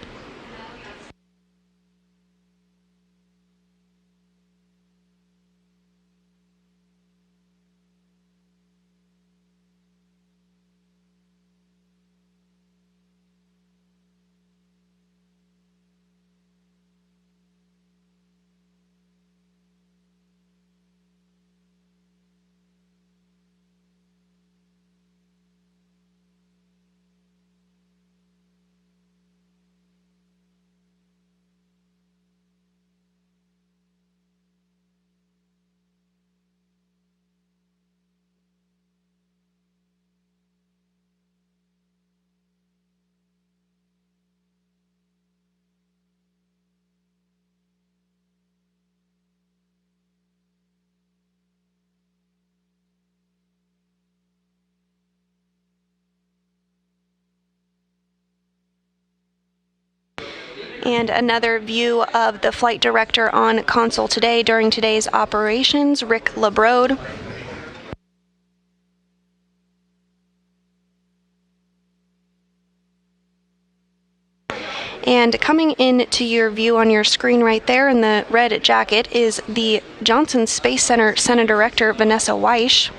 And another view of the flight director on console today during today's operations, Rick LeBrode. And coming into your view on your screen right there in the red jacket is the Johnson Space Center Center Director, Vanessa Weish.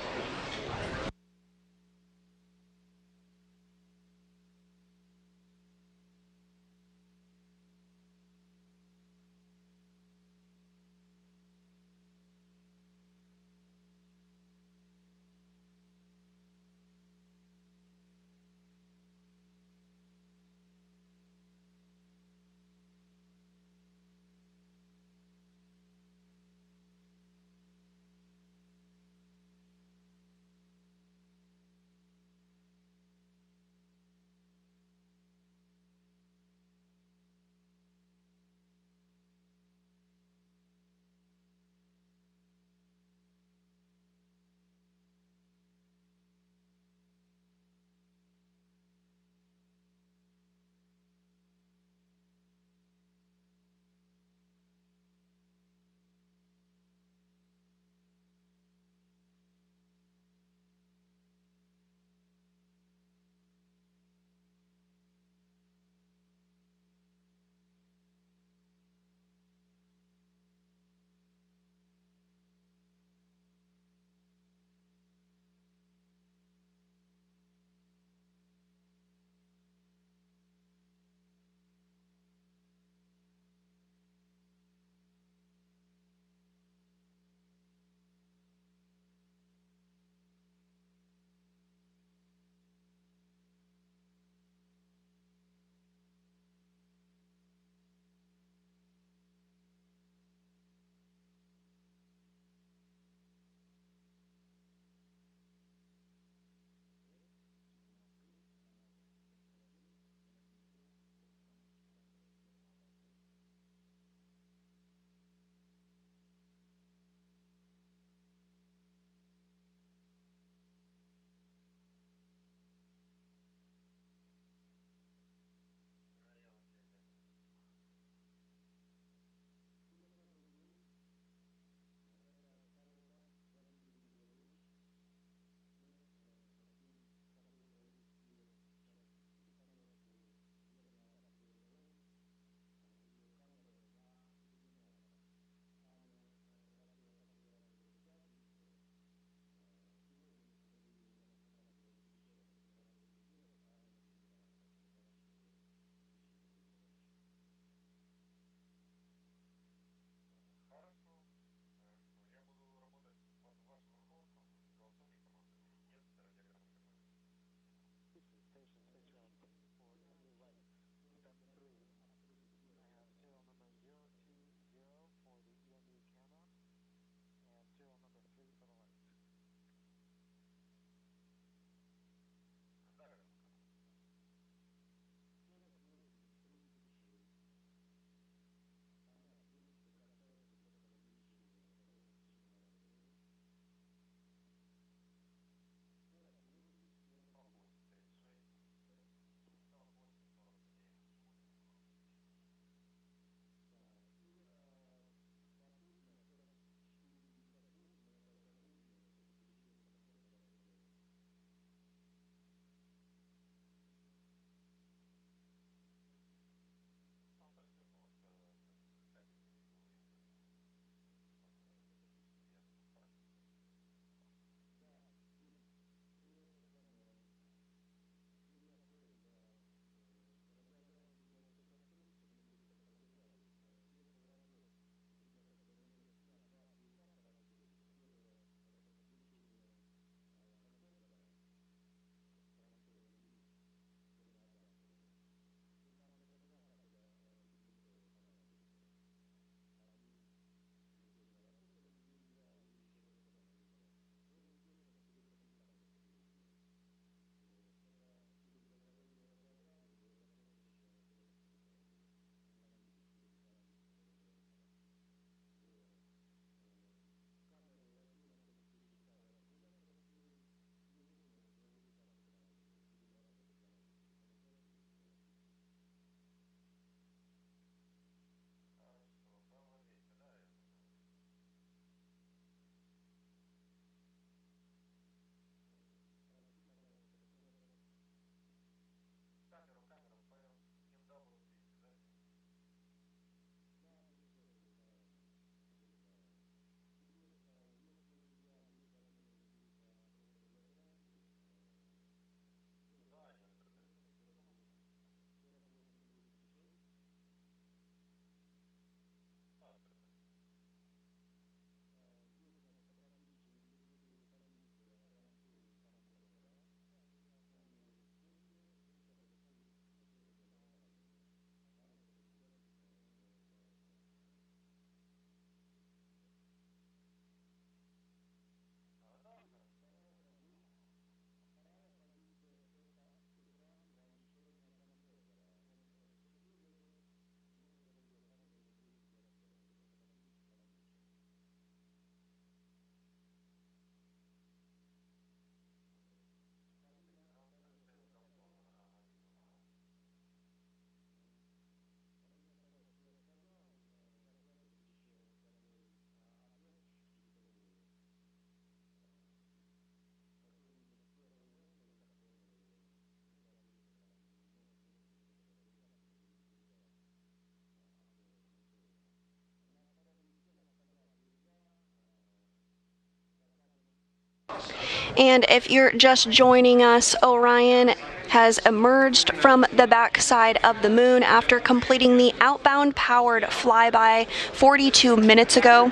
And if you're just joining us, Orion has emerged from the backside of the moon after completing the outbound powered flyby 42 minutes ago.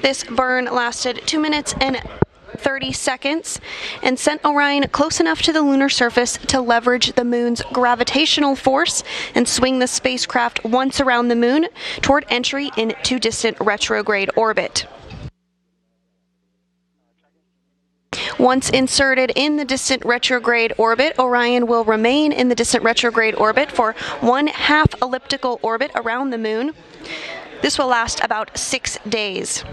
This burn lasted 2 minutes and 30 seconds and sent Orion close enough to the lunar surface to leverage the moon's gravitational force and swing the spacecraft once around the moon toward entry into distant retrograde orbit. Once inserted in the distant retrograde orbit, Orion will remain in the distant retrograde orbit for 1/2 elliptical orbit around the moon. This will last about 6 days.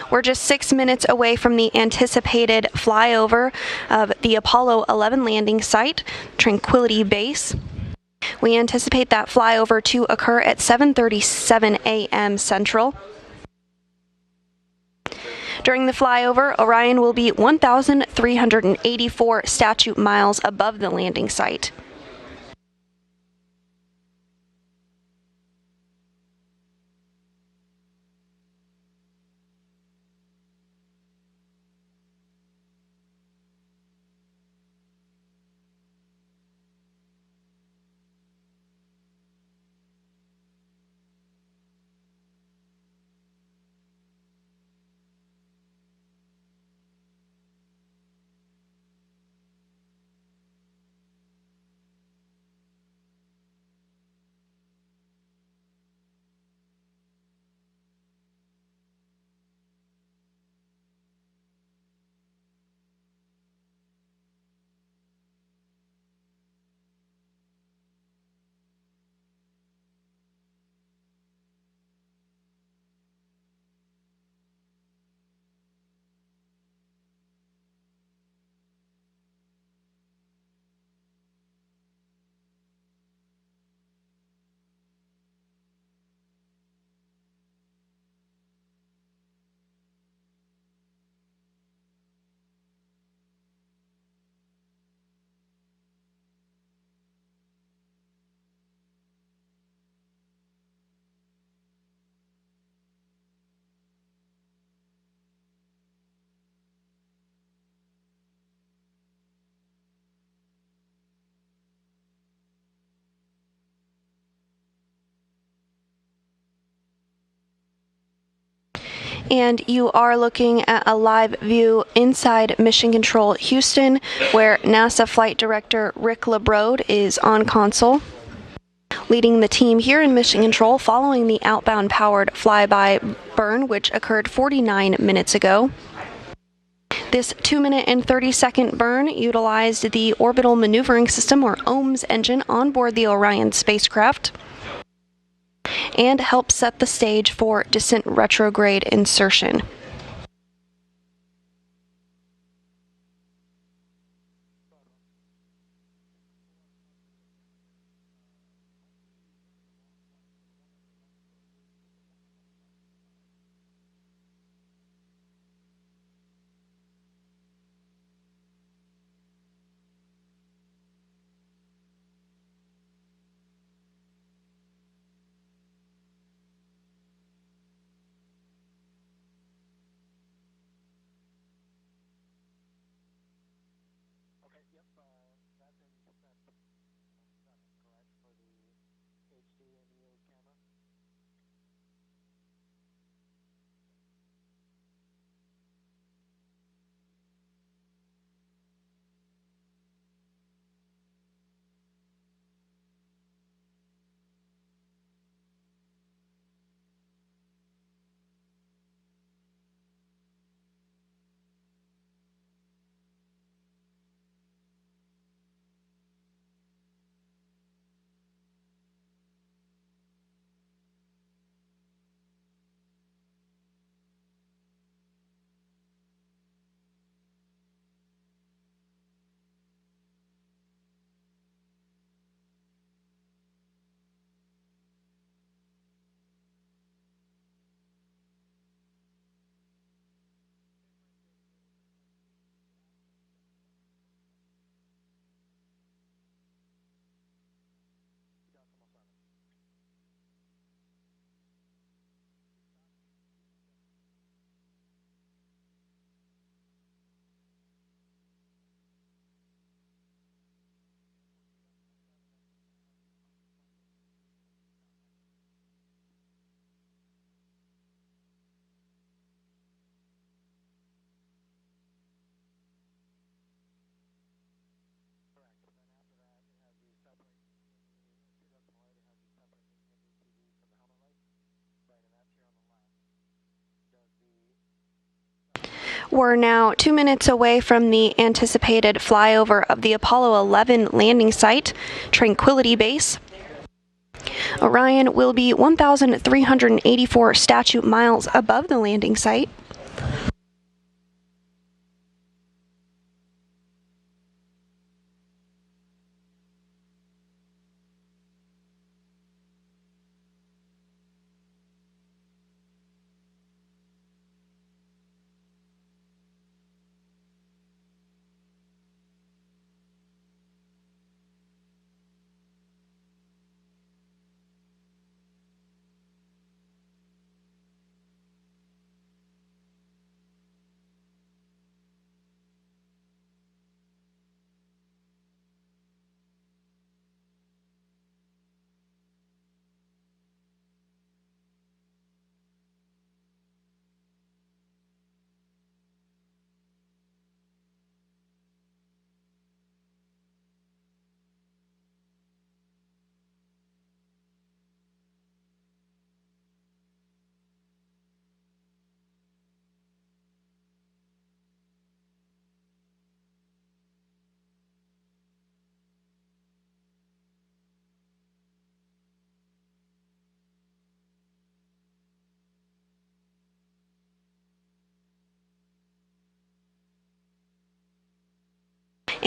We're just 6 minutes away from the anticipated flyover of the Apollo 11 landing site, Tranquility Base. We anticipate that flyover to occur at 7:37 a.m. Central. During the flyover, Orion will be 1,384 statute miles above the landing site. And you are looking at a live view inside Mission Control Houston, where NASA Flight Director Rick LeBrode is on console, leading the team here in Mission Control following the outbound powered flyby burn, which occurred 49 minutes ago. This 2-minute and 30-second burn utilized the Orbital Maneuvering System, or OMS engine, on board the Orion spacecraft, and help set the stage for descent retrograde insertion. We're now 2 minutes away from the anticipated flyover of the Apollo 11 landing site, Tranquility Base. Orion will be 1,384 statute miles above the landing site.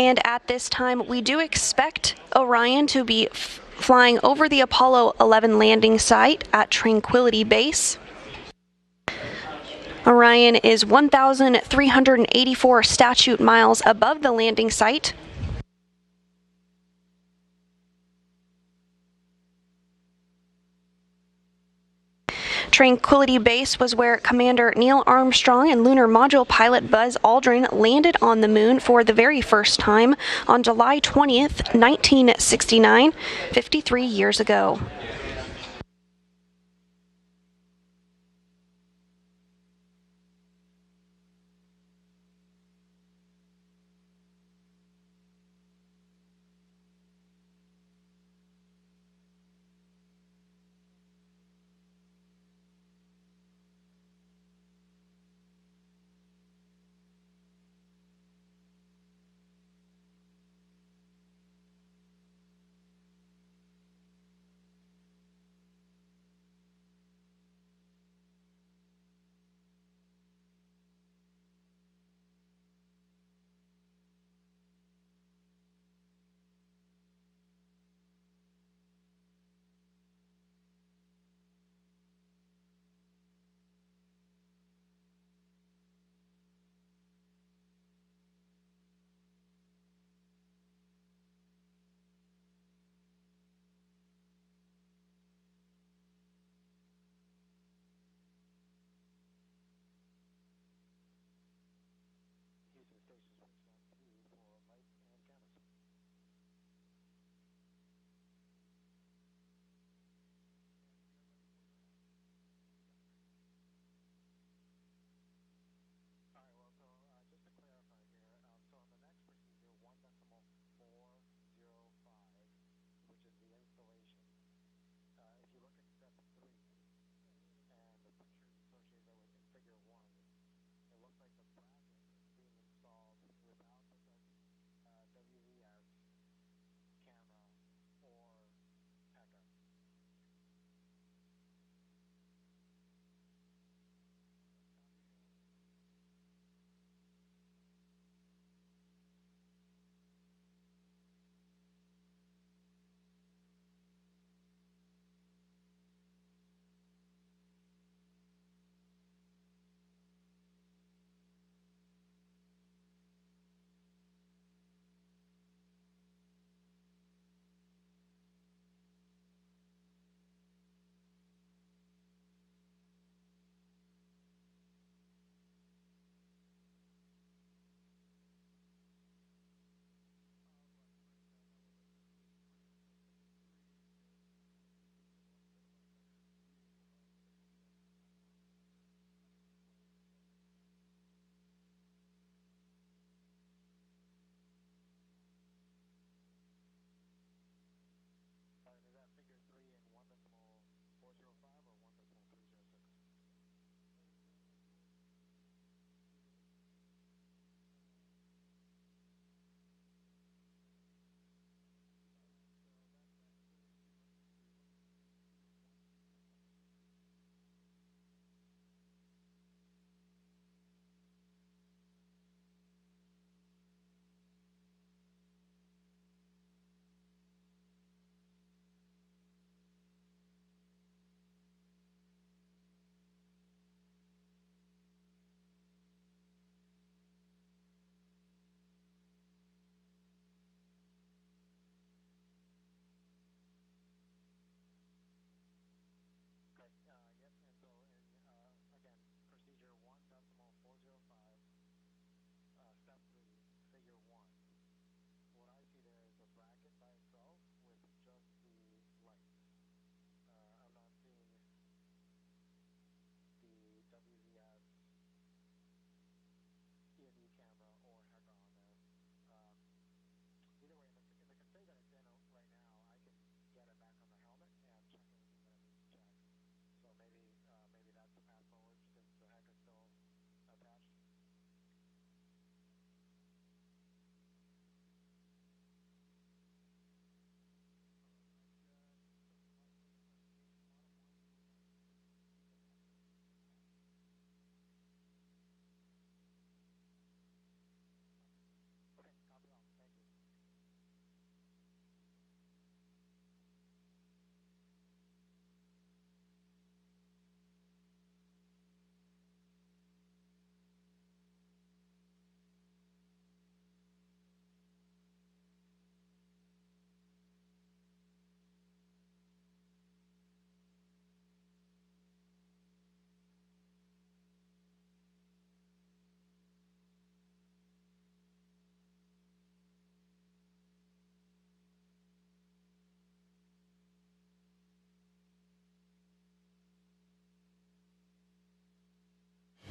And at this time, we do expect Orion to be flying over the Apollo 11 landing site at Tranquility Base. Orion is 1,384 statute miles above the landing site. Tranquility Base was where Commander Neil Armstrong and lunar module pilot Buzz Aldrin landed on the moon for the very first time on July 20th, 1969, 53 years ago.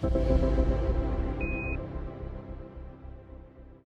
you.